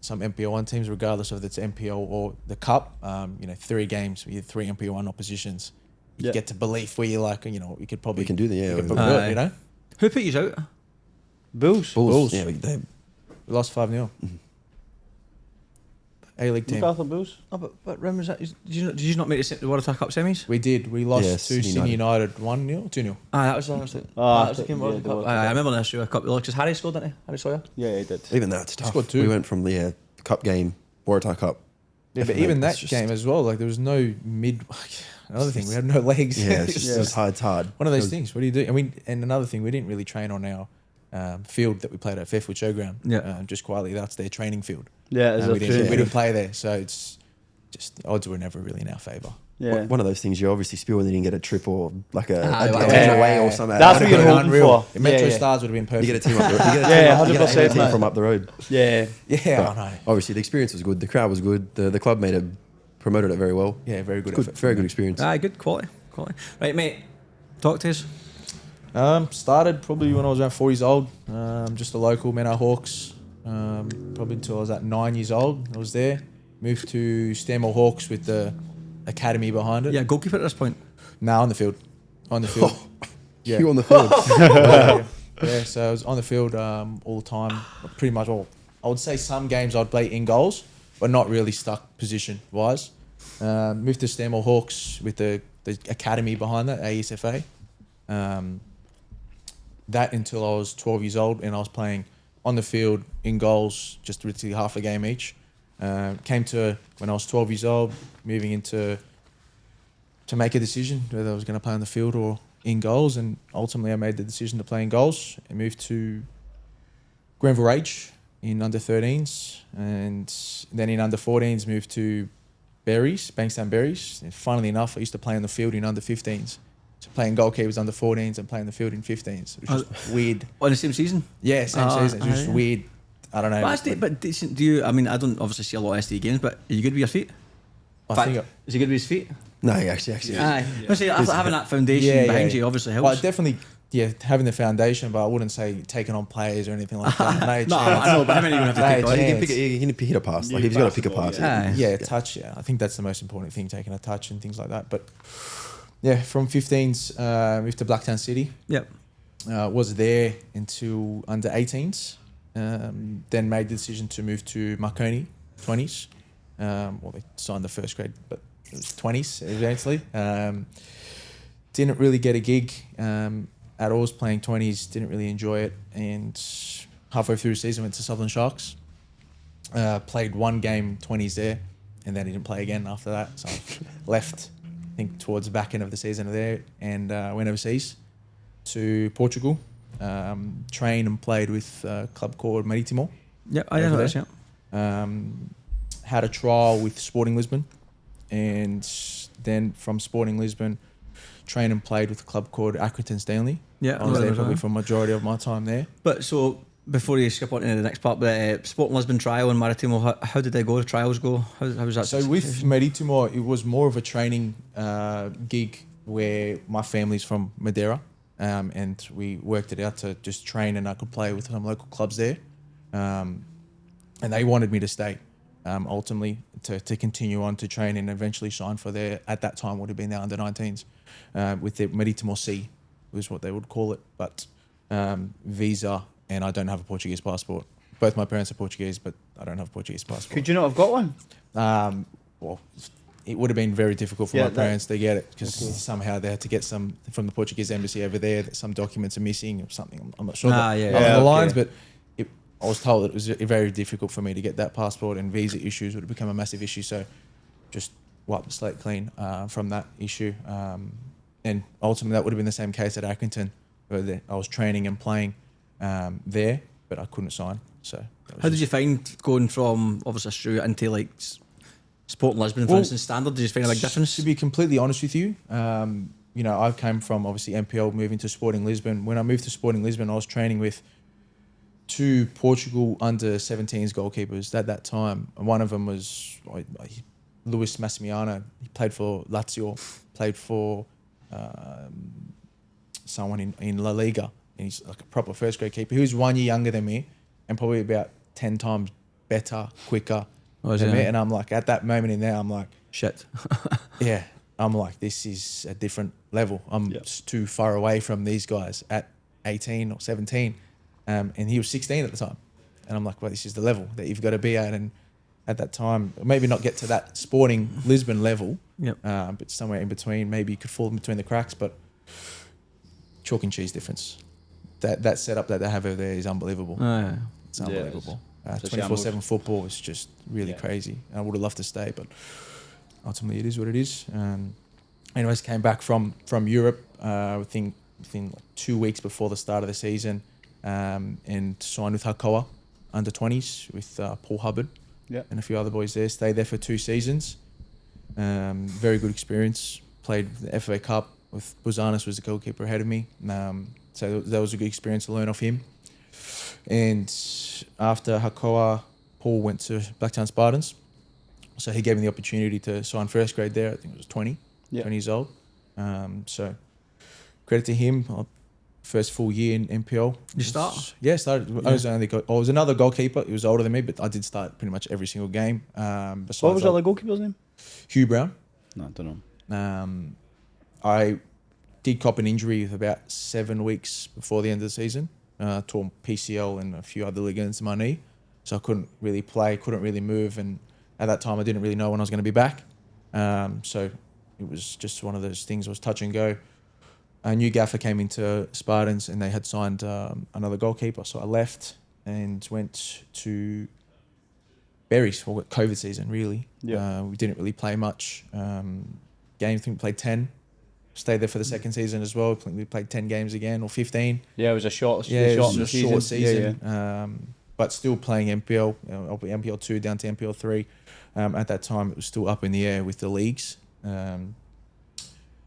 some NPL1 teams, regardless of if it's NPL or the Cup. 3 games, we had 3 NPL1 oppositions. You get to belief where you're like, you could probably We can do the we could yeah. probably do it, Who put you out? Bulls. Bulls. Bulls. Yeah, they We lost 5-0. A-League team. Newcastle Bulls. Oh, but when was that? Did you not make the World Cup semis? We did. We lost Yeah, to Sydney Sydney United 1-0, 2-0. That was the yeah, the World I remember last year a couple because Harry scored, didn't he? Harry Sawyer. Yeah, he did. even that's tough. scored 2. We went from the cup game, Waratah Cup. Yeah, but FMA, even that it's just- game as well, like there was no mid. Another thing, we had no legs. Yeah, it's just Yeah. it's hard. One of those things. What do you do? And another thing, we didn't really train on our field that we played at Fairfield Showground. Yeah. Just quietly, that's their training field. Yeah, as We a didn't play there, so it's just the odds were never really in our favour. Yeah. One of those things you obviously spill and then you can get a trip or like a yeah. team away or something. That's what You you're hoping for. The Metro Yeah, yeah. Stars would have been perfect. get a team up the road. You get a Yeah, team, you get a 100%, team man. from up the road. Yeah. Yeah, I know. Obviously, the experience was good. The crowd was good. The club promoted it very well. Yeah, very good. Good, effort very from good them. experience. Good quality. Right, mate. Talk to us. Started probably when I was around 4 years old. Just a local Menno Hawks. Probably until I was at 9 years old. I was there. Moved to Stanmore Hawks with the academy behind it. Yeah, goalkeeper at this point. Now on the field. On the field. Yeah. You on the field. Yeah, so I was on the field all the time. Pretty much all. I would say some games I'd play in goals, but not really stuck position wise. Moved to Stanmore Hawks with the academy behind that, ASFA. That until I was 12 years old and I was playing on the field in goals, just literally half a game each. Came to when I was 12 years old, moving into to make a decision whether I was going to play on the field or in goals, and ultimately I made the decision to play in goals. I moved to Grenville Age in under 13s, and then in under 14s moved to Bankstown Berries. And funnily enough, I used to play on the field in under 15s. So playing goalkeepers under 14s and playing the field in 15s. Which is weird. On the same season? Yeah, same season. It's just yeah. weird. I don't know. But decent. Do you? I mean, I don't obviously see a lot of SD games, but are you good with your feet? I think Is he good with his feet? No, he actually. Aye. I say, having that foundation behind you obviously helps. Well, definitely, having the foundation, but I wouldn't say taking on players or anything like that. No, I know, but how many are going to have to take on? He can hit a pass. Like, if he's got to pick a pass. Touch. Yeah, I think that's the most important thing, taking a touch and things like that. But yeah, from 15s, moved to Blacktown City. Yep. Was there until under 18s. Then made the decision to move to Marconi 20s. Well, they signed the first grade, but it was 20s eventually. Didn't really get a gig at all. Was playing 20s, didn't really enjoy it, and halfway through the season went to Southern Sharks. Played one game 20s there, and then didn't play again after that. So I left, I think, towards the back end of the season there, and went overseas to Portugal. Trained and played with a club called Marítimo. Yeah, I know that. Yeah. Had a trial with Sporting Lisbon, and then from Sporting Lisbon, trained and played with a club called Accrington Stanley. Yeah, I was there probably for a majority of my time there. But so before you skip on to the next part, the Sporting Lisbon trial and Marítimo, how did they go? The trials go? How was that? So with Marítimo, it was more of a training gig where my family's from Madeira, and we worked it out to just train, and I could play with some local clubs there, and they wanted me to stay. Ultimately, to continue on to train and eventually sign for their, at that time would have been the under-19s, with the Marítimo C was what they would call it, but visa, and I don't have a Portuguese passport. Both my parents are Portuguese, but I don't have a Portuguese passport. Could you not have got one? Well, it would have been very difficult for my parents to get it, because somehow they had to get some from the Portuguese embassy over there, that some documents are missing or something. I'm not sure along the lines, but I was told that it was very difficult for me to get that passport, and visa issues would have become a massive issue. So just wiped the slate clean from that issue. And ultimately, that would have been the same case at Accrington, where I was training and playing there, but I couldn't sign. So how did you find going from obviously Australia into like Sporting Lisbon, for instance, standard? Did you find a big difference? To be completely honest with you, I came from obviously NPL, moving to Sporting Lisbon. When I moved to Sporting Lisbon, I was training with two Portugal under-17s goalkeepers at that time. And one of them was Luis Massimiano. He played for Lazio, played for someone in La Liga. And he's like a proper first-grade keeper. He was 1 year younger than me and probably about 10 times better, quicker than me. And I'm like, at that moment in there, I'm like, shit. Yeah. I'm like, this is a different level. I'm just too far away from these guys at 18 or 17. And he was 16 at the time. And I'm like, well, this is the level that you've got to be at. And at that time, maybe not get to that Sporting Lisbon level, but somewhere in between. Maybe you could fall in between the cracks, but chalk and cheese difference. That setup that they have over there is unbelievable. It's unbelievable. 24/7 football is just really crazy. I would have loved to stay, but ultimately it is what it is. Anyways, came back from Europe within like 2 weeks before the start of the season, and signed with Hakoah under 20s with Paul Hubbard and a few other boys there. Stayed there for 2 seasons. Very good experience. Played the FA Cup with Buzanis, was the goalkeeper ahead of me. So that was a good experience to learn off him. And after Hakoah, Paul went to Blacktown Spartans. So he gave me the opportunity to sign first grade there. I think it was 20 years old. So credit to him. First full year in NPL. You start? Yeah, started. I was another goalkeeper. He was older than me, but I did start pretty much every single game. What was the other goalkeeper's name? Hugh Brown. No, I don't know. I did cop an injury with about 7 weeks before the end of the season. Tore PCL and a few other ligaments in my knee. So I couldn't really play, couldn't really move. And at that time, I didn't really know when I was going to be back. So it was just one of those things. It was touch and go. A new gaffer came into Spartans and they had signed another goalkeeper. So I left and went to Berries for COVID season, really. We didn't really play much. Games, I think we played 10. Stayed there for the second season as well. We played 10 games again, or 15. Yeah, it was a short season. But still playing NPL, NPL 2 down to NPL 3. At that time, it was still up in the air with the leagues.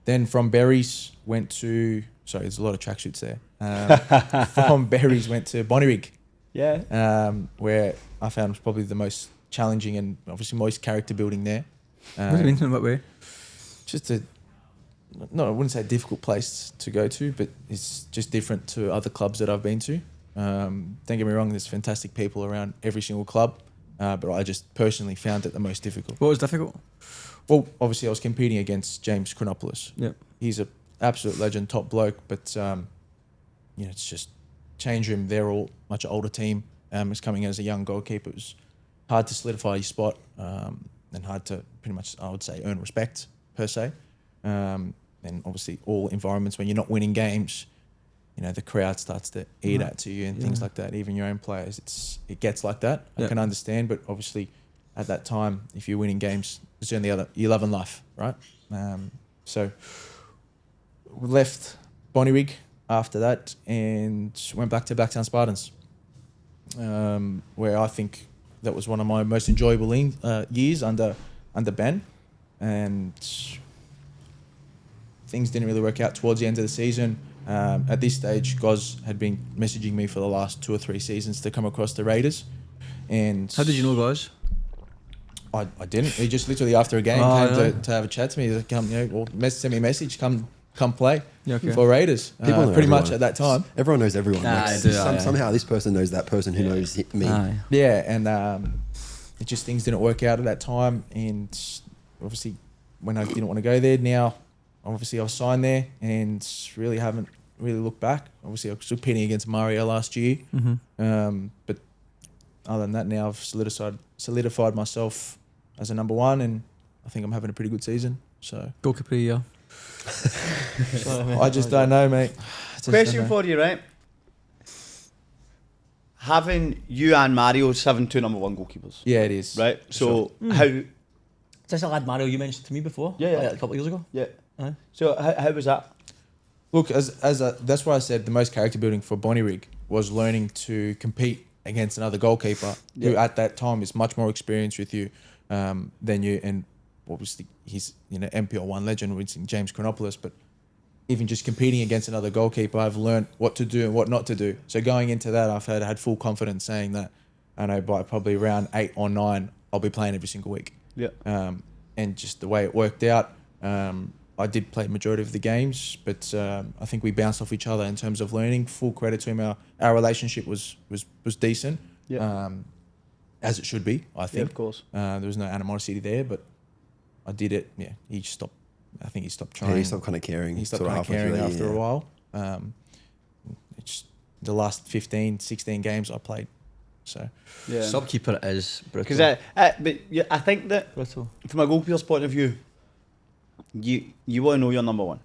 Then from Berries, went to... Sorry, there's a lot of tracksuits there. From Berries, went to Bonnyrigg. Where I found was probably the most challenging and obviously most character building there. What do you mean in what way? Just I wouldn't say a difficult place to go to, but it's just different to other clubs that I've been to. Don't get me wrong, there's fantastic people around every single club, but I just personally found it the most difficult. What was difficult? Well, obviously I was competing against James Chronopoulos. Yeah. He's an absolute legend, top bloke, but it's just change room. They're all much older team. It's coming as a young goalkeeper. It was hard to solidify your spot and hard to pretty much, I would say, earn respect per se. And obviously all environments when you're not winning games, the crowd starts to eat at to you and things like that. Even your own players, it gets like that. I can understand, but obviously at that time, if you're winning games, it's the only other you love in life, right? So we left Bonnyrigg after that and went back to Blacktown Spartans, where I think that was one of my most enjoyable years under Ben, and things didn't really work out towards the end of the season. At this stage, Gaz had been messaging me for the last 2 or 3 seasons to come across the Raiders. And how did you know Gaz? I didn't. He just literally after a game came to have a chat to me. He's like, send me a message, come play for Raiders. People know pretty everyone. much at that time. Everyone knows everyone. Somehow this person knows that person who knows me. Yeah, and it just things didn't work out at that time. And obviously, when I didn't want to go there, now obviously I was signed there and really haven't really looked back. Obviously, I was competing against Mario last year. But other than that, now I've solidified myself as a number one, and I think I'm having a pretty good season. So goalkeeper, yeah. I just don't know, mate. Question for you, right? Having you and Mario 7-2 number one goalkeepers. Yeah, it is. Right? So how... Is this a lad Mario you mentioned to me before? Yeah. Like a couple of years ago? Yeah. So how was that? Look, that's why I said the most character building for Bonnyrigg was learning to compete against another goalkeeper who at that time is much more experienced with you than you, and obviously he's NPL 1 legend, which is James Chronopoulos, but even just competing against another goalkeeper, I've learned what to do and what not to do. So going into that, I've had full confidence saying that I know by probably round 8 or 9, I'll be playing every single week. Yeah. And just the way it worked out, I did play majority of the games, but I think we bounced off each other in terms of learning. Full credit to him. Our relationship was decent, as it should be, I think. Yeah, of course. There was no animosity there, but I did it. Yeah, he stopped. I think he stopped trying. Yeah, he stopped kind of caring. He stopped kind of caring after a while. It's the last 15, 16 games I played. So Subkeeper is brutal. Because I think that brutal. from a goalkeeper's point of view, you want to know your number one.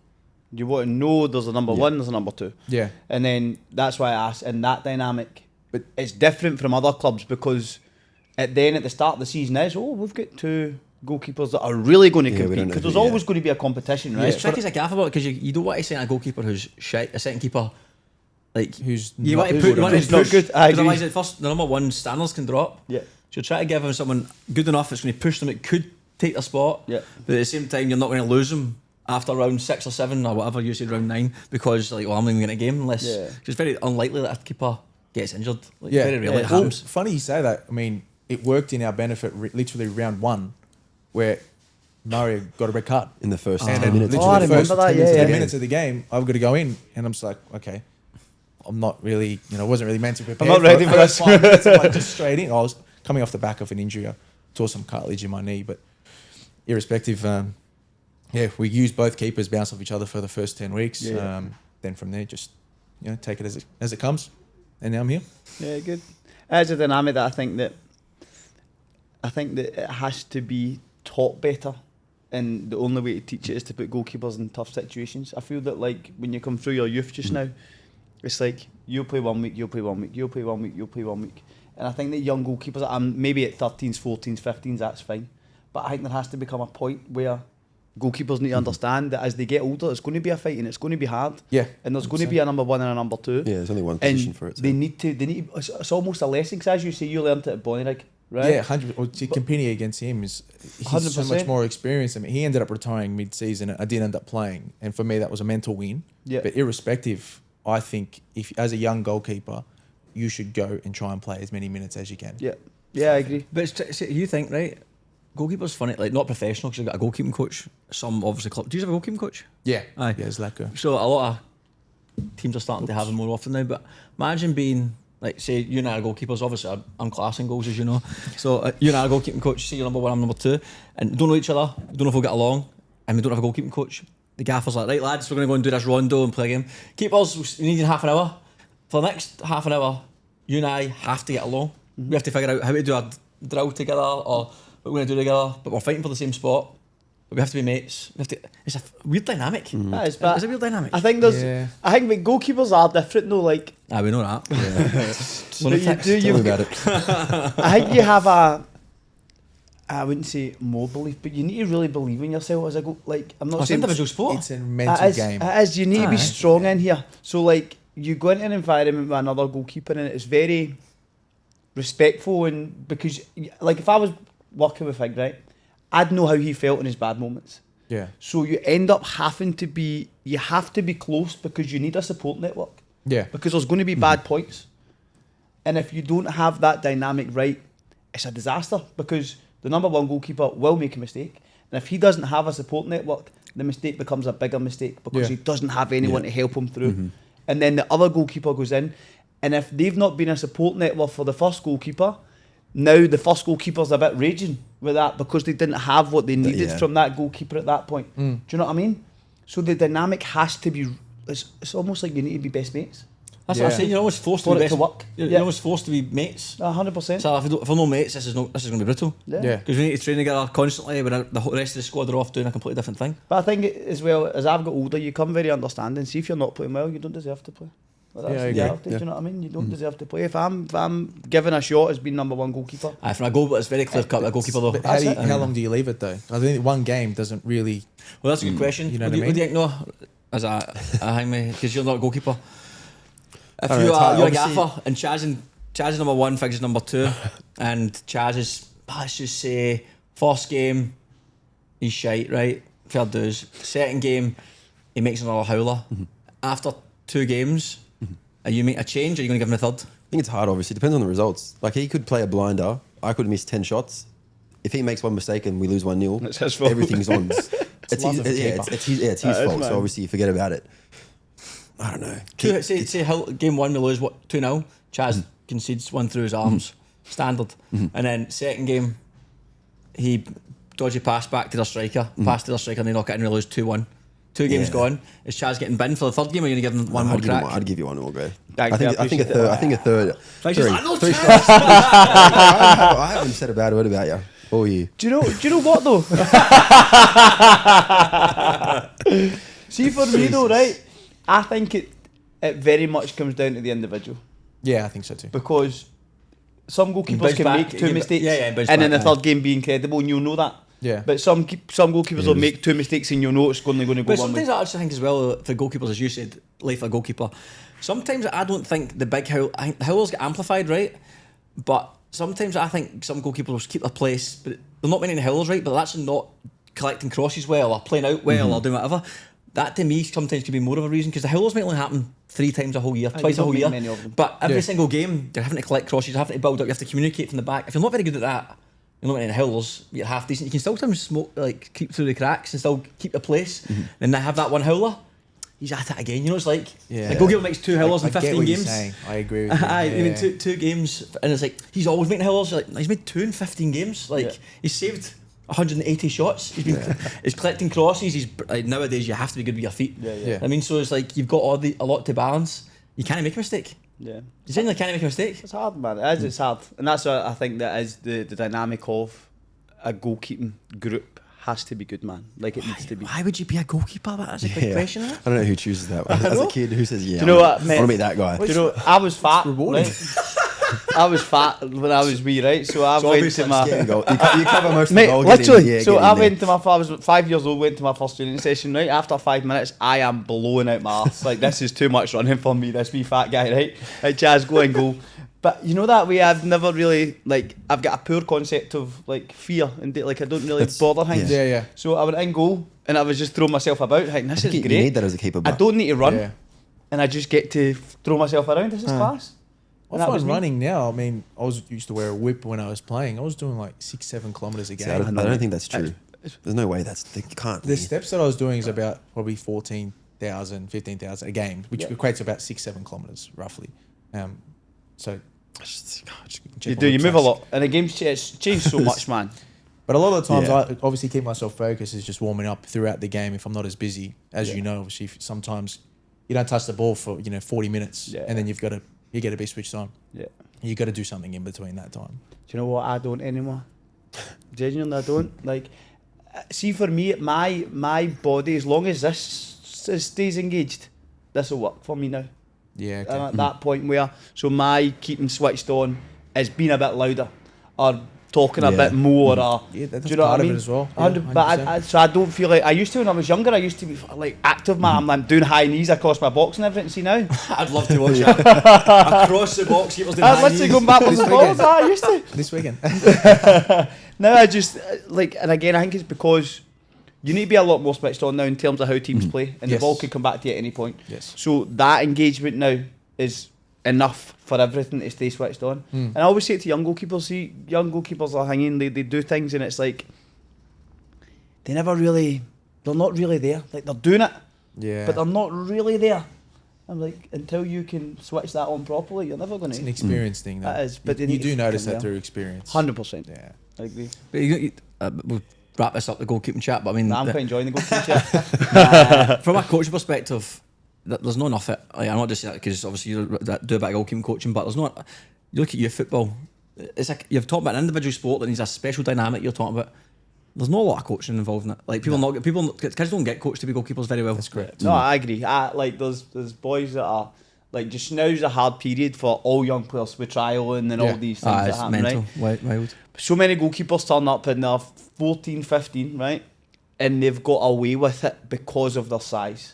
You want to know there's a number one, there's a number two. Yeah. And then that's why I asked in that dynamic. But it's different from other clubs because at the start of the season we've got 2 goalkeepers that are really going to compete because there's always going to be a competition, right? It's tricky as a gaff about it because you don't want to send a goalkeeper who's shite, a second keeper like who's you want to who's not good. I agree. Otherwise, the number one standards can drop. Yeah. So try to give them someone good enough that's going to push them. It could take their spot. Yeah. But at the same time, you're not going to lose them after round 6 or 7 or whatever you said, round 9, because I'm not even going to game unless it's very unlikely that a keeper gets injured. Very rarely it happens. Well, funny you say that. I mean, it worked in our benefit. Literally round 1, where Mario got a red card in the first 10 10 minutes. I remember that. 10 minutes of the game, I've got to go in, and I'm just like, okay, I'm not really, wasn't really meant to prepare. I'm not ready for this. 5 minutes, I'm like, just straight in. I was coming off the back of an injury. I tore some cartilage in my knee, but irrespective, we used both keepers, bounce off each other for the first 10 weeks. Then from there, just take it as it comes, and now I'm here. Yeah, good. As a dynamic that I think that it has to be taught better, and the only way to teach it is to put goalkeepers in tough situations. I feel that when you come through your youth just now, it's like you'll play 1 week, you'll play 1 week, you'll play 1 week, you'll play 1 week. And I think that young goalkeepers, maybe at 13s, 14s, 15s, that's fine. But I think there has to become a point where goalkeepers need to understand that as they get older, it's going to be a fight and it's going to be hard. Yeah. And there's going to be a number 1 and a number 2. Yeah, there's only one position and for it. So. They need to. It's almost a lesson, because as you say, you learned it at Bonnyrigg, right? Yeah, 100%. Competing against him he's 100%. so much more experience. I mean, he ended up retiring mid-season. I did end up playing, and for me, that was a mental win. Yeah. But irrespective, I think if as a young goalkeeper, you should go and try and play as many minutes as you can. Yeah, I agree. But you think, right? goalkeeper's funny, like not professional because you've got a goalkeeping coach. Some obviously club. Do you have a goalkeeping coach? Yeah. Aye. Yeah, Zlatko. So a lot of teams are starting to have them more often now. But imagine being like, say, you and I are goalkeepers. Obviously, I'm classing goals, as you know. So you and I are goalkeeping coach. Say you're number 1, I'm number 2, and don't know each other. Don't know if we'll get along, and we don't have a goalkeeping coach. The gaffer's like, right, lads, we're going to go and do this rondo and play a game. Keepers, we need half an hour. For the next half an hour, you and I have to get along. We have to figure out how to do a drill together or what we're going to do together. But we're fighting for the same spot. But we have to be mates. It's a weird dynamic. That is, It's a weird dynamic. I think I think that goalkeepers are different though. Like, We know that. but Tell me about it. I think you have I wouldn't say more belief, but you need to really believe in yourself as a goal. Like, I'm not It's an saying individual sport. It's a mental game. It is. You need to be Aye. strong in here. So like, you go into an environment with another goalkeeper and it's very respectful, and because like if I was working with Fig, right, I'd know how he felt in his bad moments. Yeah. So you end up having to be, you have to be close because you need a support network. Yeah. Because there's going to be bad points. And if you don't have that dynamic right, it's a disaster because the number 1 goalkeeper will make a mistake. And if he doesn't have a support network, the mistake becomes a bigger mistake because he doesn't have anyone to help him through. And then the other goalkeeper goes in. And if they've not been a support network for the first goalkeeper, now the first goalkeeper's a bit raging with that because they didn't have what they needed from that goalkeeper at that point. Do you know what I mean? So the dynamic has to be, it's almost like you need to be best mates. That's what I'm saying. You're almost forced For to be it to work. You're almost forced to be mates. 100%. So if we're no mates, this is going to be brutal. Yeah. Because we need to train together constantly when the rest of the squad are off doing a completely different thing. But I think as well, as I've got older, you come very understanding. See, if you're not playing well, you don't deserve to play. Like, that's Yeah, I the agree. reality, do you know what I mean? You don't deserve to play. If I'm given a shot as being number 1 goalkeeper, Aye, from a goal, but it's very clear cut. A goalkeeper though. But how long do you leave it though? I think one game doesn't really. Well, that's a good question. You know what what I do you think, Noah? As a hangman, because you're not a goalkeeper. If I don't know, you it's hard. you're a Obviously- gaffer and Chaz is number 1, Figs is number 2, and Chaz is, let's just say, first game, he's shite, right? Fair dues. Second game, he makes another howler. After 2 games, are you make a change or are you going to give him a third? I think it's hard, obviously. It depends on the results. Like, he could play a blinder. I could miss 10 shots. If he makes one mistake and we lose 1-0, It's his fault. everything's on. It's love his, of the yeah, keeper. it's his That is, fault. man. So obviously you forget about it. I don't know. Say game 1 we lose 2-0. Chaz concedes one through his arms, standard. And then second game, he dodgy pass back to their striker, pass to their striker, and they knock it in and we lose 2-1. 2 games gone. Is Chaz getting binned for the third game, or are you going to give him one more crack? I'd give you one more go. Thank I think, you, I think a appreciate third. that. I think a third. Like, she's Three. like, "No, Three Chaz." stars. I haven't said a bad word about you all year. do you know what though? See, for me though, right? I think it very much comes down to the individual Yeah, I think so too. because some goalkeepers Bounce can back, make 2 yeah, mistakes, bounce and then the back, third game be incredible, and you'll know that. Yeah. But some goalkeepers will make 2 mistakes, and you'll know it's only going to go But one way. sometimes I actually think as well for goalkeepers, as you said, life of a goalkeeper. Sometimes I don't think the big howl. I think the howls get amplified, right? But sometimes I think some goalkeepers will keep their place, but they're not winning the howlers, right? But they're actually not collecting crosses well, or playing out well, or doing whatever. That to me sometimes could be more of a reason because the howlers might only happen 3 times a whole year, twice a don't whole get year. many of them. But every Yeah. single game, you're having to collect crosses, you're having to build up, you have to communicate from the back. If you're not very good at that, you're not winning the howlers, you're half decent. You can still sometimes smoke, like creep through the cracks and still keep your place. And then have that one howler. He's at it again. You know, it's like a goalkeeper makes 2 howlers I in get 15 what you're games. saying. I agree with you. Aye, Yeah. I mean, two games, and it's like he's always making howlers. You're like, he's made 2 in 15 games. Like he's saved 180 shots. He's been he's collecting crosses. He's like, nowadays you have to be good with your feet. Yeah. I mean, so it's like you've got a lot to balance. You can't make a mistake. Yeah. You genuinely can't make a mistake. It's hard, man. It is. It's hard, and that's what I think that is the dynamic of a goalkeeping group has to be good, man. Like it needs to be. Why would you be a goalkeeper? That's a big question. Isn't it? I don't know who chooses that one. As a kid, who says, yeah, Do you know what, I mate? want to meet that guy. Do you know, I was fat. rewarding. Right? I was fat when I was wee, right? So I went to my. Getting goal. You cover most of the Mate, goal getting, literally. yeah, So getting I there. went to I was 5 years old, went to my first training session, right? After 5 minutes, I am blowing out my arse. Like, this is too much running for me, this wee fat guy, right? Like, Chaz, go and go. But you know that way, I've never really, like, I've got a poor concept of, like, fear. And, like, I don't really bother things. Yeah, yeah. So I went in goal, and I was just throwing myself about, thinking, this I think is you great. need that as a keeper. I But don't need to run, Yeah. and I just get to throw myself around. This is class. I that was find me. running now. I mean, I used to wear a whip when I was playing. I was doing like 6-7 kilometers a game. See, I don't think that's true. There's no way you can't. The steps that I was doing is about probably 14,000, 15,000 a game, which equates to about 6-7 kilometers roughly. So You move a lot, and the game's changed so much, man. But a lot of the times, Yeah. I obviously keep myself focused is just warming up throughout the game. If I'm not as busy, as you know, obviously sometimes you don't touch the ball for 40 minutes, and then you got to be switched on. Yeah. You got to do something in between that time. Do you know what? I don't anymore. Genuinely, I don't. Like, see, for me, my body, as long as this stays engaged, this will work for me now. Yeah, okay. I'm at that point where, so my keeping switched on is being a bit louder, or talking a Yeah. bit more, or Yeah, that's do you know what part I of mean? it as well. 100, but 100%. so I don't feel like I used to when I was younger. I used to be like active, man. I'm doing high knees across my box and everything. See now, I'd love to watch that. Across the box, keepers doing I'm high literally knees. going back with the This balls. I used to. This weekend. Now I just like, and again, I think it's because you need to be a lot more switched on now in terms of how teams play, and the Yes. ball could come back to you at any point. Yes. So that engagement now is enough for everything to stay switched on. And I always say it to young goalkeepers, see, young goalkeepers are hanging, they do things, and it's like they're not really there. Like, they're doing it, Yeah. but they're not really there. I'm like, until you can switch that on properly, you're never going It's an to. experience thing. Though. That is, but they you need to do notice fucking that learn. through experience. 100%. Yeah. I agree. But we'll wrap this up, the goalkeeping chat. But I mean, Nah, I'm quite enjoying the goalkeeping. from a coach perspective, there's not enough. Like, I'm not just saying that because obviously you do a bit of goalkeeping coaching, but there's not. You look at youth football. It's like you've talked about an individual sport that needs a special dynamic. You're talking about. There's not a lot of coaching involved in it. Like kids don't get coached to be goalkeepers very well. That's correct. No, I agree. Like there's boys that are like, just now's a hard period for all young players with trialing and all these things that It's happen, mental. right? Wild. So many goalkeepers turn up and they're 14, 15, right? And they've got away with it because of their size.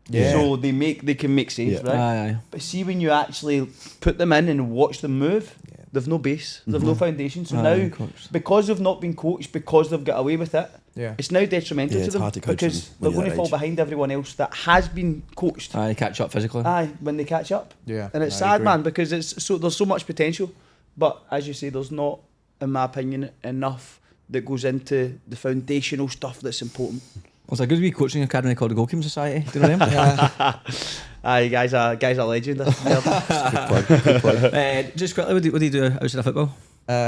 Yeah. So they can make saves, Yeah. right? Aye. But see, when you actually put them in and watch them move, they've no base, they've no foundation. So Aye, now, of course. because they've not been coached, because they've got away with it, Yeah. it's now detrimental Yeah, to it's them hard to coach because them they're when you're going to that fall age. behind everyone else that has been coached. Aye, catch up physically. Aye, when they catch up. Yeah, And it's I sad, agree. man, because there's so much potential, but as you say, there's not, in my opinion, enough that goes into the foundational stuff that's important. There's a good wee coaching academy called the Goalkeeping Society. Do you know them? Aye, guys are legend. Good plug. Just quickly, what do you do outside of football?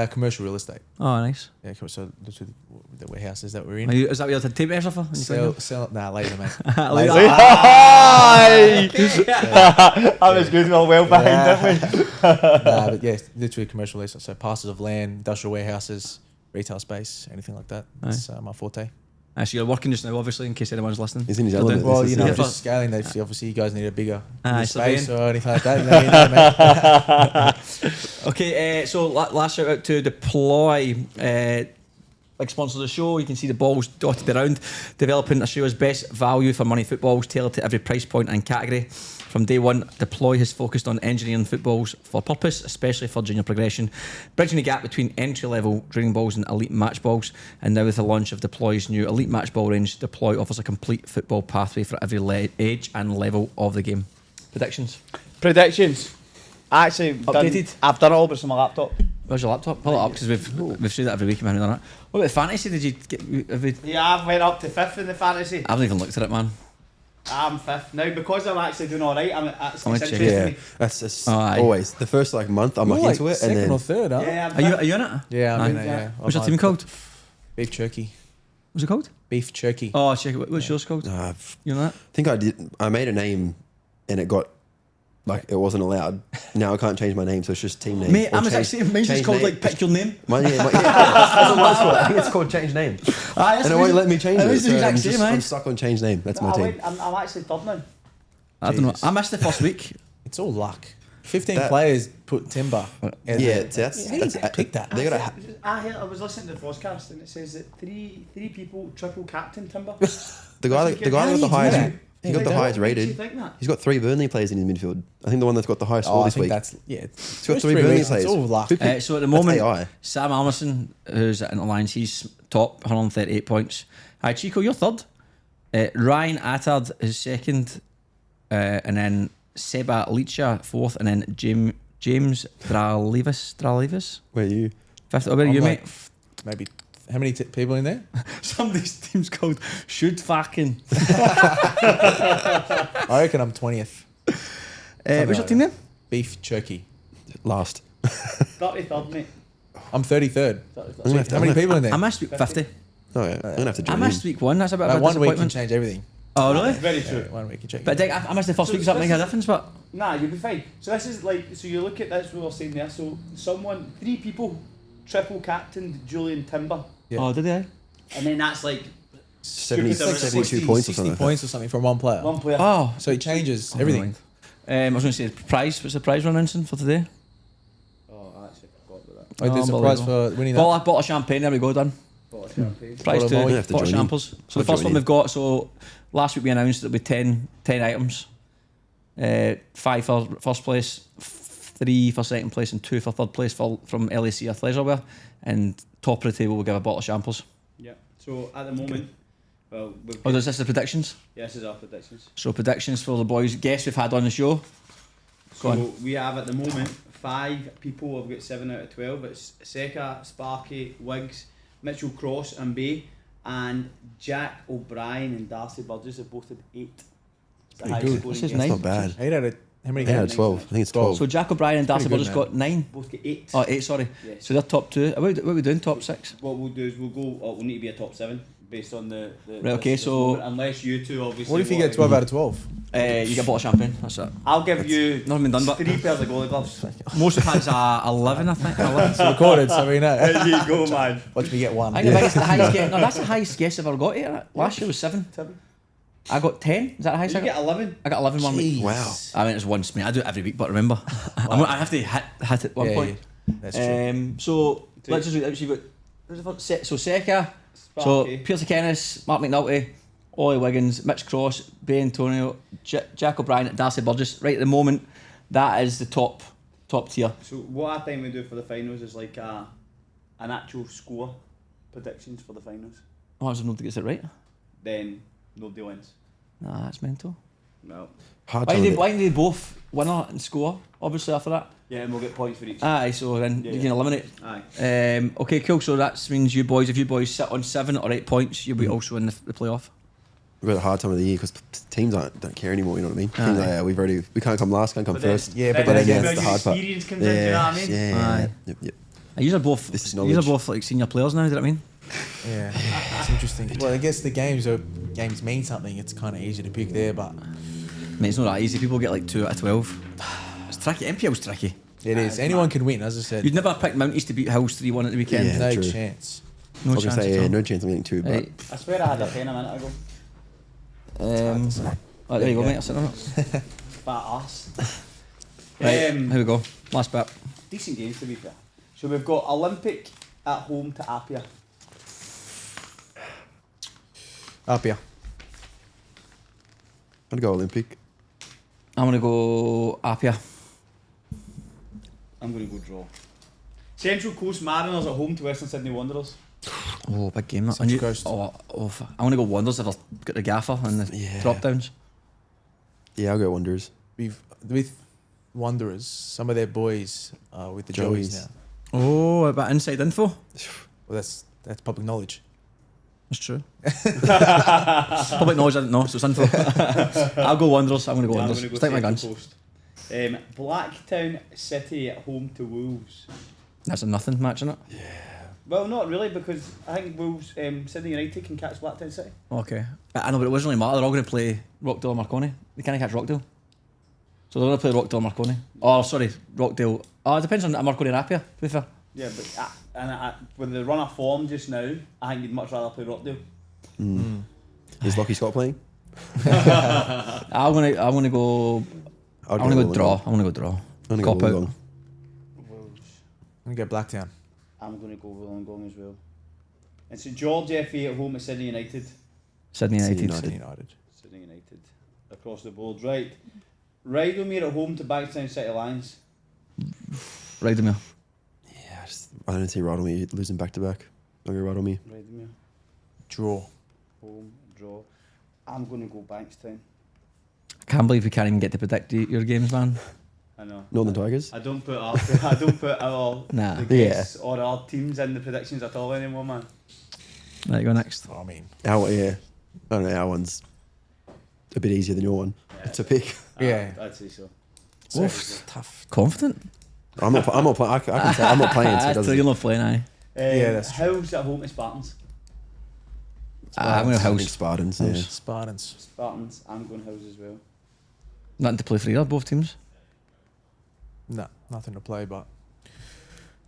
Commercial real estate. Oh, nice. Yeah, so literally the warehouses that we're in. Is that what you're tape measure for? Sell. Nah, later, mate. Later. Aye! That was good. We're well behind, didn't we? Nah, but yeah, literally commercial real estate. So parcels of land, industrial warehouses, retail space, anything like that. That's my forte. So you're working just now, obviously, in case anyone's listening. He's in his Still element. doing- Well, This you is know, it. just scaling. Obviously, you guys need a bigger space surveying. or anything like that. You know, mate. Okay, so last shout out to Deploy, big sponsor of the show. You can see the balls dotted around, developing Australia's best value for money footballs, tailored to every price point and category. From day one, Deploy has focused on engineering footballs for purpose, especially for junior progression, bridging the gap between entry-level dreaming balls and elite match balls. And now with the launch of Deploy's new elite match ball range, Deploy offers a complete football pathway for every age and level of the game. Predictions? Predictions. I actually Updated? I've done it all, but it's on my laptop. Where's your laptop? Pull it up because we've said that every week. We haven't done it. What about fantasy? Did you get? Yeah, I went up to 5th in the fantasy. I haven't even looked at it, man. I'm 5th now because I'm actually doing all right. It's I'll check interesting it. to Yeah, me. that's Oh, aye. always the first month. I'm You're like into it, second and then or third, huh? Yeah, I'm Are you 5th. in it? Yeah, I'm Aye. in it, yeah. What's your team called? Beef jerky. What's it called? Beef jerky. Oh, check it. What's yours called? I You know that? think I did. I made a name, and it got like it wasn't allowed. Now I can't change my name, so it's just team name. Mate, Or I'm change- actually mine's just change called name. like pick your name. That's what mine's called. I think it's called change name, and it won't let me change It it. is the So exact same, I'm eh? stuck on change name. That's my team. I'm actually 3rd now. I don't know. Jesus. I missed the first week. It's all luck. 15 That- players put timber. Yeah, that's How do you pick that? They got I was listening to the podcast and it says that three people triple captain Timber. the guy that got the highest. He got the highest What makes you rated. think that? He's got 3 Burnley players in his midfield. I think the one that's got the highest Oh, score I this think week. that's He's It's got got 3 3 Burnley weeks. players. It's all luck. So at the moment, AI. Sam Almerson, who's at Alliance, he's top, 138 points. Hi, Chico, you're third. Ryan Attard is second, and then Seba Leacha fourth, and then James Dralevis. Where are you? Fifth. Oh, where are you, mate? Maybe. How many people in there? Somebody's team's called Should Fucking. I reckon I'm 20th. What's your team name? Beef Jerky. Last. 33rd, mate. I'm 33rd. 33rd. How many people in there? I missed week 50. Oh yeah, I'm gonna have to I join missed week 1. That's a bit of a 1 week can disappointment. change everything. Oh, really? Very true. 1 week can change. But I missed the first week, does that make a difference? But Nah, you'll be fine. So this is like, so you look at this, what we were saying there, so 3 people triple captained Julian Timber, Yeah. oh, did they? and then that's like 70, stupid. 72 points or 60 something. points or something from one player. one player. Oh, So it changes everything. I was going to say prize. What's the prize we're announcing for today? Oh, I actually forgot about that. Oh, there's a prize for winning that. Bottle of champagne. There we go. Done. Bottle of champagne. Prize Bottle of to Molly. Have to bottle of join in. samples. So the I'll first join one in. we've got. So last week we announced there'll be 10 items. 5 for first place, 3 for second place, and 2 for third place from LAC or Leisurewear. And top of the table we'll give a bottle of shambles. Yeah. So at the moment, well, we've Oh, is this the predictions? yeah, this is our predictions. So predictions for the boys. Guests we've had on the show. Go So we have at the moment 5 people. I've got 7 out of 12. It's Seka, Sparky, Wiggs, Mitchell Cross, and Bay, and Jack O'Brien and Darcy Burgess have both had 8. It's the Pretty highest good. scoring This is guess. nice. Not bad. 8 out of how many Yeah, games? 12. I think it's 12. So Jack O'Brien and Darcy Pretty Burgess good, got 9. Both get 8. Oh, 8, sorry. Yes. So they're top 2. What are we doing? Top 6? What we'll do is we'll go. Oh, we'll need to be a top 7 based on the Right, okay, this so- moment, unless you two obviously. What if you want get 12 out of 12? You get a bottle of champagne. That's it. I'll give you Not been done, but 3 pairs of goalie gloves. most of has 11, I think. 11. It's recorded, so we know. There you go, man. Watch me get one. I think the highest guess. No, that's the highest guess I've ever got here. Last year was 7. Timmy. I got 10. Is that the highest You I get got? 11. I got 11 one week. Wow. I mean, it's once. I do it every week, but remember, I have to hit at one Yeah, point. yeah. That's true. Two. So let's just read. You've got who's the first? So Seka, so Sparky. Pierce Kennis, Mark McNulty, Ollie Wiggins, Mitch Cross, Bay Antonio, Jack O'Brien, Darcy Burgess. Right at the moment, that is the top tier. So what I think we do for the finals is like an actual score predictions for the finals. Oh, if nobody gets it right. Then nobody wins. Nah, that's mental. No. Hard Why time. do they both winner and score? Obviously after that. Yeah, and we'll get points for each. Aye, so then Yeah, you yeah. can eliminate. Aye. Okay, cool. So that means you boys, if you boys sit on 7 or 8 points, you'll be also in the playoff. We've got a hard time of the year because teams don't care anymore. You know what I mean? Teams Aye. are, yeah, we can't come last, can't come But then- first. Yeah, but then then again, again, it's the hard part. experience comes in, do you know what I mean? Yeah. Aye. Yep. These are both. This is These are knowledge. both like senior players now. Do you know what I mean? Yeah, it's interesting. Well, I guess the games mean something. It's kind of easy to pick there, but Mate, it's not that easy. People get like 2 out of 12. It's tricky. NPL's tricky. it is. Anyone can win, as I said. You'd never pick Mounties to beat Hills 3-1 at the weekend. Yeah. No true. chance. No I was chance gonna say, at yeah, all. no chance I'm getting 2, but Right. I swear I had a pen a minute ago. Oh, there you go, mate. I'm sitting on it. Fat ass. Right, here we go. Last bit. Decent games to be fair. So we've got Olympic at home to Apia. Up here. I'd go Olympic. I'm going to go Apia. I'm going to go draw. Central Coast Mariners at home to Western Sydney Wanderers. Oh, big game. That. Central Coast. I'm going to go Wanderers if I've got the gaffer and the Yeah. drop downs. Yeah, I'll go Wanderers. With Wanderers, some of their boys are with the Joeys. Joeys now. Oh, a bit of inside info. Well, that's public knowledge. That's true. Public knowledge, I didn't know, so it's info. I'll go Wanderers. I'm going to go Yeah, I'm Wanderers. gonna go Stick my Central guns. Coast. Blacktown City at home to Wolves. That's a nothing match, isn't it? Well, not really, because I think Wolves, Sydney United can catch Blacktown City. Okay. I know, but it doesn't really matter. They're all going to play Rockdale or Marconi. They can't catch Rockdale. So they're going to play Rockdale or Marconi. Oh, sorry, Rockdale. Oh, it depends on Marconi and Apia, to be fair. Yeah, but when they run a form just now, I think you'd much rather play Rockdale. Is Lockie Scott playing? I'm gonna go. I'd I'm gonna go Wollongong. draw. I'm gonna go draw. I'm gonna go Cop out. Wollongong. Wolves. I'm going to get Blacktown. I'm going to go Wollongong as well. And St George FA at home at Sydney United. Sydney Sydney United. United. United. Sydney United across the board. Right. Rydomere at home to Bankstown City Lions. Rydomere. Yeah, I don't see Rodolme losing back to back. I'll go Rodolme. Rydomere, Draw. home, draw. I'm going to go Bankstown. I can't believe we can't even get to predict your games, man. I know. Northern Tigers. I don't put our Nah. the guests or our teams in the predictions at all anymore, man. Right, go next. I mean, I don't know. Our one's a bit easier than your one. Yeah. To pick. Yeah. I'd say so. Oof. tough. Confident. I'm not playing. I can say I'm not playing. So it You're doesn't. not playing, aye. Yeah, that's true. How's at home to Spartans? I'm going to I think house. Spartans. Yeah. Spartans. Spartans. I'm going house as well. Nothing to play for either, both teams. No, nothing to play, but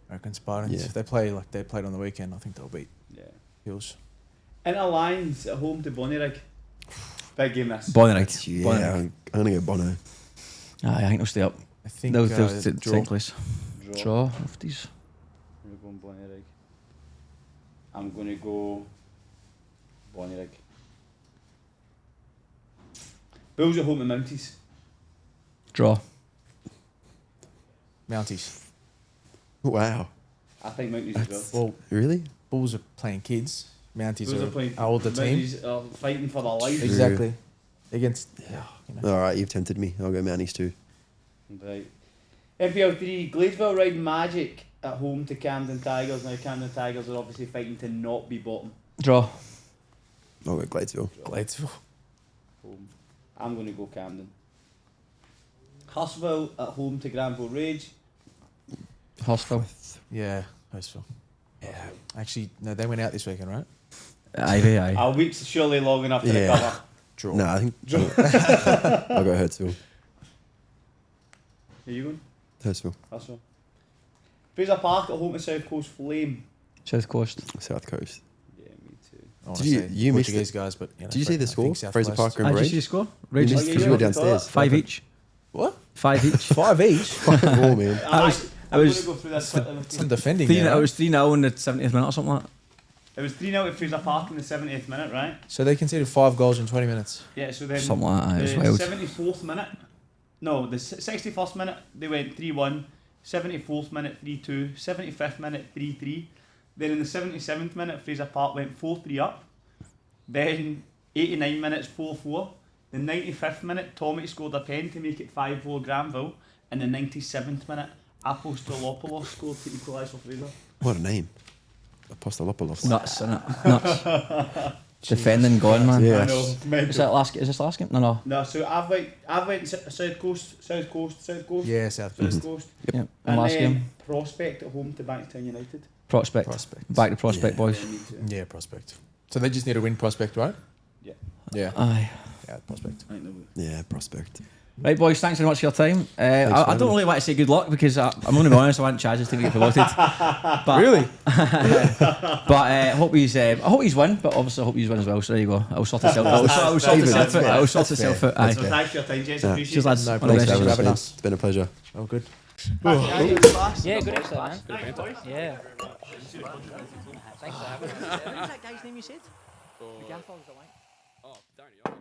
I reckon Spartans. Yeah. If they play like they played on the weekend, I think they'll beat Yeah. Hills. Inter Lions at home to Bonnyrigg. Big game this. Bonnyrigg. Yeah, I'm gonna go Bono. Aye, I think they'll stay up. I think They'll draw. second place. Draw. Of these. I'm going Bonnyrigg. I'm going to go Bonnyrigg. Bulls at home to Mounties. Draw. Mounties. Wow. I think Mounties as well. Well, Really? Bulls are playing kids. Mounties Bulls are, are playing. older team. Mounties are fighting for their life. True. Exactly. Against All right, you've tempted me. I'll go Mounties too. Right. NPL 3, Gladesville ride Magic at home to Camden Tigers. Now Camden Tigers are obviously fighting to not be bottom. Draw. I'll go Gladesville. Gladesville. Home. I'm going to go Camden. Hurstville at home to Granville Rage. Hurstville. Yeah, Hurstville. Yeah. Actually, no, they went out this weekend, right? Aye. A week's surely long enough to Yeah. recover. Draw. No, I think I'll go Hertzville. Are you going? Hertzville. Hurstville. Fraser Park at home to South Coast Flame. South Coast. South Coast. Yeah, me too. I wanna Did you- say you missed Portuguese guys, but you know, Did you see the I think score? South Fraser West. Park and Did you Rage? see the score? You Rage. missed yeah, because yeah, you were I saw downstairs. 5 each. What? 5 each. 5 each? Oh man. I was I'm going was- to go through this quickly with Some you. defending. 3 there, I right? was 3-0 in the 70th minute or something like that. It was 3-0 to Fraser Park in the 70th minute, right? So they conceded 5 goals in 20 minutes. Yeah, so then Something like that, it the was wild. 74th minute, no, the 61st minute, they went 3-1, 74th minute 3-2, 75th minute 3-3, then in the 77th minute Fraser Park went 4-3 up, then 89 minutes 4-4, the 95th minute Tommy scored a pen to make it 5-4 Granville, and the 97th minute Apostolopoulos scored to equalise for Fraser. What a name. Apostolopoulos. Nuts, innit? Nuts. Defending gone, man. Yeah. I know, Is mental. that last? Is this last game? No. No, so I've went South Coast, Yeah, South Coast. South Coast, Yeah. And and last then game, Prospect at home to Bankstown United. Prospect. Back to Prospect, Yeah. boys. Yeah, me too. Yeah, Prospect. So they just need to win Prospect, right? Yeah. Yeah. Aye. Yeah, Prospect. I think they will. Yeah, Prospect. Right, boys, thanks very much for your time. for I having don't me. really want to say good luck because I'm going to be honest, I want Chaz to get promoted. But, Really? But I hope he's win, but obviously I hope he's win as well. So there you go. I'll sort itself out. I'll sort Even itself that's out. I'll fair. sort That's itself fair. out. Aye. That's So thanks for your time, gents. Yeah. Appreciate Cheers, it. lads. No All the problem. best. Thanks for having us, us. mate. It's been a pleasure. Oh, good. Yeah, good episode, man. Yeah. Thanks for having us. What was that guy's name you said? The gaffer was the one. Oh, Danny.